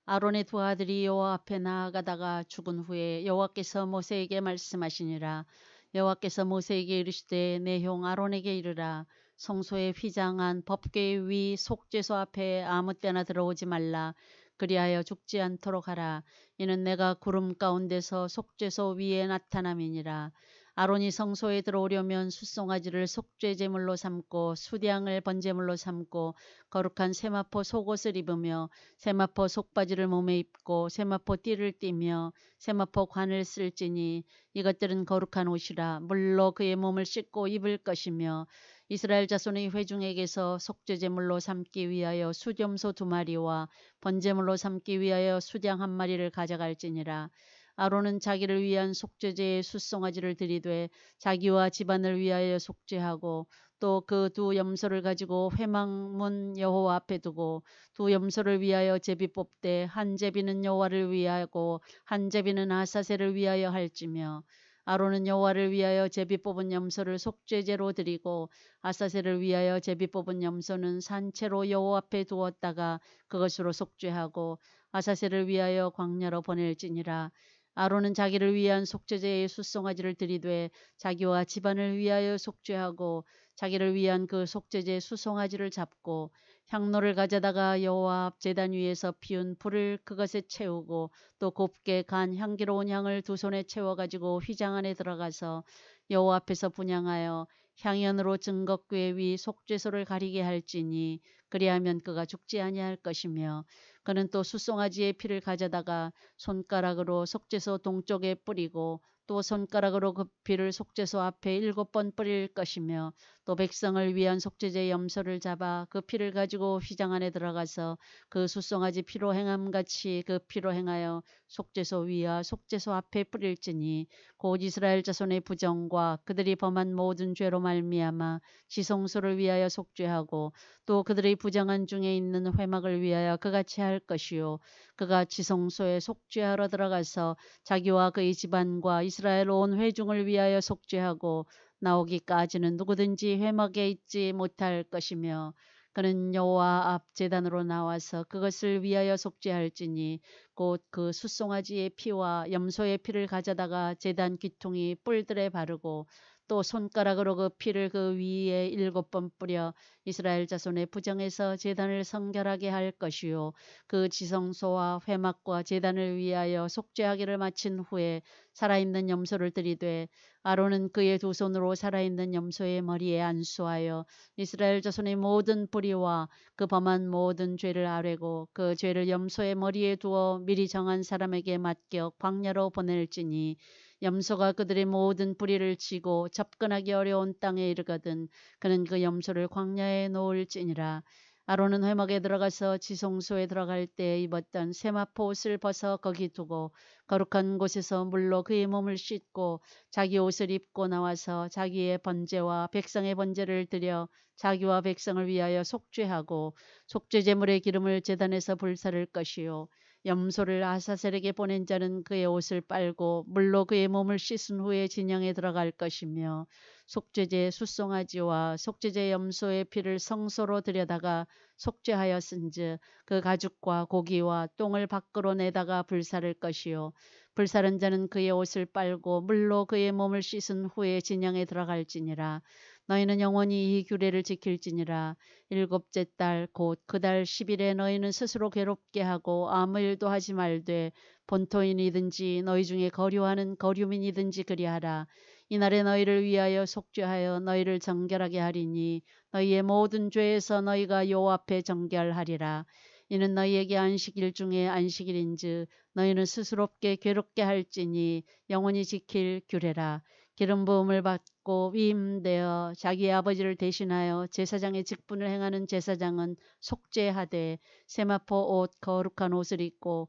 아론의 2 아들이 여호와 앞에 나아가다가 죽은 후에 여호와께서 모세에게 말씀하시니라. 여호와께서 모세에게 이르시되 내 형 아론에게 이르라. 성소의 휘장한 법궤 위 속죄소 앞에 아무 때나 들어오지 말라. 그리하여 죽지 않도록 하라. 이는 내가 구름 가운데서 속죄소 위에 나타남이니라. 아론이 성소에 들어오려면 숫송아지를 속죄제물로 삼고 수량을 번제물로 삼고 거룩한 세마포 속옷을 입으며 세마포 속바지를 몸에 입고 세마포 띠를 띠며 세마포 관을 쓸지니 이것들은 거룩한 옷이라. 물로 그의 몸을 씻고 입을 것이며 이스라엘 자손의 회중에게서 속죄제물로 삼기 위하여 수염소 2마리와 번제물로 삼기 위하여 수량 1마리를 가져갈지니라. 아론은 자기를 위한 속죄제의 숫송아지를 드리되 자기와 집안을 위하여 속죄하고 또 그 2 염소를 가지고 회막문 여호와 앞에 두고 2 염소를 위하여 제비 뽑되 한 제비는 여호와를 위하고 한 제비는 아사셀을 위하여 할지며 아론은 여호와를 위하여 제비 뽑은 염소를 속죄제로 드리고 아사셀을 위하여 제비 뽑은 염소는 산채로 여호와 앞에 두었다가 그것으로 속죄하고 아사셀을 위하여 광야로 보낼지니라. 아론은 자기를 위한 속죄제의 숫송아지를 드리되 자기와 집안을 위하여 속죄하고 자기를 위한 그 속죄제 수송아지를 잡고 향로를 가져다가 여호와 앞 제단 위에서 피운 불을 그것에 채우고 또 곱게 간 향기로운 향을 2 손에 채워가지고 휘장 안에 들어가서 여호와 앞에서 분향하여 향연으로 증거궤 위 속죄소를 가리게 할지니 그리하면 그가 죽지 아니할 것이며 그는 또 숫송아지의 피를 가져다가 손가락으로 속죄소 동쪽에 뿌리고 또 손가락으로 그 피를 속죄소 앞에 7번 뿌릴 것이며 또 백성을 위한 속죄제 염소를 잡아 그 피를 가지고 휘장 안에 들어가서 그 숫송아지 피로 행함같이 그 피로 행하여 속죄소 위와 속죄소 앞에 뿌릴지니 곧 이스라엘 자손의 부정과 그들이 범한 모든 죄로 말미암아 지성소를 위하여 속죄하고 또 그들의 부정한 중에 있는 회막을 위하여 그같이 할 것이요 그가 지성소에 속죄하러 들어가서 자기와 그의 집안과 이스라엘 온 회중을 위하여 속죄하고 나오기까지는 누구든지 회막에 있지 못할 것이며 그는 여호와 앞 제단으로 나와서 그것을 위하여 속죄할지니 곧 그 숫송아지의 피와 염소의 피를 가져다가 제단 귀퉁이 뿔들에 바르고 또 손가락으로 그 피를 그 위에 7번 뿌려 이스라엘 자손의 부정에서 제단을 성결하게 할 것이요 그 지성소와 회막과 제단을 위하여 속죄하기를 마친 후에 살아있는 염소를 드리되 아론은 그의 2 손으로 살아있는 염소의 머리에 안수하여 이스라엘 자손의 모든 불의와 그 범한 모든 죄를 아뢰고 그 죄를 염소의 머리에 두어 미리 정한 사람에게 맡겨 광야로 보낼지니 염소가 그들의 모든 뿌리를 치고 접근하기 어려운 땅에 이르거든 그는 그 염소를 광야에 놓을지니라. 아론은 회막에 들어가서 지성소에 들어갈 때 입었던 세마포 옷을 벗어 거기 두고 거룩한 곳에서 물로 그의 몸을 씻고 자기 옷을 입고 나와서 자기의 번제와 백성의 번제를 드려 자기와 백성을 위하여 속죄하고 속죄 제물의 기름을 제단에서 불사를 것이요 염소를 아사셀에게 보낸 자는 그의 옷을 빨고 물로 그의 몸을 씻은 후에 진영에 들어갈 것이며 속죄제 숫송아지와 속죄제 염소의 피를 성소로 들여다가 속죄하였은즉 그 가죽과 고기와 똥을 밖으로 내다가 불사를 것이요 불사른 자는 그의 옷을 빨고 물로 그의 몸을 씻은 후에 진영에 들어갈지니라. 너희는 영원히 이 규례를 지킬지니라. 일곱째 달 곧 그 달 10일에 너희는 스스로 괴롭게 하고 아무 일도 하지 말되 본토인이든지 너희 중에 거류하는 거류민이든지 그리하라. 이날에 너희를 위하여 속죄하여 너희를 정결하게 하리니 너희의 모든 죄에서 너희가 여호와 앞에 정결하리라. 이는 너희에게 안식일 중에 안식일인즉 너희는 스스롭게 괴롭게 할지니 영원히 지킬 규례라. 기름 부음을 받고 위임되어 자기의 아버지를 대신하여 제사장의 직분을 행하는 제사장은 속죄하되 세마포 옷 거룩한 옷을 입고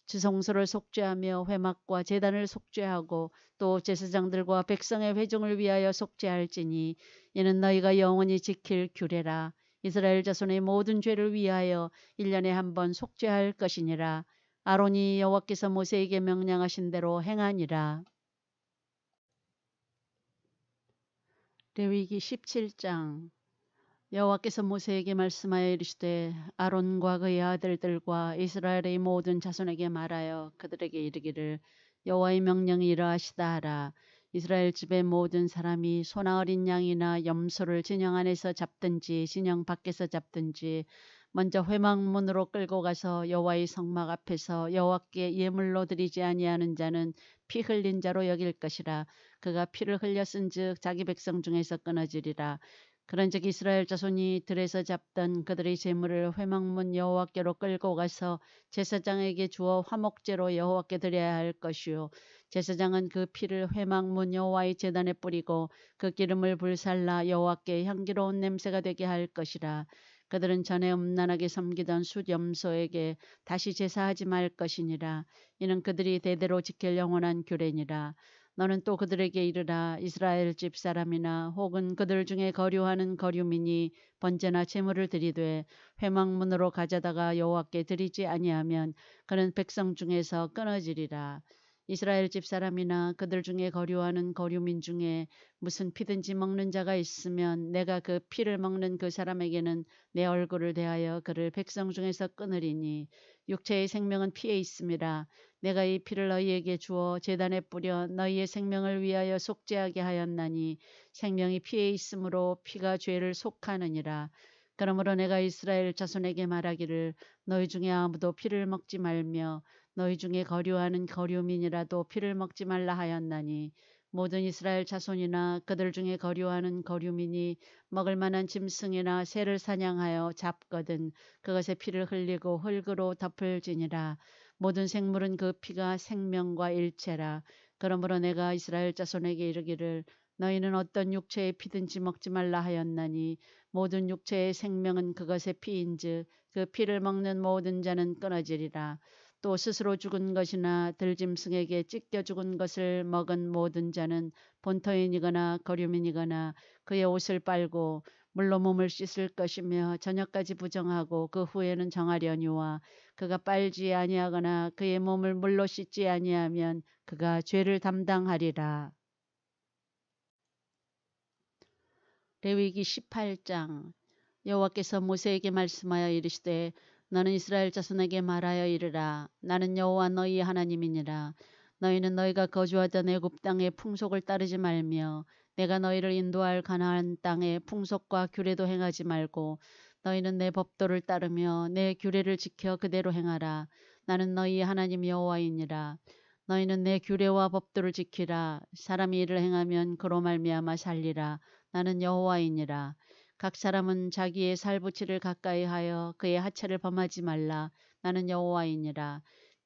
지성소를 속죄하며 회막과 제단을 속죄하고 또 제사장들과 백성의 회중을 위하여 속죄할지니 이는 너희가 영원히 지킬 규례라. 이스라엘 자손의 모든 죄를 위하여 1년에 한 번 속죄할 것이니라. 아론이 여호와께서 모세에게 명령하신 대로 행하니라. 레위기 17장. 여호와께서 모세에게 말씀하여 이르시되 아론과 그의 아들들과 이스라엘의 모든 자손에게 말하여 그들에게 이르기를 여호와의 명령이 이러하시다 하라. 이스라엘 집의 모든 사람이 소나 어린 양이나 염소를 진영 안에서 잡든지 진영 밖에서 잡든지 먼저 회막문으로 끌고 가서 여호와의 성막 앞에서 여호와께 예물로 드리지 아니하는 자는 피 흘린 자로 여길 것이라. 그가 피를 흘렸은즉 자기 백성 중에서 끊어지리라. 그런즉 이스라엘 자손이 들에서 잡던 그들의 제물을 회막문 여호와께로 끌고 가서 제사장에게 주어 화목제로 여호와께 드려야 할 것이요 제사장은 그 피를 회막문 여호와의 제단에 뿌리고 그 기름을 불살라 여호와께 향기로운 냄새가 되게 할 것이라. 그들은 전에 음란하게 섬기던 숫 염소에게 다시 제사하지 말 것이니라. 이는 그들이 대대로 지킬 영원한 규례니라. 너는 또 그들에게 이르라. 이스라엘 집 사람이나 혹은 그들 중에 거류하는 거류민이 번제나 제물을 드리되 회막문으로 가져다가 여호와께 드리지 아니하면 그는 백성 중에서 끊어지리라. 이스라엘 집 사람이나 그들 중에 거류하는 거류민 중에 무슨 피든지 먹는 자가 있으면 내가 그 피를 먹는 그 사람에게는 내 얼굴을 대하여 그를 백성 중에서 끊으리니 육체의 생명은 피에 있음이라. 내가 이 피를 너희에게 주어 제단에 뿌려 너희의 생명을 위하여 속죄하게 하였나니 생명이 피에 있으므로 피가 죄를 속하느니라. 그러므로 내가 이스라엘 자손에게 말하기를 너희 중에 아무도 피를 먹지 말며 너희 중에 거류하는 거류민이라도 피를 먹지 말라 하였나니 모든 이스라엘 자손이나 그들 중에 거류하는 거류민이 먹을 만한 짐승이나 새를 사냥하여 잡거든 그것의 피를 흘리고 흙으로 덮을지니라. 모든 생물은 그 피가 생명과 일체라. 그러므로 내가 이스라엘 자손에게 이르기를 너희는 어떤 육체의 피든지 먹지 말라 하였나니 모든 육체의 생명은 그것의 피인즉 그 피를 먹는 모든 자는 끊어지리라. 또 스스로 죽은 것이나 들짐승에게 찢겨 죽은 것을 먹은 모든 자는 본토인이거나 거류민이거나 그의 옷을 빨고 물로 몸을 씻을 것이며 저녁까지 부정하고 그 후에는 정하려니와 그가 빨지 아니하거나 그의 몸을 물로 씻지 아니하면 그가 죄를 담당하리라. 레위기 18장. 여호와께서 모세에게 말씀하여 이르시되 너는 이스라엘 자손에게 말하여 이르라. 나는 여호와 너희 하나님이니라. 너희는 너희가 거주하던 애굽 땅의 풍속을 따르지 말며 내가 너희를 인도할 가나안 땅의 풍속과 규례도 행하지 말고 너희는 내 법도를 따르며 내 규례를 지켜 그대로 행하라. 나는 너희 하나님 여호와이니라. 너희는 내 규례와 법도를 지키라. 사람이 이를 행하면 그로 말미암아 살리라. 나는 여호와이니라. 각 사람은 자기의 살부치를 가까이 하여 그의 하체를 범하지 말라. 나는 여호와이니라.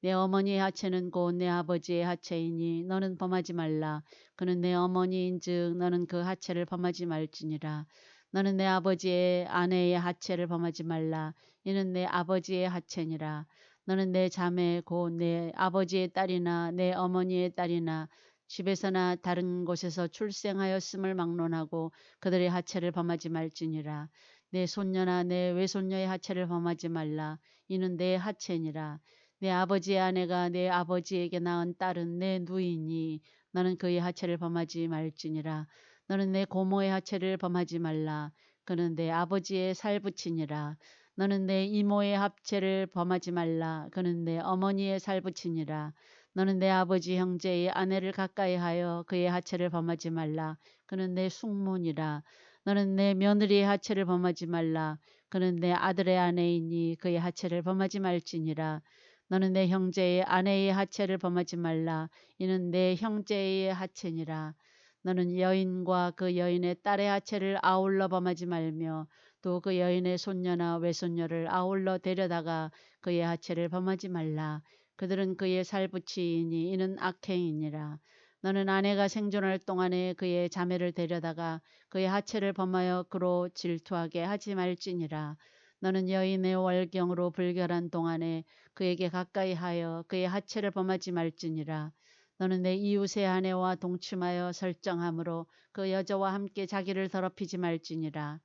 내 어머니의 하체는 곧 내 아버지의 하체이니 너는 범하지 말라. 그는 내 어머니인즉 너는 그 하체를 범하지 말지니라. 너는 내 아버지의 아내의 하체를 범하지 말라. 이는 내 아버지의 하체니라. 너는 내 자매 곧 내 아버지의 딸이나 내 어머니의 딸이나 집에서나 다른 곳에서 출생하였음을 막론하고 그들의 하체를 범하지 말지니라. 내 손녀나 내 외손녀의 하체를 범하지 말라. 이는 내 하체니라. 내 아버지의 아내가 내 아버지에게 낳은 딸은 내 누이니 너는 그의 하체를 범하지 말지니라. 너는 내 고모의 하체를 범하지 말라. 그는 내 아버지의 살부치니라. 너는 내 이모의 하체를 범하지 말라. 그는 내 어머니의 살부치니라. 너는 내 아버지 형제의 아내를 가까이하여 그의 하체를 범하지 말라. 그는 내 숙모니라. 너는 내 며느리의 하체를 범하지 말라. 그는 내 아들의 아내이니 그의 하체를 범하지 말지니라. 너는 내 형제의 아내의 하체를 범하지 말라. 이는 내 형제의 하체니라. 너는 여인과 그 여인의 딸의 하체를 아울러 범하지 말며 또 그 여인의 손녀나 외손녀를 아울러 데려다가 그의 하체를 범하지 말라. 그들은 그의 살부치이니 이는 악행이니라. 너는 아내가 생존할 동안에 그의 자매를 데려다가 그의 하체를 범하여 그로 질투하게 하지 말지니라. 너는 여인의 월경으로 불결한 동안에 그에게 가까이 하여 그의 하체를 범하지 말지니라. 너는 내 이웃의 아내와 동침하여 설정함으로 그 여자와 함께 자기를 더럽히지 말지니라.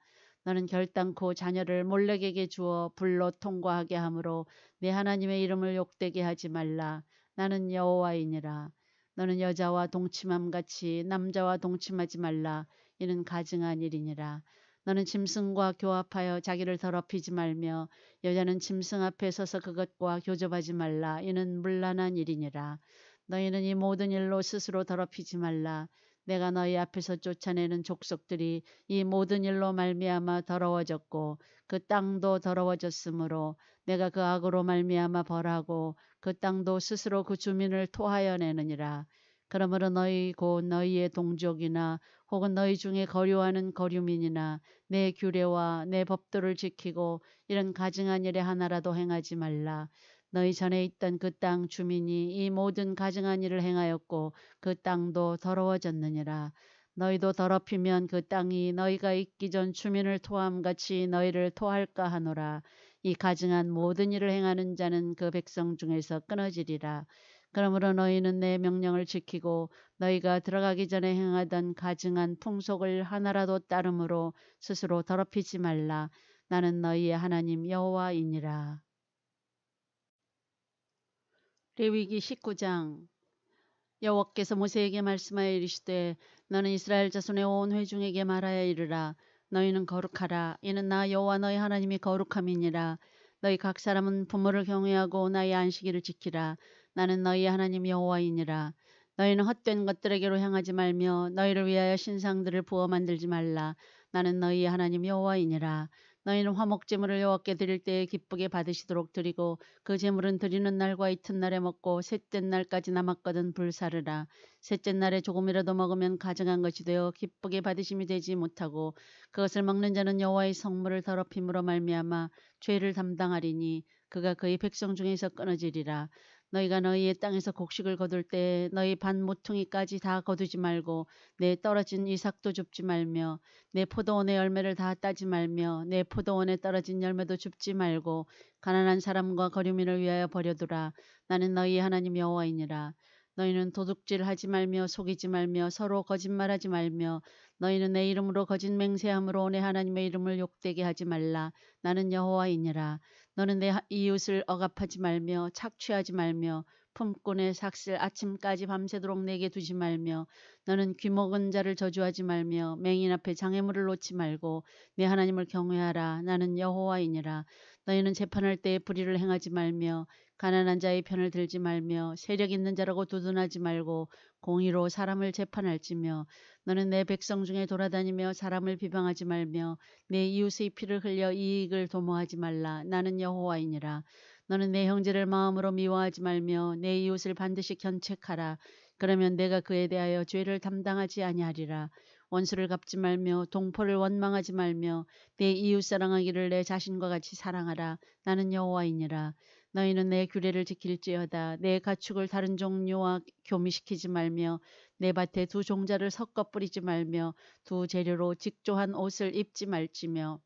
너는 결단코 자녀를 몰렉에게 주어 불로 통과하게 하므로 내 하나님의 이름을 욕되게 하지 말라. 나는 여호와이니라. 너는 여자와 동침함같이 남자와 동침하지 말라. 이는 가증한 일이니라. 너는 짐승과 교합하여 자기를 더럽히지 말며 여자는 짐승 앞에 서서 그것과 교접하지 말라. 이는 문란한 일이니라. 너희는 이 모든 일로 스스로 더럽히지 말라. 내가 너희 앞에서 쫓아내는 족속들이 이 모든 일로 말미암아 더러워졌고 그 땅도 더러워졌으므로 내가 그 악으로 말미암아 벌하고 그 땅도 스스로 그 주민을 토하여 내느니라. 그러므로 너희 곧 너희의 동족이나 혹은 너희 중에 거류하는 거류민이나 내 규례와 내 법도를 지키고 이런 가증한 일에 하나라도 행하지 말라. 너희 전에 있던 그 땅 주민이 이 모든 가증한 일을 행하였고 그 땅도 더러워졌느니라. 너희도 더럽히면 그 땅이 너희가 있기 전 주민을 토함같이 너희를 토할까 하노라. 이 가증한 모든 일을 행하는 자는 그 백성 중에서 끊어지리라. 그러므로 너희는 내 명령을 지키고 너희가 들어가기 전에 행하던 가증한 풍속을 하나라도 따름으로 스스로 더럽히지 말라. 나는 너희의 하나님 여호와이니라. 레위기 19장. 여호와께서 모세에게 말씀하여 이르시되 너는 이스라엘 자손의 온 회중에게 말하여 이르라. 너희는 거룩하라. 이는 나 여호와 너희 하나님이 거룩함이니라. 너희 각 사람은 부모를 경외하고 나의 안식일을 지키라. 나는 너희의 하나님 여호와이니라. 너희는 헛된 것들에게로 향하지 말며 너희를 위하여 신상들을 부어 만들지 말라. 나는 너희의 하나님 여호와이니라. 너희는 화목제물을 여호와께 드릴 때에 기쁘게 받으시도록 드리고 그 제물은 드리는 날과 이튿날에 먹고 셋째 날까지 남았거든 불사르라. 셋째 날에 조금이라도 먹으면 가증한 것이 되어 기쁘게 받으심이 되지 못하고 그것을 먹는 자는 여호와의 성물을 더럽힘으로 말미암아 죄를 담당하리니 그가 그의 백성 중에서 끊어지리라. 너희가 너희의 땅에서 곡식을 거둘 때 너희 반 모퉁이까지 다 거두지 말고 내 떨어진 이삭도 줍지 말며 내 포도원의 열매를 다 따지 말며 내 포도원에 떨어진 열매도 줍지 말고 가난한 사람과 거류민을 위하여 버려두라. 나는 너희 하나님 여호와이니라. 너희는 도둑질하지 말며 속이지 말며 서로 거짓말하지 말며 너희는 내 이름으로 거짓 맹세함으로 내 하나님의 이름을 욕되게 하지 말라. 나는 여호와이니라. 너는 내 이웃을 억압하지 말며 착취하지 말며 품꾼의 삭슬 아침까지 밤새도록 내게 두지 말며 너는 귀먹은 자를 저주하지 말며 맹인 앞에 장애물을 놓지 말고 내 하나님을 경외하라. 나는 여호와이니라. 너희는 재판할 때에 불의를 행하지 말며 가난한 자의 편을 들지 말며 세력 있는 자라고 두둔하지 말고 공의로 사람을 재판할지며 너는 내 백성 중에 돌아다니며 사람을 비방하지 말며 내 이웃의 피를 흘려 이익을 도모하지 말라. 나는 여호와이니라. 너는 내 형제를 마음으로 미워하지 말며 내 이웃을 반드시 견책하라. 그러면 내가 그에 대하여 죄를 담당하지 아니하리라. 원수를 갚지 말며 동포를 원망하지 말며 내 이웃 사랑하기를 내 자신과 같이 사랑하라. 나는 여호와이니라. 너희는 내 규례를 지킬지어다. 내 가축을 다른 종류와 교미시키지 말며 내 밭에 두 종자를 섞어 뿌리지 말며 두 재료로 직조한 옷을 입지 말지며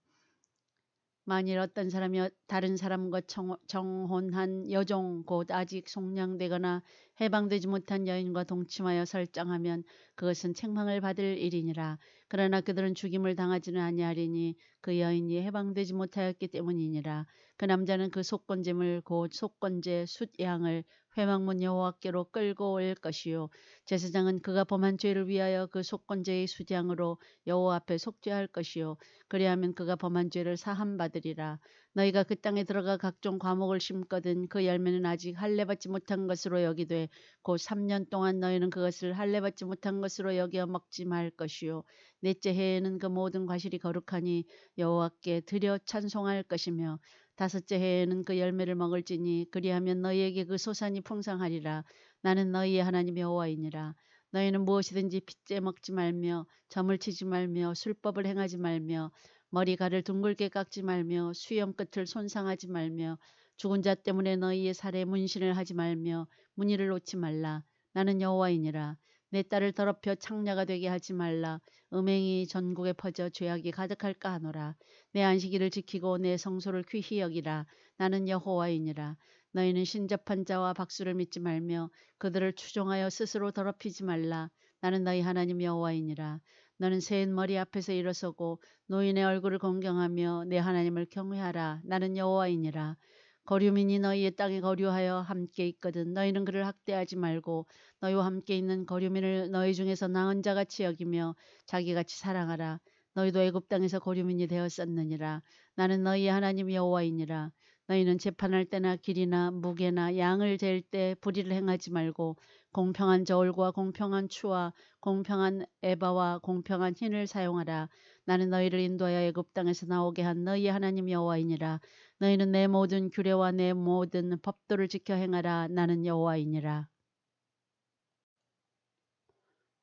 만일 어떤 사람이 다른 사람과 정혼한 여종 곧 아직 속량되거나 해방되지 못한 여인과 동침하여 설정하면 그것은 책망을 받을 일이니라. 그러나 그들은 죽임을 당하지는 아니하리니 그 여인이 해방되지 못하였기 때문이니라. 그 남자는 그 속건제물 곧 속건제 숫양을 회막문 여호와께로 끌고 올 것이요 제사장은 그가 범한 죄를 위하여 그 속건제의 수장으로 여호와 앞에 속죄할 것이요 그리하면 그가 범한 죄를 사함 받으리라. 너희가 그 땅에 들어가 각종 과목을 심거든 그 열매는 아직 할례받지 못한 것으로 여기되 곧 3년 동안 너희는 그것을 할례받지 못한 것으로 여겨 먹지 말 것이요 넷째 해에는 그 모든 과실이 거룩하니 여호와께 드려 찬송할 것이며 다섯째 해에는 그 열매를 먹을지니 그리하면 너희에게 그 소산이 풍성하리라. 나는 너희의 하나님 여호와이니라. 너희는 무엇이든지 핏째 먹지 말며 점을 치지 말며 술법을 행하지 말며 머리칼을 둥글게 깎지 말며 수염 끝을 손상하지 말며 죽은 자 때문에 너희의 살에 문신을 하지 말며 무늬를 놓지 말라. 나는 여호와이니라. 내 딸을 더럽혀 창녀가 되게 하지 말라. 음행이 전국에 퍼져 죄악이 가득할까 하노라. 내 안식일을 지키고 내 성소를 귀히 여기라. 나는 여호와이니라. 너희는 신접한 자와 박수를 믿지 말며 그들을 추종하여 스스로 더럽히지 말라. 나는 너희 하나님 여호와이니라. 너는 새인 머리 앞에서 일어서고 노인의 얼굴을 공경하며 내 하나님을 경외하라. 나는 여호와이니라. 거류민이 너희의 땅에 거류하여 함께 있거든 너희는 그를 학대하지 말고 너희와 함께 있는 거류민을 너희 중에서 나은 자같이 여기며 자기같이 사랑하라. 너희도 애굽 땅에서 거류민이 되었었느니라. 나는 너희의 하나님 여호와이니라. 너희는 재판할 때나 길이나 무게나 양을 잴 때 불의를 행하지 말고 공평한 저울과 공평한 추와 공평한 에바와 공평한 흰을 사용하라. 나는 너희를 인도하여 애굽 땅에서 나오게 한 너희의 하나님 여호와이니라. 너희는 내 모든 규례와 내 모든 법도를 지켜 행하라. 나는 여호와이니라.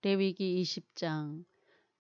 레위기 20장.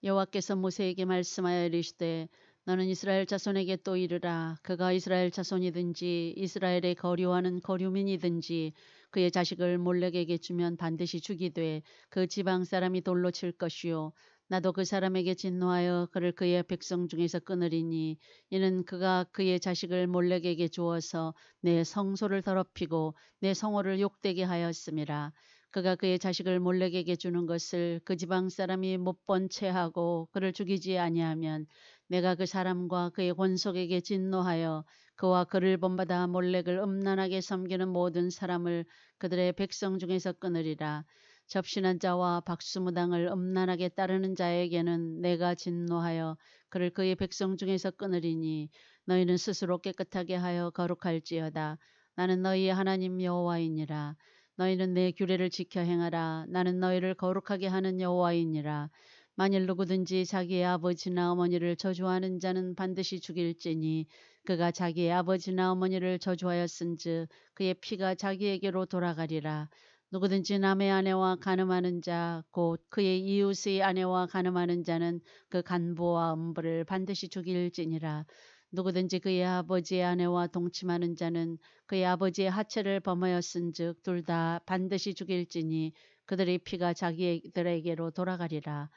여호와께서 모세에게 말씀하여 이르시되 너는 이스라엘 자손에게 또 이르라. 그가 이스라엘 자손이든지 이스라엘의 거류하는 거류민이든지 그의 자식을 몰렉에게 주면 반드시 죽이되 그 지방 사람이 돌로 칠 것이요 나도 그 사람에게 진노하여 그를 그의 백성 중에서 끊으리니 이는 그가 그의 자식을 몰렉에게 주어서 내 성소를 더럽히고 내 성호를 욕되게 하였음이라. 그가 그의 자식을 몰렉에게 주는 것을 그 지방 사람이 못 본 채하고 그를 죽이지 아니하면 내가 그 사람과 그의 권속에게 진노하여 그와 그를 본받아 몰렉을 음란하게 섬기는 모든 사람을 그들의 백성 중에서 끊으리라. 접신한 자와 박수무당을 음란하게 따르는 자에게는 내가 진노하여 그를 그의 백성 중에서 끊으리니 너희는 스스로 깨끗하게 하여 거룩할지어다. 나는 너희의 하나님 여호와이니라. 너희는 내 규례를 지켜 행하라. 나는 너희를 거룩하게 하는 여호와이니라. 만일 누구든지 자기의 아버지나 어머니를 저주하는 자는 반드시 죽일지니 그가 자기의 아버지나 어머니를 저주하였은즉 그의 피가 자기에게로 돌아가리라. 누구든지 남의 아내와 간음하는 자 곧 그의 이웃의 아내와 간음하는 자는 그 간부와 음부를 반드시 죽일지니라. 누구든지 그의 아버지의 아내와 동침하는 자는 그의 아버지의 하체를 범하였은즉 둘 다 반드시 죽일지니 그들의 피가 자기들에게로 돌아가리라.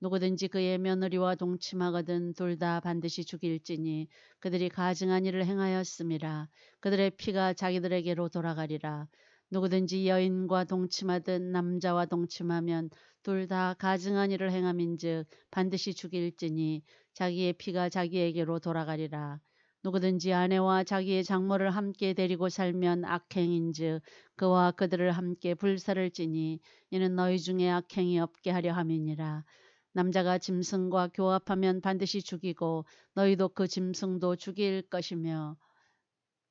누구든지 그의 며느리와 동침하거든 둘 다 반드시 죽일지니 그들이 가증한 일을 행하였음이라. 그들의 피가 자기들에게로 돌아가리라. 누구든지 여인과 동침하든 남자와 동침하면 둘 다 가증한 일을 행함인즉 반드시 죽일지니 자기의 피가 자기에게로 돌아가리라. 누구든지 아내와 자기의 장모를 함께 데리고 살면 악행인즉 그와 그들을 함께 불살을지니 이는 너희 중에 악행이 없게 하려 함이니라. 남자가 짐승과 교합하면 반드시 죽이고 너희도 그 짐승도 죽일 것이며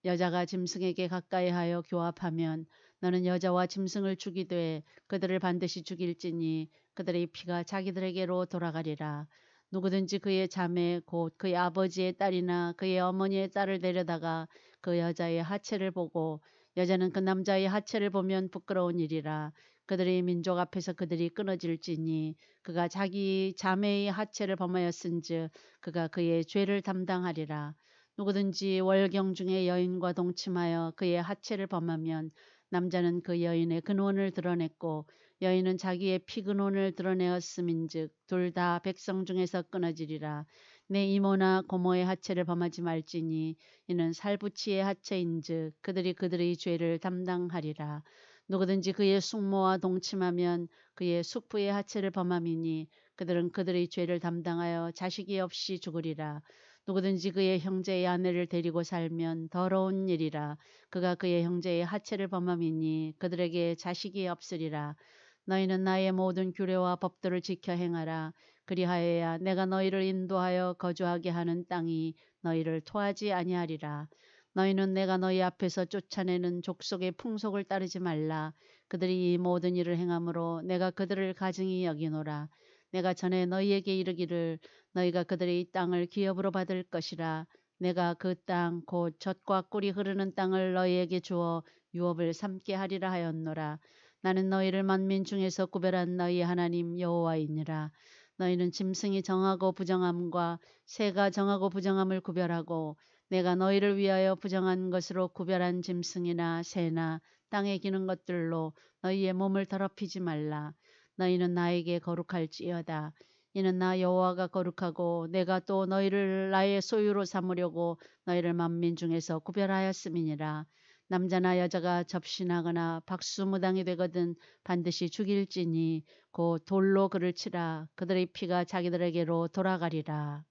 여자가 짐승에게 가까이하여 교합하면 너는 여자와 짐승을 죽이되 그들을 반드시 죽일지니 그들의 피가 자기들에게로 돌아가리라. 누구든지 그의 자매 곧 그의 아버지의 딸이나 그의 어머니의 딸을 데려다가 그 여자의 하체를 보고 여자는 그 남자의 하체를 보면 부끄러운 일이라. 그들의 민족 앞에서 그들이 끊어질지니 그가 자기 자매의 하체를 범하였은즉 그가 그의 죄를 담당하리라. 누구든지 월경 중에 여인과 동침하여 그의 하체를 범하면 남자는 그 여인의 근원을 드러냈고 여인은 자기의 피근원을 드러내었음인즉 둘 다 백성 중에서 끊어지리라. 내 이모나 고모의 하체를 범하지 말지니 이는 살부치의 하체인즉 그들이 그들의 죄를 담당하리라. 누구든지 그의 숙모와 동침하면 그의 숙부의 하체를 범함이니 그들은 그들의 죄를 담당하여 자식이 없이 죽으리라. 누구든지 그의 형제의 아내를 데리고 살면 더러운 일이라. 그가 그의 형제의 하체를 범함이니 그들에게 자식이 없으리라. 너희는 나의 모든 규례와 법도를 지켜 행하라. 그리하여야 내가 너희를 인도하여 거주하게 하는 땅이 너희를 토하지 아니하리라. 너희는 내가 너희 앞에서 쫓아내는 족속의 풍속을 따르지 말라. 그들이 이 모든 일을 행함으로 내가 그들을 가증히 여기노라. 내가 전에 너희에게 이르기를 너희가 그들의 땅을 기업으로 받을 것이라. 내가 그 땅 곧 젖과 꿀이 흐르는 땅을 너희에게 주어 유업을 삼게 하리라 하였노라. 나는 너희를 만민 중에서 구별한 너희 하나님 여호와이니라. 너희는 짐승이 정하고 부정함과 새가 정하고 부정함을 구별하고 내가 너희를 위하여 부정한 것으로 구별한 짐승이나 새나 땅에 기는 것들로 너희의 몸을 더럽히지 말라. 너희는 나에게 거룩할지어다. 이는 나 여호와가 거룩하고 내가 또 너희를 나의 소유로 삼으려고 너희를 만민 중에서 구별하였음이니라. 남자나 여자가 접신하거나 박수무당이 되거든 반드시 죽일지니 곧 돌로 그를 치라. 그들의 피가 자기들에게로 돌아가리라.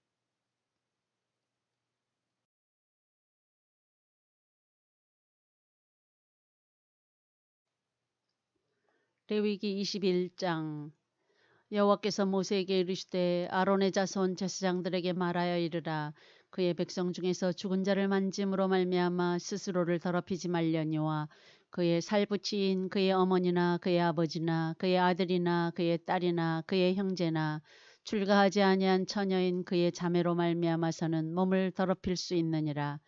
레위기 21장. 여호와께서 모세에게 이르시되 아론의 자손 제사장들에게 말하여 이르라. 그의 백성 중에서 죽은 자를 만짐으로 말미암아 스스로를 더럽히지 말려니와 그의 살부치인 그의 어머니나 그의 아버지나 그의 아들이나 그의 딸이나 그의 형제나 출가하지 아니한 처녀인 그의 자매로 말미암아서는 몸을 더럽힐 수 있느니라.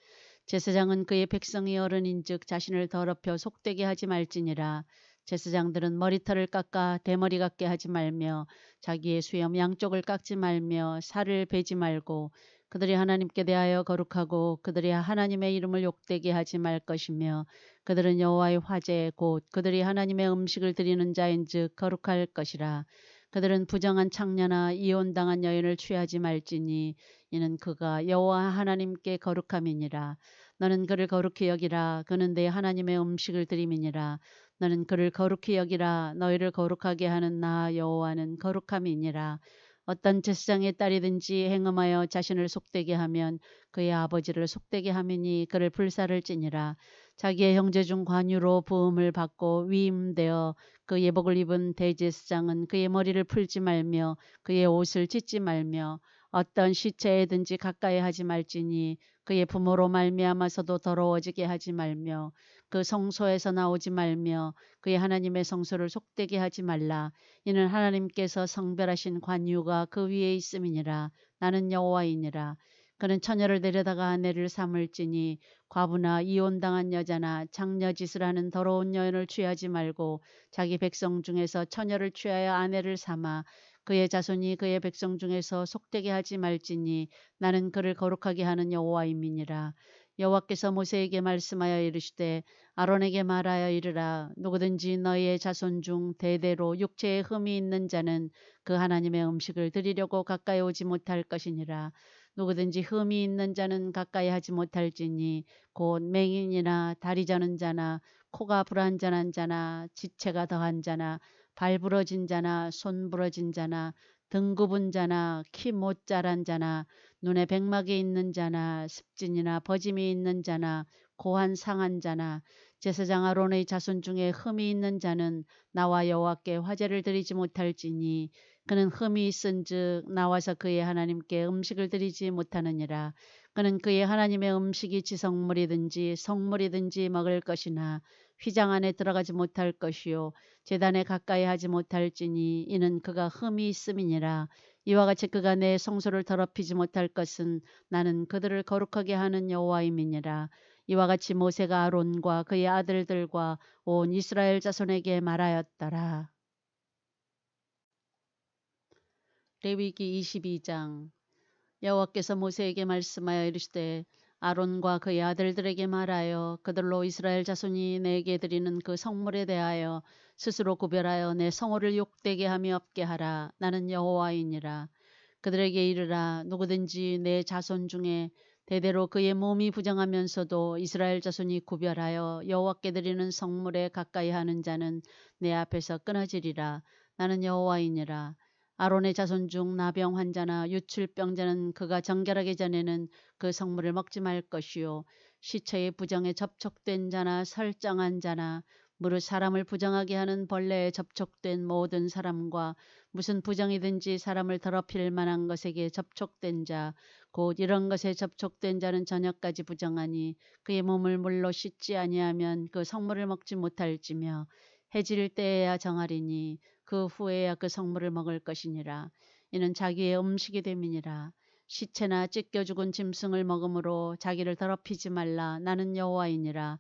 제사장은 그의 백성이 어른인즉 자신을 더럽혀 속되게 하지 말지니라. 제사장들은 머리털을 깎아 대머리 같게 하지 말며 자기의 수염 양쪽을 깎지 말며 살을 베지 말고 그들이 하나님께 대하여 거룩하고 그들이 하나님의 이름을 욕되게 하지 말 것이며 그들은 여호와의 화제 곧 그들이 하나님의 음식을 드리는 자인즉 거룩할 것이라. 그들은 부정한 창녀나 이혼당한 여인을 취하지 말지니 이는 그가 여호와 하나님께 거룩함이니라. 너는 그를 거룩히 여기라. 그는 내 하나님의 음식을 드림이니라. 너는 그를 거룩히 여기라. 너희를 거룩하게 하는 나 여호와는 거룩함이니라. 어떤 제사장의 딸이든지 행음하여 자신을 속되게 하면 그의 아버지를 속되게 하미니 그를 불살을지니라. 자기의 형제 중 관유로 부음을 받고 위임되어 그 예복을 입은 대제사장은 그의 머리를 풀지 말며 그의 옷을 찢지 말며 어떤 시체에든지 가까이 하지 말지니 그의 부모로 말미암아서도 더러워지게 하지 말며 그 성소에서 나오지 말며 그의 하나님의 성소를 속되게 하지 말라. 이는 하나님께서 성별하신 관유가 그 위에 있음이니라. 나는 여호와이니라. 그는 처녀를 데려다가 아내를 삼을지니 과부나 이혼당한 여자나 장녀짓을 하는 더러운 여인을 취하지 말고 자기 백성 중에서 처녀를 취하여 아내를 삼아 그의 자손이 그의 백성 중에서 속되게 하지 말지니 나는 그를 거룩하게 하는 여호와임이니라. 여호와께서 모세에게 말씀하여 이르시되 아론에게 말하여 이르라. 누구든지 너희의 자손 중 대대로 육체에 흠이 있는 자는 그 하나님의 음식을 드리려고 가까이 오지 못할 것이니라. 누구든지 흠이 있는 자는 가까이 하지 못할지니 곧 맹인이나 다리 저는 자나 코가 불안전한 자나 지체가 더한 자나 발 부러진 자나 손 부러진 자나 등 굽은 자나 키 못 자란 자나 눈에 백막이 있는 자나 습진이나 버짐이 있는 자나 고한 상한 자나 제사장 아론의 자손 중에 흠이 있는 자는 나와 여호와께 화제를 드리지 못할지니 그는 흠이 있은즉 나와서 그의 하나님께 음식을 드리지 못하느니라. 그는 그의 하나님의 음식이 지성물이든지 성물이든지 먹을 것이나 휘장 안에 들어가지 못할 것이요 제단에 가까이 하지 못할지니 이는 그가 흠이 있음이니라. 이와 같이 그가 내 성소를 더럽히지 못할 것은 나는 그들을 거룩하게 하는 여호와임이니라. 이와 같이 모세가 아론과 그의 아들들과 온 이스라엘 자손에게 말하였더라. 레위기 22장. 여호와께서 모세에게 말씀하여 이르시되 아론과 그의 아들들에게 말하여 그들로 이스라엘 자손이 내게 드리는 그 성물에 대하여 스스로 구별하여 내 성호를 욕되게 함이 없게 하라. 나는 여호와이니라. 그들에게 이르라. 누구든지 내 자손 중에 대대로 그의 몸이 부정하면서도 이스라엘 자손이 구별하여 여호와께 드리는 성물에 가까이 하는 자는 내 앞에서 끊어지리라. 나는 여호와이니라. 아론의 자손 중 나병 환자나 유출병자는 그가 정결하기 전에는 그 성물을 먹지 말 것이요. 시체의 부정에 접촉된 자나 설정한 자나 무릇 사람을 부정하게 하는 벌레에 접촉된 모든 사람과 무슨 부정이든지 사람을 더럽힐 만한 것에게 접촉된 자, 곧 이런 것에 접촉된 자는 저녁까지 부정하니 그의 몸을 물로 씻지 아니하면 그 성물을 먹지 못할지며 해질 때에야 정하리니 그 후에야 그 성물을 먹을 것이니라. 이는 자기의 음식이 됨이니라. 시체나 찢겨 죽은 짐승을 먹음으로 자기를 더럽히지 말라. 나는 여호와이니라.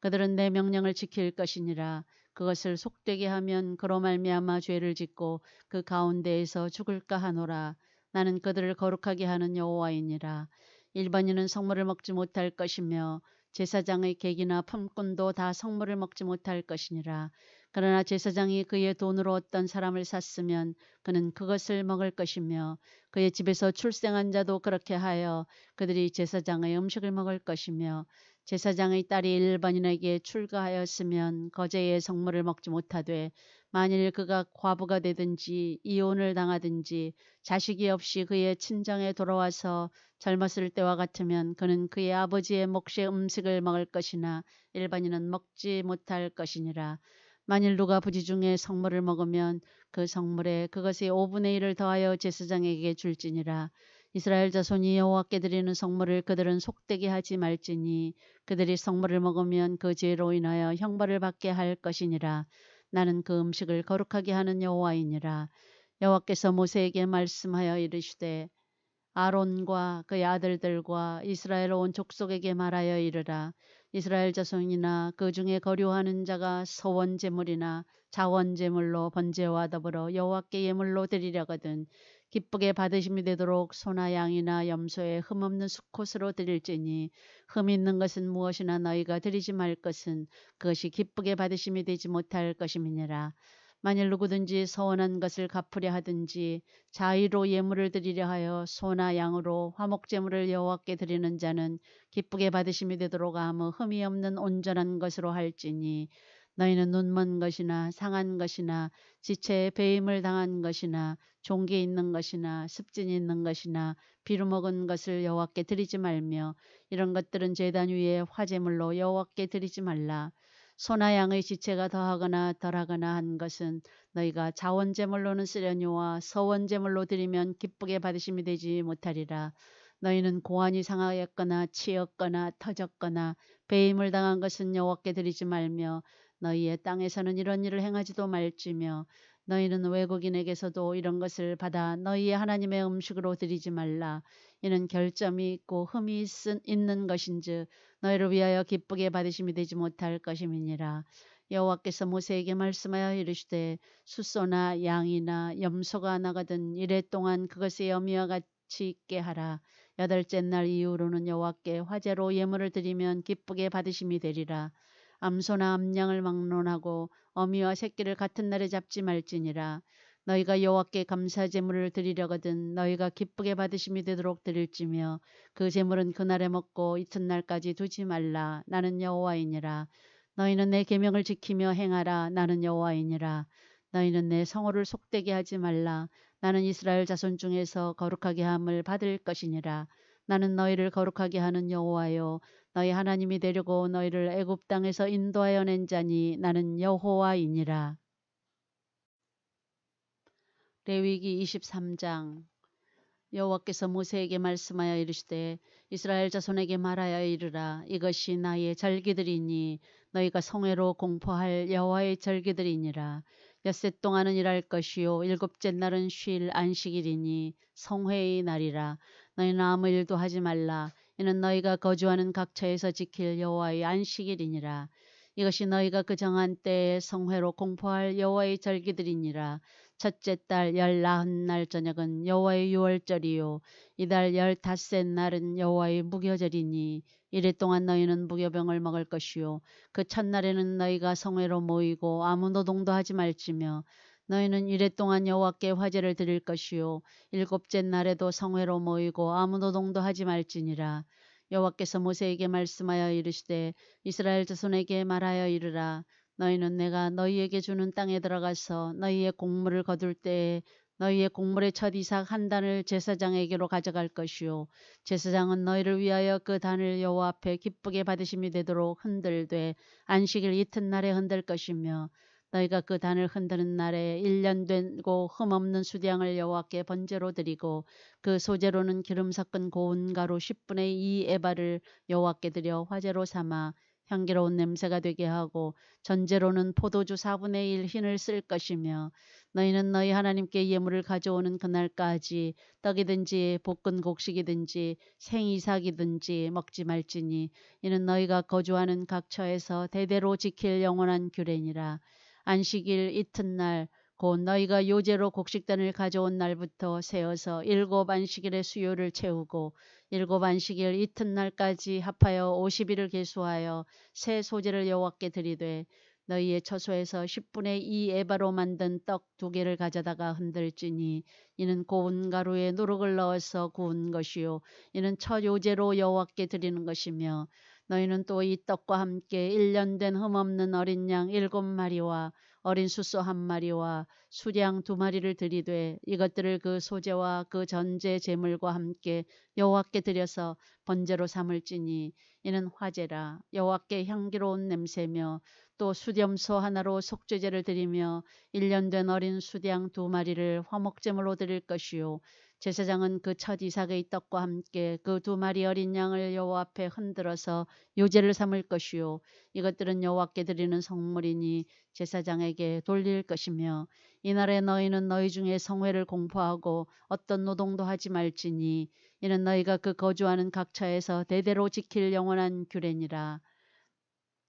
그들은 내 명령을 지킬 것이니라. 그것을 속되게 하면 그로 말미암아 죄를 짓고 그 가운데에서 죽을까 하노라. 나는 그들을 거룩하게 하는 여호와이니라. 일반인은 성물을 먹지 못할 것이며 제사장의 객이나 품꾼도 다 성물을 먹지 못할 것이니라. 그러나 제사장이 그의 돈으로 어떤 사람을 샀으면 그는 그것을 먹을 것이며 그의 집에서 출생한 자도 그렇게 하여 그들이 제사장의 음식을 먹을 것이며 제사장의 딸이 일반인에게 출가하였으면 거제의 성물을 먹지 못하되 만일 그가 과부가 되든지 이혼을 당하든지 자식이 없이 그의 친정에 돌아와서 젊었을 때와 같으면 그는 그의 아버지의 몫의 음식을 먹을 것이나 일반인은 먹지 못할 것이니라. 만일 누가 부지 중에 성물을 먹으면 그 성물에 그것의 5분의 1을 더하여 제사장에게 줄지니라. 이스라엘 자손이 여호와께 드리는 성물을 그들은 속되게 하지 말지니 그들이 성물을 먹으면 그 죄로 인하여 형벌을 받게 할 것이니라. 나는 그 음식을 거룩하게 하는 여호와이니라. 여호와께서 모세에게 말씀하여 이르시되 아론과 그의 아들들과 이스라엘 온 족속에게 말하여 이르라. 이스라엘 자손이나 그 중에 거류하는 자가 서원 제물이나 자원 제물로 번제와 더불어 여호와께 예물로 드리려거든 기쁘게 받으심이 되도록 소나 양이나 염소에 흠없는 수컷으로 드릴지니 흠 있는 것은 무엇이나 너희가 드리지 말 것은 그것이 기쁘게 받으심이 되지 못할 것임이니라. 만일 누구든지 서원한 것을 갚으려 하든지 자의로 예물을 드리려 하여 소나 양으로 화목제물을 여호와께 드리는 자는 기쁘게 받으심이 되도록 아무 흠이 없는 온전한 것으로 할지니 너희는 눈먼 것이나 상한 것이나 지체에 배임을 당한 것이나 종기 있는 것이나 습진이 있는 것이나 비루 먹은 것을 여호와께 드리지 말며 이런 것들은 제단 위에 화제물로 여호와께 드리지 말라. 소나 양의 지체가 더하거나 덜하거나 한 것은 너희가 자원제물로는 쓰려니와 서원제물로 드리면 기쁘게 받으심이 되지 못하리라. 너희는 고환이 상하였거나 치였거나 터졌거나 배임을 당한 것은 여호와께 드리지 말며 너희의 땅에서는 이런 일을 행하지도 말지며 너희는 외국인에게서도 이런 것을 받아 너희의 하나님의 음식으로 드리지 말라. 이는 결점이 있고 흠이 있는 것인즉 너희를 위하여 기쁘게 받으심이 되지 못할 것임이니라. 여호와께서 모세에게 말씀하여 이르시되 숫소나 양이나 염소가 나가든 이래 동안 그것의 어미와 같이 있게 하라. 여덟째 날 이후로는 여호와께 화제로 예물을 드리면 기쁘게 받으심이 되리라. 암소나 암양을 막론하고 어미와 새끼를 같은 날에 잡지 말지니라. 너희가 여호와께 감사 제물을 드리려거든 너희가 기쁘게 받으심이 되도록 드릴지며 그 제물은 그날에 먹고 이튿날까지 두지 말라. 나는 여호와이니라. 너희는 내 계명을 지키며 행하라. 나는 여호와이니라. 너희는 내 성호를 속되게 하지 말라. 나는 이스라엘 자손 중에서 거룩하게 함을 받을 것이니라. 나는 너희를 거룩하게 하는 여호와요 너희 하나님이 되려고 너희를 애굽 땅에서 인도하여 낸 자니 나는 여호와이니라. 레위기 23장. 여호와께서 모세에게 말씀하여 이르시되 이스라엘 자손에게 말하여 이르라. 이것이 나의 절기들이니 너희가 성회로 공포할 여호와의 절기들이니라. 엿새 동안은 일할 것이요 일곱째 날은 쉴 안식일이니 성회의 날이라. 너희는 아무 일도 하지 말라. 이는 너희가 거주하는 각처에서 지킬 여호와의 안식일이니라. 이것이 너희가 그 정한 때에 성회로 공포할 여호와의 절기들이니라. 첫째 달 19날 저녁은 여호와의 유월절이요 이달 15셋 날은 여호와의 무교절이니 이래 동안 너희는 무교병을 먹을 것이요 그 첫날에는 너희가 성회로 모이고 아무 노동도 하지 말지며 너희는 이래 동안 여호와께 화제를 드릴 것이요 일곱째 날에도 성회로 모이고 아무 노동도 하지 말지니라. 여호와께서 모세에게 말씀하여 이르시되 이스라엘 자손에게 말하여 이르라. 너희는 내가 너희에게 주는 땅에 들어가서 너희의 곡물을 거둘 때에 너희의 곡물의 첫 이삭 한 단을 제사장에게로 가져갈 것이요 제사장은 너희를 위하여 그 단을 여호와 앞에 기쁘게 받으심이 되도록 흔들되 안식일 이튿날에 흔들 것이며 너희가 그 단을 흔드는 날에 1년 되고 흠없는 수량을 여호와께 번제로 드리고 그 소제로는 기름 섞은 고운 가루 10분의 2 에바를 여호와께 드려 화제로 삼아 향기로운 냄새가 되게 하고 전제로는 포도주 4분의 1 흰을 쓸 것이며 너희는 너희 하나님께 예물을 가져오는 그날까지 떡이든지 볶은 곡식이든지 생이삭이든지 먹지 말지니 이는 너희가 거주하는 각처에서 대대로 지킬 영원한 규례니라. 안식일 이튿날 곧 너희가 요제로 곡식단을 가져온 날부터 세어서 7 안식일의 수요를 채우고 7 안식일 이튿날까지 합하여 50일을 계수하여 새 소제를 여호와께 드리되 너희의 처소에서 10분의 2 에바로 만든 떡 2개를 가져다가 흔들지니 이는 고운 가루에 누룩을 넣어서 구운 것이요 이는 첫 요제로 여호와께 드리는 것이며 너희는 또 이 떡과 함께 1년 된 흠없는 어린 양 7마리와 어린 숫소 1마리와 수량 2마리를 드리되 이것들을 그 소제와 그 전제 제물과 함께 여호와께 드려서 번제로 삼을지니 이는 화제라. 여호와께 향기로운 냄새며 또 수렴소 하나로 속죄제를 드리며 1년 된 어린 수량 2마리를 화목제물로 드릴 것이요 제사장은 그 첫 이삭의 떡과 함께 그 2마리 어린 양을 여호와 앞에 흔들어서 요제를 삼을 것이요 이것들은 여호와께 드리는 성물이니 제사장에게 돌릴 것이며 이날에 너희는 너희 중에 성회를 공포하고 어떤 노동도 하지 말지니 이는 너희가 그 거주하는 각처에서 대대로 지킬 영원한 규례니라.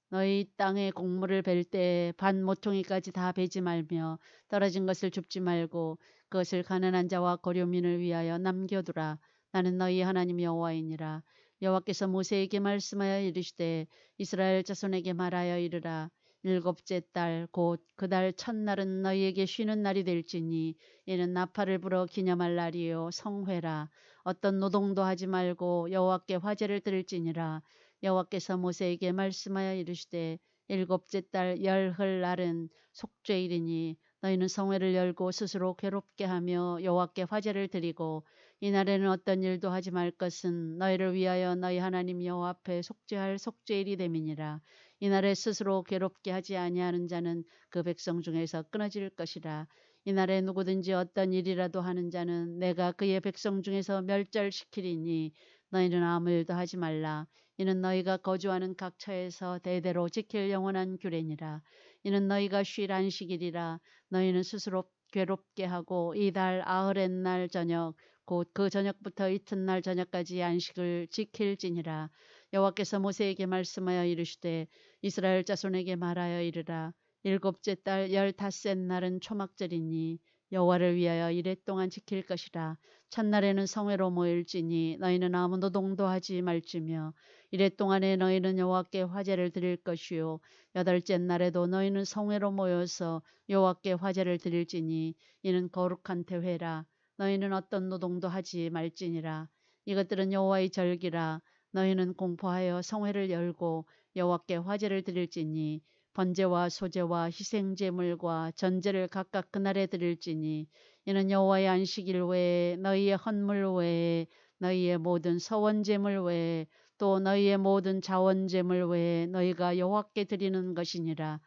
너희 땅에 곡물을 벨 때에 반 모퉁이까지 다 베지 말며 떨어진 것을 줍지 말고 그것을 가난한 자와 고려민을 위하여 남겨두라. 나는 너희 하나님 여호와이니라. 여호와께서 모세에게 말씀하여 이르시되 이스라엘 자손에게 말하여 이르라. 7째 달 곧 그 달 첫날은 너희에게 쉬는 날이 될지니 이는 나팔을 불어 기념할 날이요 성회라. 어떤 노동도 하지 말고 여호와께 화제를 드릴지니라. 여호와께서 모세에게 말씀하여 이르시되 7째 달 열흘 날은 속죄일이니 너희는 성회를 열고 스스로 괴롭게 하며 여호와께 화제를 드리고 이날에는 어떤 일도 하지 말 것은 너희를 위하여 너희 하나님 여호와 앞에 속죄할 속죄일이 됨이니라. 이날에 스스로 괴롭게 하지 아니하는 자는 그 백성 중에서 끊어질 것이라. 이날에 누구든지 어떤 일이라도 하는 자는 내가 그의 백성 중에서 멸절시키리니 너희는 아무 일도 하지 말라. 이는 너희가 거주하는 각처에서 대대로 지킬 영원한 규례니라. 이는 너희가 쉴 안식일이라. 너희는 스스로 괴롭게 하고 이달 아흐렛 날 저녁 곧 그 저녁부터 이튿날 저녁까지 안식을 지킬지니라. 여호와께서 모세에게 말씀하여 이르시되 이스라엘 자손에게 말하여 이르라. 7째 달 15셋 날은 초막절이니 여호와를 위하여 이레 동안 지킬 것이라. 첫날에는 성회로 모일지니 너희는 아무 노동도 하지 말지며 이레 동안에 너희는 여호와께 화제를 드릴 것이요 8째 날에도 너희는 성회로 모여서 여호와께 화제를 드릴지니 이는 거룩한 대회라. 너희는 어떤 노동도 하지 말지니라. 이것들은 여호와의 절기라. 너희는 공포하여 성회를 열고 여호와께 화제를 드릴지니 번제와 소제와 희생제물과 전제를 각각 그날에 드릴지니 이는 여호와의 안식일 외에 너희의 헌물 외에 너희의 모든 서원제물 외에 또 너희의 모든 자원제물 외에 너희가 여호와께 드리는 것이니라.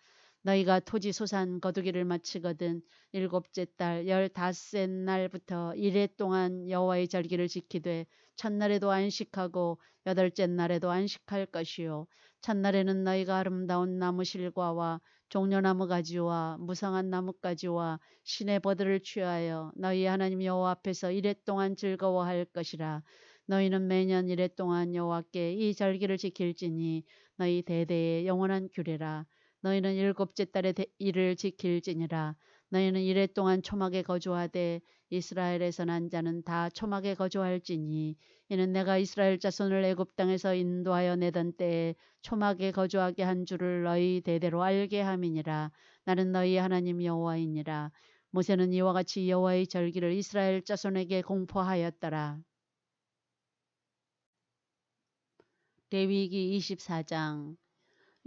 너희가 토지 소산 거두기를 마치거든 7째 달 15셋 날부터 이레 동안 여호와의 절기를 지키되 첫날에도 안식하고 8째 날에도 안식할 것이요 첫날에는 너희가 아름다운 나무 실과와 종려나무 가지와 무성한 나뭇가지와 신의 버들을 취하여 너희 하나님 여호와 앞에서 이레 동안 즐거워할 것이라. 너희는 매년 이래 동안 여호와께 이 절기를 지킬지니 너희 대대의 영원한 규례라. 너희는 일곱째 달에 이를 지킬지니라. 너희는 이래 동안 초막에 거주하되 이스라엘에서 난 자는 다 초막에 거주할지니 이는 내가 이스라엘 자손을 애굽 땅에서 인도하여 내던 때에 초막에 거주하게 한 줄을 너희 대대로 알게 함이니라. 나는 너희 하나님 여호와이니라. 모세는 이와 같이 여호와의 절기를 이스라엘 자손에게 공포하였더라. 레위기 24장.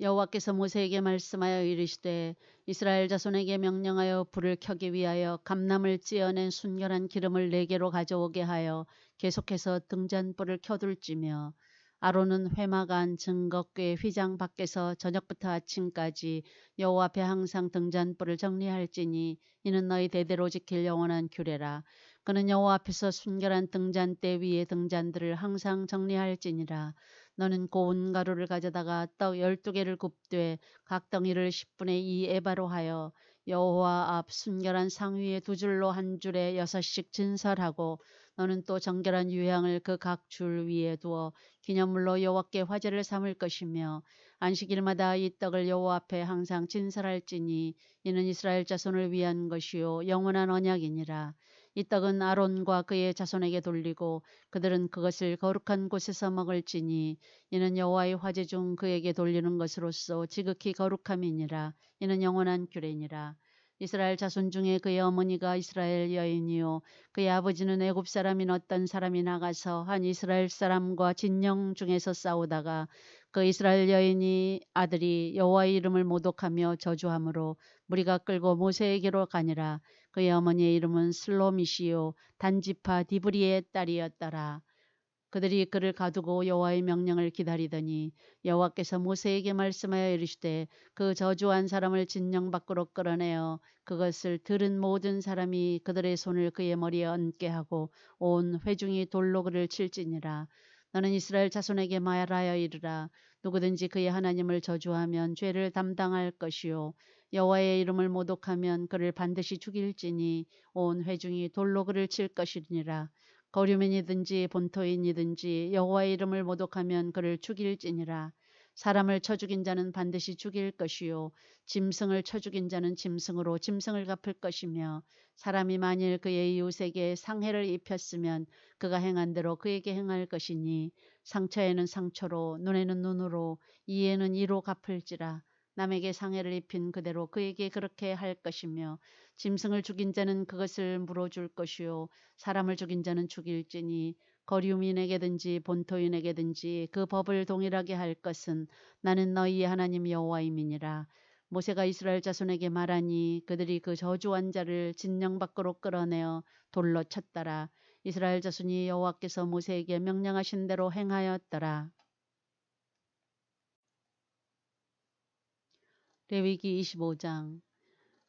여호와께서 모세에게 말씀하여 이르시되 이스라엘 자손에게 명령하여 불을 켜기 위하여 감람을 찌어낸 순결한 기름을 4개로 가져오게 하여 계속해서 등잔불을 켜둘지며 아론은 회막안 증거궤 휘장 밖에서 저녁부터 아침까지 여호와 앞에 항상 등잔불을 정리할지니 이는 너희 대대로 지킬 영원한 규례라. 그는 여호와 앞에서 순결한 등잔대 위에 등잔들을 항상 정리할지니라. 너는 고운 가루를 가져다가 떡 12개를 굽되 각 덩이를 10분의 2 에바로 하여 여호와 앞 순결한 상 위에 2줄로 한 줄에 6씩 진설하고 너는 또 정결한 유향을 그 각 줄 위에 두어 기념물로 여호와께 화제를 삼을 것이며 안식일마다 이 떡을 여호와 앞에 항상 진설할지니 이는 이스라엘 자손을 위한 것이요 영원한 언약이니라. 이 떡은 아론과 그의 자손에게 돌리고 그들은 그것을 거룩한 곳에서 먹을지니 이는 여호와의 화제 중 그에게 돌리는 것으로서 지극히 거룩함이니라. 이는 영원한 규례니라. 이스라엘 자손 중에 그의 어머니가 이스라엘 여인이요 그의 아버지는 애굽 사람인 어떤 사람이 나가서 한 이스라엘 사람과 진영 중에서 싸우다가 그 이스라엘 여인이 아들이 여호와의 이름을 모독하며 저주함으로 무리가 끌고 모세에게로 가니라. 그의 어머니의 이름은 슬로미시요 단지파 디브리의 딸이었더라. 그들이 그를 가두고 여호와의 명령을 기다리더니 여호와께서 모세에게 말씀하여 이르시되 그 저주한 사람을 진영 밖으로 끌어내어 그것을 들은 모든 사람이 그들의 손을 그의 머리에 얹게 하고 온 회중이 돌로 그를 칠지니라. 너는 이스라엘 자손에게 말하여 이르라. 누구든지 그의 하나님을 저주하면 죄를 담당할 것이요 여호와의 이름을 모독하면 그를 반드시 죽일지니 온 회중이 돌로 그를 칠 것이니라. 거류민이든지 본토인이든지 여호와의 이름을 모독하면 그를 죽일지니라. 사람을 쳐 죽인 자는 반드시 죽일 것이요 짐승을 쳐 죽인 자는 짐승으로 짐승을 갚을 것이며 사람이 만일 그의 이웃에게 상해를 입혔으면 그가 행한 대로 그에게 행할 것이니 상처에는 상처로 눈에는 눈으로 이에는 이로 갚을지라. 남에게 상해를 입힌 그대로 그에게 그렇게 할 것이며 짐승을 죽인 자는 그것을 물어줄 것이요 사람을 죽인 자는 죽일지니 거류민에게든지 본토인에게든지 그 법을 동일하게 할 것은 나는 너희의 하나님 여호와임이니라. 모세가 이스라엘 자손에게 말하니 그들이 그 저주한 자를 진영 밖으로 끌어내어 돌로 쳤더라. 이스라엘 자손이 여호와께서 모세에게 명령하신 대로 행하였더라. 레위기 25장.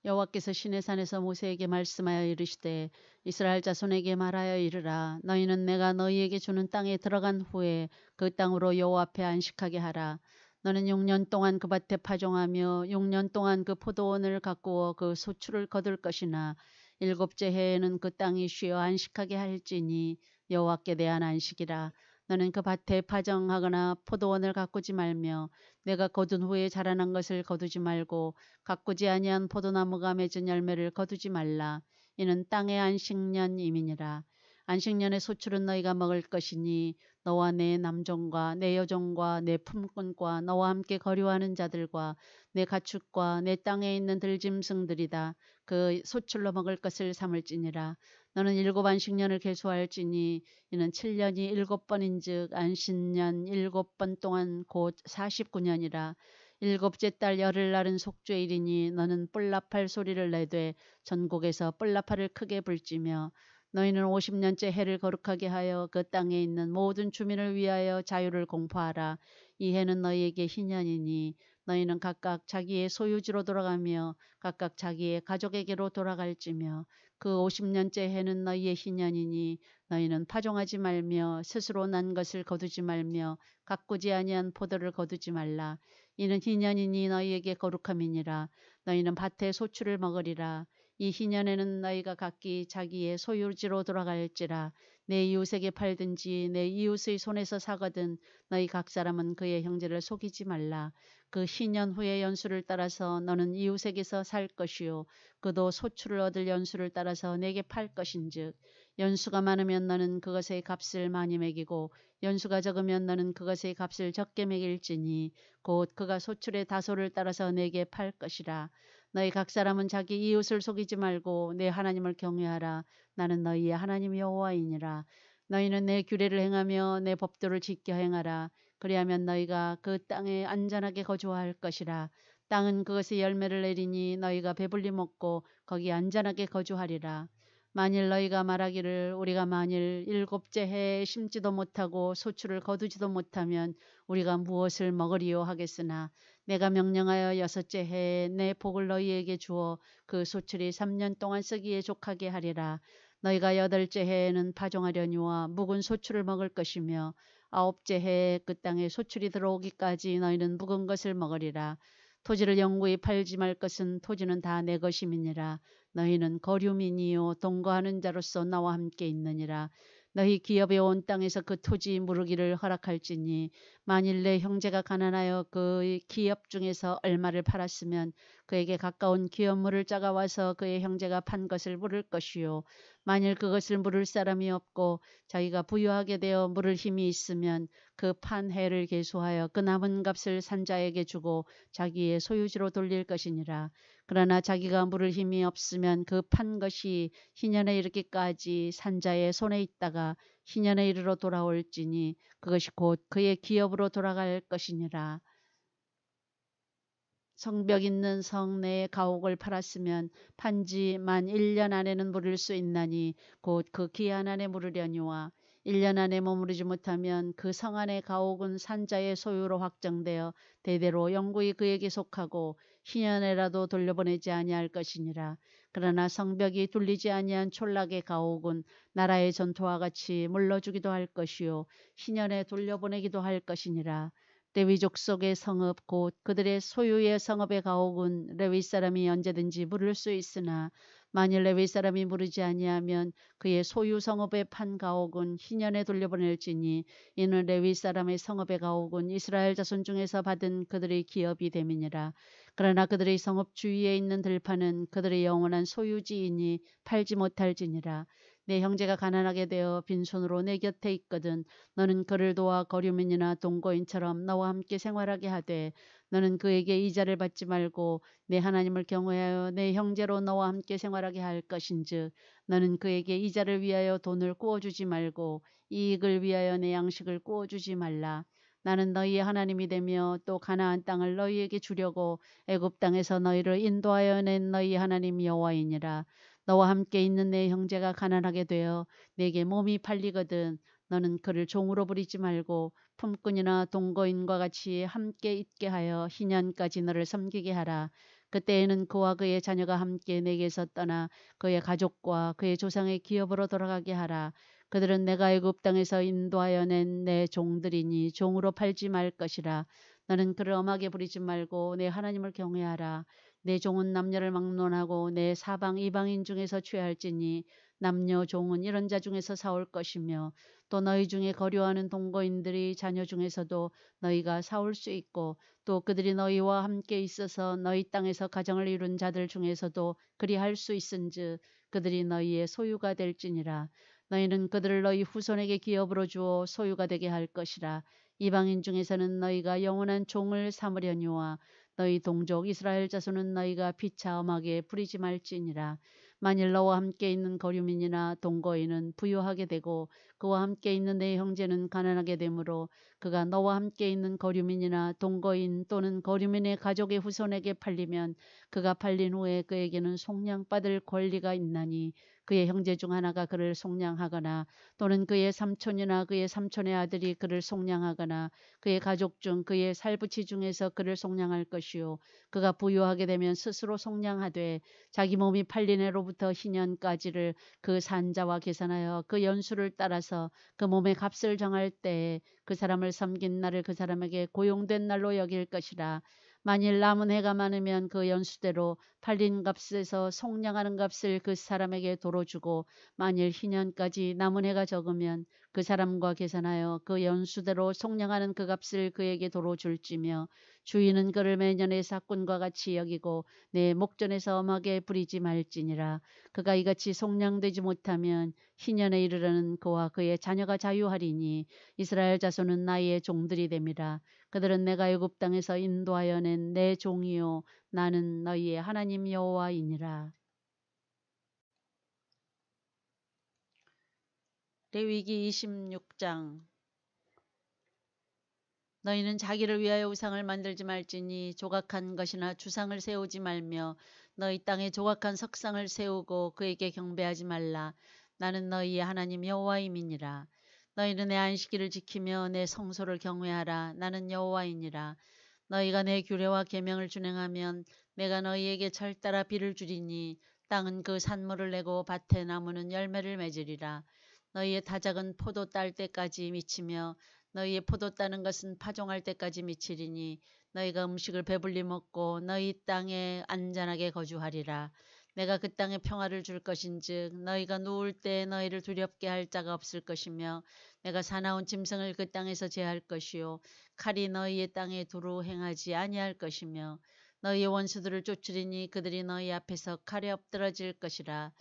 여호와께서 시내산에서 모세에게 말씀하여 이르시되 이스라엘 자손에게 말하여 이르라. 너희는 내가 너희에게 주는 땅에 들어간 후에 그 땅으로 여호와 앞에 안식하게 하라. 너는 6년 동안 그 밭에 파종하며 6년 동안 그 포도원을 가꾸어 그 소출을 거둘 것이나 7째 해에는 그 땅이 쉬어 안식하게 할지니 여호와께 대한 안식이라. 너는 그 밭에 파종하거나 포도원을 가꾸지 말며 내가 거둔 후에 자라난 것을 거두지 말고 가꾸지 아니한 포도나무가 맺은 열매를 거두지 말라. 이는 땅의 안식년임이니라. 안식년의 소출은 너희가 먹을 것이니 너와 내 남종과 내 여종과 내 품꾼과 너와 함께 거류하는 자들과 내 가축과 내 땅에 있는 들짐승들이다. 그 소출로 먹을 것을 삼을지니라. 너는 7 안식년을 계수할지니 이는 7년이 7번인즉 안식년 7번 동안 곧 49년이라. 7째 달 열흘날은 속죄일이니 너는 뿔나팔 소리를 내되 전국에서 뿔나팔을 크게 불지며 너희는 50년째 해를 거룩하게 하여 그 땅에 있는 모든 주민을 위하여 자유를 공포하라. 이 해는 너희에게 희년이니 너희는 각각 자기의 소유지로 돌아가며 각각 자기의 가족에게로 돌아갈지며 그 50년째 해는 너희의 희년이니 너희는 파종하지 말며 스스로 난 것을 거두지 말며 가꾸지 아니한 포도를 거두지 말라. 이는 희년이니 너희에게 거룩함이니라. 너희는 밭의 소출을 먹으리라. 이 희년에는 너희가 각기 자기의 소유지로 돌아갈지라. 내 이웃에게 팔든지 내 이웃의 손에서 사거든 너희 각 사람은 그의 형제를 속이지 말라. 그 희년 후의 연수를 따라서 너는 이웃에게서 살 것이요 그도 소출을 얻을 연수를 따라서 내게 팔 것인즉 연수가 많으면 너는 그것의 값을 많이 매기고 연수가 적으면 너는 그것의 값을 적게 매길지니 곧 그가 소출의 다소를 따라서 내게 팔 것이라. 너희 각 사람은 자기 이웃을 속이지 말고 내 하나님을 경외하라. 나는 너희의 하나님 여호와이니라. 너희는 내 규례를 행하며 내 법도를 지켜 행하라. 그리하면 너희가 그 땅에 안전하게 거주할 것이라. 땅은 그것의 열매를 내리니 너희가 배불리 먹고 거기 안전하게 거주하리라. 만일 너희가 말하기를 우리가 만일 일곱째 해에 심지도 못하고 소출을 거두지도 못하면 우리가 무엇을 먹으리요 하겠으나 내가 명령하여 여섯째 해에 내 복을 너희에게 주어 그 소출이 3년 동안 쓰기에 족하게 하리라. 너희가 여덟째 해에는 파종하려니와 묵은 소출을 먹을 것이며 아홉째 해에 그 땅에 소출이 들어오기까지 너희는 묵은 것을 먹으리라. 토지를 영구히 팔지 말 것은 토지는 다 내 것임이니라. 너희는 거류민이요 동거하는 자로서 나와 함께 있느니라. 너희 기업에 온 땅에서 그 토지 무르기를 허락할지니 만일 내 형제가 가난하여 그의 기업 중에서 얼마를 팔았으면 그에게 가까운 기업물을 짜가와서 그의 형제가 판 것을 물을 것이요 만일 그것을 물을 사람이 없고 자기가 부유하게 되어 물을 힘이 있으면 그 판 해를 계수하여 그 남은 값을 산자에게 주고 자기의 소유지로 돌릴 것이니라. 그러나 자기가 물을 힘이 없으면 그 판 것이 희년에 이르기까지 산자의 손에 있다가 희년에 이르러 돌아올지니 그것이 곧 그의 기업으로 돌아갈 것이니라. 성벽 있는 성 내에 가옥을 팔았으면 판지 만 1년 안에는 물을 수 있나니 곧 그 기한 안에 물으려니와 1년 안에 머무르지 못하면 그 성 안의 가옥은 산자의 소유로 확정되어 대대로 영구히 그에게 속하고 희년에라도 돌려보내지 아니할 것이니라. 그러나 성벽이 둘리지 아니한 촌락의 가옥은 나라의 전토와 같이 물러주기도 할 것이요 희년에 돌려보내기도 할 것이니라. 레위 족속의 성읍 곧 그들의 소유의 성읍의 가옥은 레위 사람이 언제든지 물을 수 있으나 만일 레위 사람이 물으지 아니하면 그의 소유 성읍의 판 가옥은 희년에 돌려보낼지니 이는 레위 사람의 성읍의 가옥은 이스라엘 자손 중에서 받은 그들의 기업이 됨이니라. 그러나 그들의 성읍 주위에 있는 들판은 그들의 영원한 소유지이니 팔지 못할지니라. 내 형제가 가난하게 되어 빈손으로 내 곁에 있거든 너는 그를 도와 거류민이나 동거인처럼 너와 함께 생활하게 하되 너는 그에게 이자를 받지 말고 내 하나님을 경외하여 내 형제로 너와 함께 생활하게 할 것인즉 너는 그에게 이자를 위하여 돈을 구워주지 말고 이익을 위하여 내 양식을 구워주지 말라. 나는 너희의 하나님이 되며 또 가나안 땅을 너희에게 주려고 애굽 땅에서 너희를 인도하여 낸 너희 하나님 여호와이니라. 너와 함께 있는 내 형제가 가난하게 되어 내게 몸이 팔리거든 너는 그를 종으로 부리지 말고 품꾼이나 동거인과 같이 함께 있게 하여 희년까지 너를 섬기게 하라. 그때에는 그와 그의 자녀가 함께 내게서 떠나 그의 가족과 그의 조상의 기업으로 돌아가게 하라. 그들은 내가 애굽 땅에서 인도하여 낸 내 종들이니 종으로 팔지 말 것이라. 너는 그를 엄하게 부리지 말고 내 하나님을 경외하라. 내 종은 남녀를 막론하고 내 사방 이방인 중에서 취할지니 남녀 종은 이런 자 중에서 사올 것이며 또 너희 중에 거류하는 동거인들이 자녀 중에서도 너희가 사올 수 있고 또 그들이 너희와 함께 있어서 너희 땅에서 가정을 이룬 자들 중에서도 그리할 수 있은즉 그들이 너희의 소유가 될지니라. 너희는 그들을 너희 후손에게 기업으로 주어 소유가 되게 할 것이라. 이방인 중에서는 너희가 영원한 종을 삼으려니와 너희 동족 이스라엘 자손은 너희가 비차엄하게 부리지 말지니라. 만일 너와 함께 있는 거류민이나 동거인은 부유하게 되고 그와 함께 있는 내 형제는 가난하게 되므로 그가 너와 함께 있는 거류민이나 동거인 또는 거류민의 가족의 후손에게 팔리면 그가 팔린 후에 그에게는 속량받을 권리가 있나니 그의 형제 중 하나가 그를 속량하거나 또는 그의 삼촌이나 그의 삼촌의 아들이 그를 속량하거나 그의 가족 중 그의 살부치 중에서 그를 속량할 것이요 그가 부유하게 되면 스스로 속량하되 자기 몸이 팔린 해로부터 희년까지를 그 산자와 계산하여 그 연수를 따라서 그 몸의 값을 정할 때에 그 사람을 섬긴 날을 그 사람에게 고용된 날로 여길 것이라. 만일 남은 해가 많으면 그 연수대로 팔린 값에서 속량하는 값을 그 사람에게 도로 주고 만일 희년까지 남은 해가 적으면 그 사람과 계산하여 그 연수대로 속량하는 그 값을 그에게 도로 줄지며 주인은 그를 매년의 사꾼과 같이 여기고 내 목전에서 엄하게 부리지 말지니라. 그가 이같이 속량되지 못하면 희년에 이르러는 그와 그의 자녀가 자유하리니 이스라엘 자손은 나의 종들이 됨이라. 그들은 내가 애굽 땅에서 인도하여 낸 내 종이요 나는 너희의 하나님 여호와이니라. 레위기 26장. 너희는 자기를 위하여 우상을 만들지 말지니 조각한 것이나 주상을 세우지 말며 너희 땅에 조각한 석상을 세우고 그에게 경배하지 말라. 나는 너희의 하나님 여호와임이니라. 너희는 내 안식일을 지키며 내 성소를 경외하라. 나는 여호와이니라. 너희가 내 규례와 계명을 준행하면 내가 너희에게 철따라 비를 주리니 땅은 그 산물을 내고 밭의 나무는 열매를 맺으리라. 너희의 타작은 포도 딸 때까지 미치며 너희의 포도 따는 것은 파종할 때까지 미치리니 너희가 음식을 배불리 먹고 너희 땅에 안전하게 거주하리라. 내가 그 땅에 평화를 줄 것인즉 너희가 누울 때 너희를 두렵게 할 자가 없을 것이며 내가 사나운 짐승을 그 땅에서 제할 것이요 칼이 너희의 땅에 두루 행하지 아니할 것이며 너희의 원수들을 쫓으리니 그들이 너희 앞에서 칼에 엎드러질 것이라.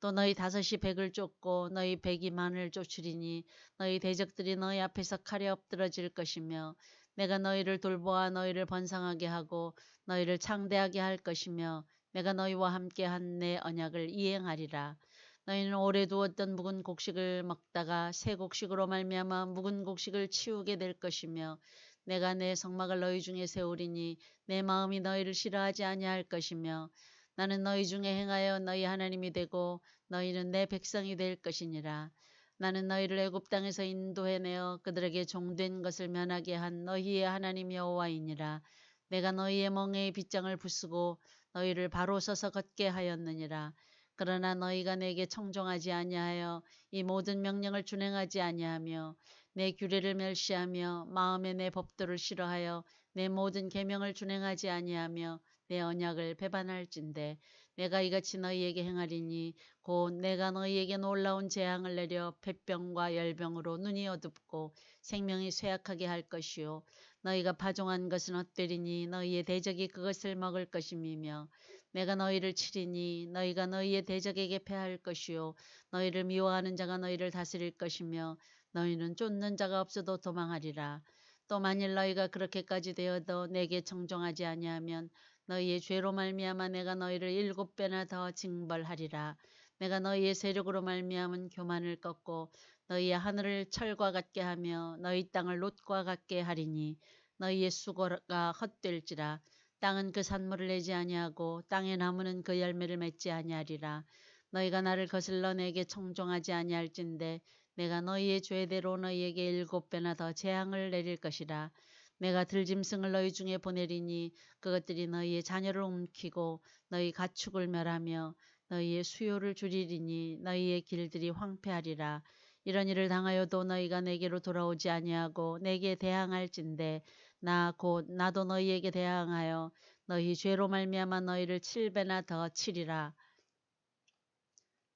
또 너희 다섯이 백을 쫓고 너희 백이 만을 쫓으리니 너희 대적들이 너희 앞에서 칼에 엎드러질 것이며 내가 너희를 돌보아 너희를 번성하게 하고 너희를 창대하게 할 것이며 내가 너희와 함께한 내 언약을 이행하리라. 너희는 오래 두었던 묵은 곡식을 먹다가 새 곡식으로 말미암아 묵은 곡식을 치우게 될 것이며 내가 내 성막을 너희 중에 세우리니 내 마음이 너희를 싫어하지 아니할 것이며 나는 너희 중에 행하여 너희 하나님이 되고 너희는 내 백성이 될 것이니라. 나는 너희를 애굽 땅에서 인도해내어 그들에게 종된 것을 면하게 한 너희의 하나님 여호와이니라. 내가 너희의 멍에의 빗장을 부수고 너희를 바로 서서 걷게 하였느니라. 그러나 너희가 내게 청종하지 아니하여 이 모든 명령을 준행하지 아니하며 내 규례를 멸시하며 마음에 내 법도를 싫어하여 내 모든 계명을 준행하지 아니하며 내 언약을 배반할진대 내가 이같이 너희에게 행하리니 곧 내가 너희에게 놀라운 재앙을 내려 폐병과 열병으로 눈이 어둡고 생명이 쇠약하게 할 것이요 너희가 파종한 것은 헛되리니 너희의 대적이 그것을 먹을 것임이며 내가 너희를 치리니 너희가 너희의 대적에게 패할 것이요 너희를 미워하는 자가 너희를 다스릴 것이며 너희는 쫓는 자가 없어도 도망하리라. 또 만일 너희가 그렇게까지 되어도 내게 청종하지 아니하면 너희의 죄로 말미암아 내가 너희를 7배나 더 징벌하리라. 내가 너희의 세력으로 말미암은 교만을 꺾고 너희의 하늘을 철과 같게 하며 너희 땅을 놋과 같게 하리니 너희의 수고가 헛될지라. 땅은 그 산물을 내지 아니하고 땅의 나무는 그 열매를 맺지 아니하리라. 너희가 나를 거슬러 내게 청종하지 아니할진대 내가 너희의 죄대로 너희에게 7배나 더 재앙을 내릴 것이라. 내가 들짐승을 너희 중에 보내리니 그것들이 너희의 자녀를 움키고 너희 가축을 멸하며 너희의 수요를 줄이리니 너희의 길들이 황폐하리라. 이런 일을 당하여도 너희가 내게로 돌아오지 아니하고 내게 대항할진대 나 곧 나도 너희에게 대항하여 너희 죄로 말미암아 너희를 7배나 더 치리라.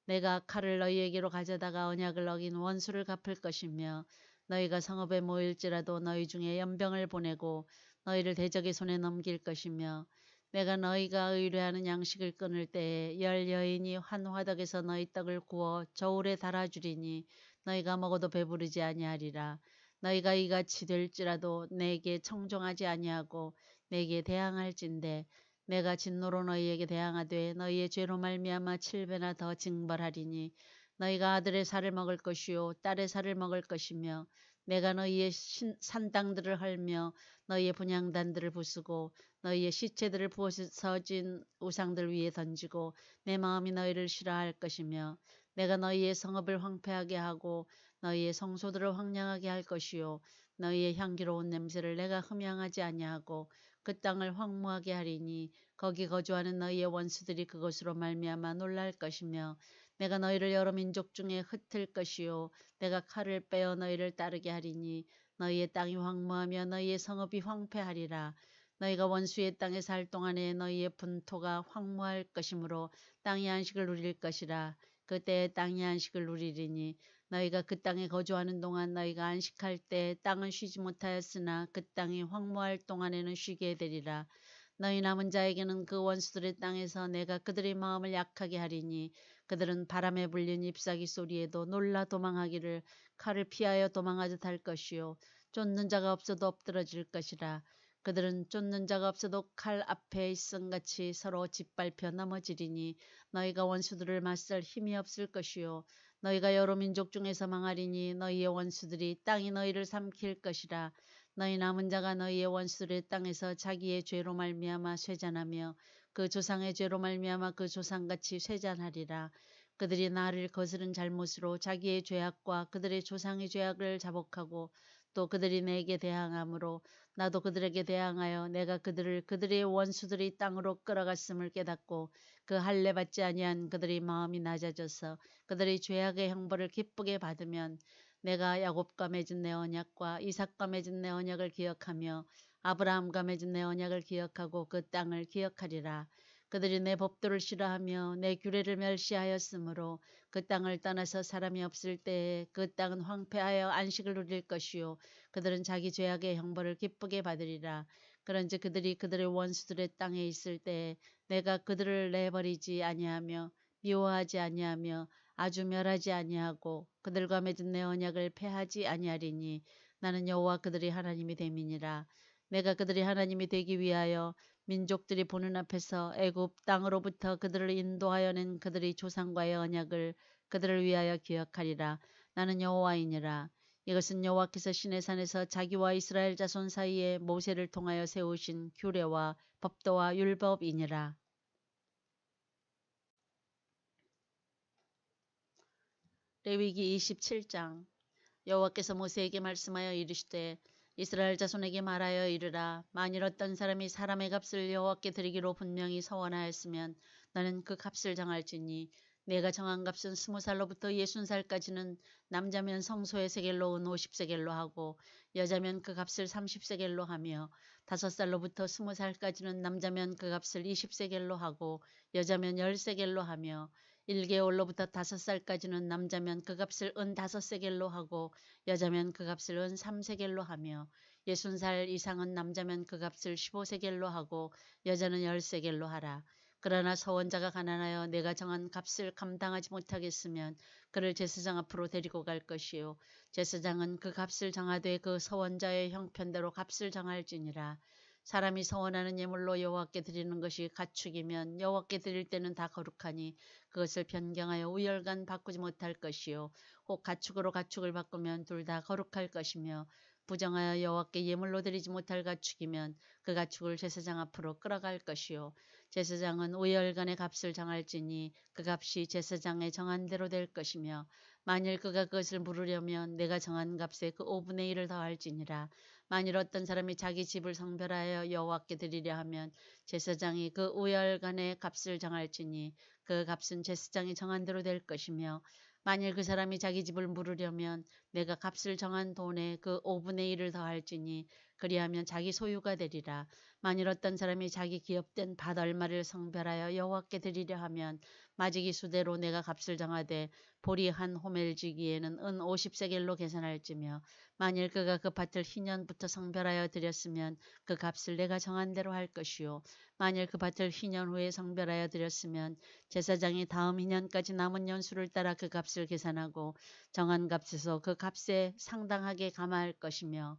내가 칼을 너희에게로 가져다가 언약을 어긴 원수를 갚을 것이며 너희가 성읍에 모일지라도 너희 중에 연병을 보내고 너희를 대적의 손에 넘길 것이며 내가 너희가 의뢰하는 양식을 끊을 때에 열 여인이 한 화덕에서 너희 떡을 구워 저울에 달아주리니 너희가 먹어도 배부르지 아니하리라. 너희가 이같이 될지라도 내게 청종하지 아니하고 내게 대항할진대 내가 진노로 너희에게 대항하되 너희의 죄로 말미암아 7배나 더 징벌하리니 너희가 아들의 살을 먹을 것이요 딸의 살을 먹을 것이며 내가 너희의 산땅들을 헐며 너희의 분향단들을 부수고 너희의 시체들을 부서진 우상들 위에 던지고 내 마음이 너희를 싫어할 것이며 내가 너희의 성읍을 황폐하게 하고 너희의 성소들을 황량하게 할 것이요 너희의 향기로운 냄새를 내가 흠향하지 아니하고 그 땅을 황무하게 하리니 거기 거주하는 너희의 원수들이 그것으로 말미암아 놀랄 것이며 내가 너희를 여러 민족 중에 흩을 것이요 내가 칼을 빼어 너희를 따르게 하리니 너희의 땅이 황무하며 너희의 성읍이 황폐하리라. 너희가 원수의 땅에 살 동안에 너희의 분토가 황무할 것이므로 땅의 안식을 누릴 것이라. 그때에 땅의 안식을 누리리니 너희가 그 땅에 거주하는 동안 너희가 안식할 때 땅은 쉬지 못하였으나 그 땅이 황무할 동안에는 쉬게 되리라. 너희 남은 자에게는 그 원수들의 땅에서 내가 그들의 마음을 약하게 하리니 그들은 바람에 불린 잎사귀 소리에도 놀라 도망하기를 칼을 피하여 도망하듯 할 것이요 쫓는 자가 없어도 엎드러질 것이라. 그들은 쫓는 자가 없어도 칼 앞에 있음같이 서로 짓밟혀 넘어지리니 너희가 원수들을 맞설 힘이 없을 것이요 너희가 여러 민족 중에서 망하리니 너희의 원수들이 땅이 너희를 삼킬 것이라. 너희 남은 자가 너희의 원수들의 땅에서 자기의 죄로 말미암아 쇠잔하며 그 조상의 죄로 말미암아 그 조상같이 쇠잔하리라. 그들이 나를 거스른 잘못으로 자기의 죄악과 그들의 조상의 죄악을 자복하고 또 그들이 내게 대항함으로 나도 그들에게 대항하여 내가 그들을 그들의 원수들의 땅으로 끌어갔음을 깨닫고 그 할례 받지 아니한 그들의 마음이 낮아져서 그들의 죄악의 형벌을 기쁘게 받으면 내가 야곱과 맺은 내 언약과 이삭과 맺은 내 언약을 기억하며 아브라함과 맺은 내 언약을 기억하고 그 땅을 기억하리라. 그들이 내 법도를 싫어하며 내 규례를 멸시하였으므로 그 땅을 떠나서 사람이 없을 때에 그 땅은 황폐하여 안식을 누릴 것이요 그들은 자기 죄악의 형벌을 기쁘게 받으리라. 그런즉 그들이 그들의 원수들의 땅에 있을 때에 내가 그들을 내버리지 아니하며 미워하지 아니하며 아주 멸하지 아니하고 그들과 맺은 내 언약을 폐하지 아니하리니 나는 여호와 그들의 하나님이 됨이니라. 내가 그들의 하나님이 되기 위하여 민족들이 보는 앞에서 애굽 땅으로부터 그들을 인도하여 낸 그들의 조상과의 언약을 그들을 위하여 기억하리라. 나는 여호와이니라. 이것은 여호와께서 시내산에서 자기와 이스라엘 자손 사이에 모세를 통하여 세우신 규례와 법도와 율법이니라. 레위기 27장. 여호와께서 모세에게 말씀하여 이르시되 이스라엘 자손에게 말하여 이르라. 만일 어떤 사람이 사람의 값을 여호와께 드리기로 분명히 서원하였으면 너는 그 값을 정할지니 내가 정한 값은 20살로부터 60살까지는 남자면 성소의 세겔로 은 50세겔로 하고 여자면 그 값을 30세겔로 하며 5살로부터 20살까지는 남자면 그 값을 20세겔로 하고 여자면 10세겔로 하며 1개월로부터 5살까지는 남자면 그 값을 은 5세겔로 하고 여자면 그 값을 은 3세겔로 하며 60살 이상은 남자면 그 값을 15세겔로 하고 여자는 10세겔로 하라. 그러나 서원자가 가난하여 내가 정한 값을 감당하지 못하겠으면 그를 제사장 앞으로 데리고 갈 것이요 제사장은 그 값을 정하되 그 서원자의 형편대로 값을 정할지니라. 사람이 서원하는 예물로 여호와께 드리는 것이 가축이면 여호와께 드릴 때는 다 거룩하니 그것을 변경하여 우열간 바꾸지 못할 것이요 혹 가축으로 가축을 바꾸면 둘 다 거룩할 것이며 부정하여 여호와께 예물로 드리지 못할 가축이면 그 가축을 제사장 앞으로 끌어갈 것이요 제사장은 우열간의 값을 정할지니 그 값이 제사장의 정한 대로 될 것이며 만일 그가 그것을 물으려면 내가 정한 값에 그 5분의 1을 더할지니라. 만일 어떤 사람이 자기 집을 성별하여 여호와께 드리려 하면 제사장이 그 우열간의 값을 정할지니 그 값은 제사장이 정한 대로 될 것이며 만일 그 사람이 자기 집을 물으려면 내가 값을 정한 돈에 그 5분의 1을 더할지니 그리하면 자기 소유가 되리라. 만일 어떤 사람이 자기 기업된 밭 얼마를 성별하여 여호와께 드리려 하면 마지기 수대로 내가 값을 정하되 보리 한 호멜지기에는 은 50세겔로 계산할지며 만일 그가 그 밭을 희년부터 성별하여 드렸으면 그 값을 내가 정한 대로 할 것이요 만일 그 밭을 희년 후에 성별하여 드렸으면 제사장이 다음 희년까지 남은 연수를 따라 그 값을 계산하고 정한 값에서 그 값에 상당하게 감할 것이며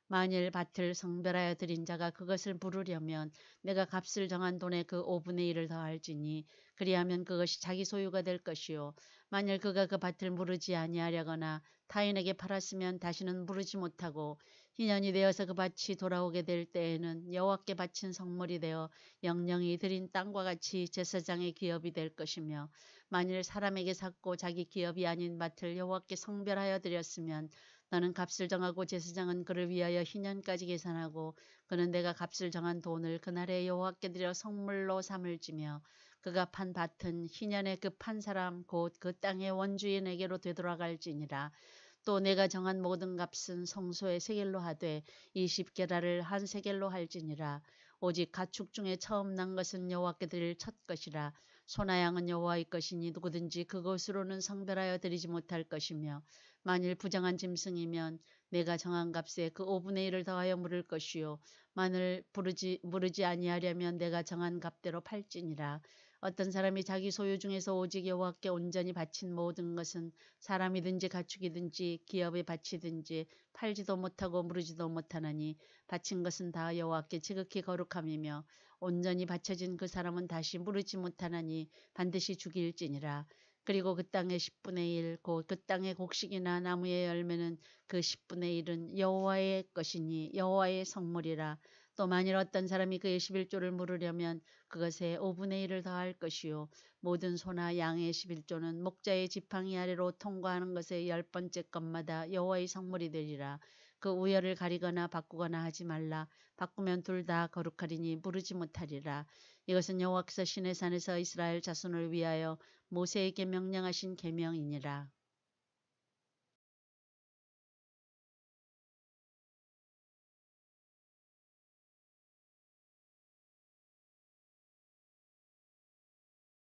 만일 밭을 성별하여 드린 자가 그것을 물으려면 내가 값을 정한 돈의 그 5분의 1을 더할지니 그리하면 그것이 자기 소유가 될 것이요 만일 그가 그 밭을 무르지 아니하려거나 타인에게 팔았으면 다시는 무르지 못하고 희년이 되어서 그 밭이 돌아오게 될 때에는 여호와께 바친 성물이 되어 영영이 드린 땅과 같이 제사장의 기업이 될 것이며 만일 사람에게 샀고 자기 기업이 아닌 밭을 여호와께 성별하여 드렸으면 너는 값을 정하고 제사장은 그를 위하여 희년까지 계산하고 그는 내가 값을 정한 돈을 그날에 여호와께 드려 성물로 삼을지며 그가 판 밭은 희년에 그 판 사람 곧 그 땅의 원주인에게로 되돌아갈지니라. 또 내가 정한 모든 값은 성소의 세겔로 하되 20게라를 한 세겔로 할지니라. 오직 가축 중에 처음 난 것은 여호와께 드릴 첫 것이라. 소나 양은 여호와의 것이니 누구든지 그것으로는 성별하여 드리지 못할 것이며 만일 부정한 짐승이면 내가 정한 값에 그 5분의 1을 더하여 물을 것이요 만일 물으지 아니하려면 내가 정한 값대로 팔지니라. 어떤 사람이 자기 소유 중에서 오직 여호와께 온전히 바친 모든 것은 사람이든지 가축이든지 기업에 바치든지 팔지도 못하고 무르지도 못하나니 바친 것은 다 여호와께 지극히 거룩함이며 온전히 바쳐진 그 사람은 다시 무르지 못하나니 반드시 죽일지니라. 그리고 그 땅의 10분의 1, 곧 그 땅의 곡식이나 나무의 열매는 그 10분의 1은 여호와의 것이니 여호와의 성물이라. 또 만일 어떤 사람이 그의 11조를 물으려면 그것에 5분의 1을 더할 것이요 모든 소나 양의 11조는 목자의 지팡이 아래로 통과하는 것의 10번째 것마다 여호와의 성물이 되리라. 그 우열을 가리거나 바꾸거나 하지 말라. 바꾸면 둘 다 거룩하리니 무르지 못하리라. 이것은 여호와께서 시내산에서 이스라엘 자손을 위하여 모세에게 명령하신 계명이니라.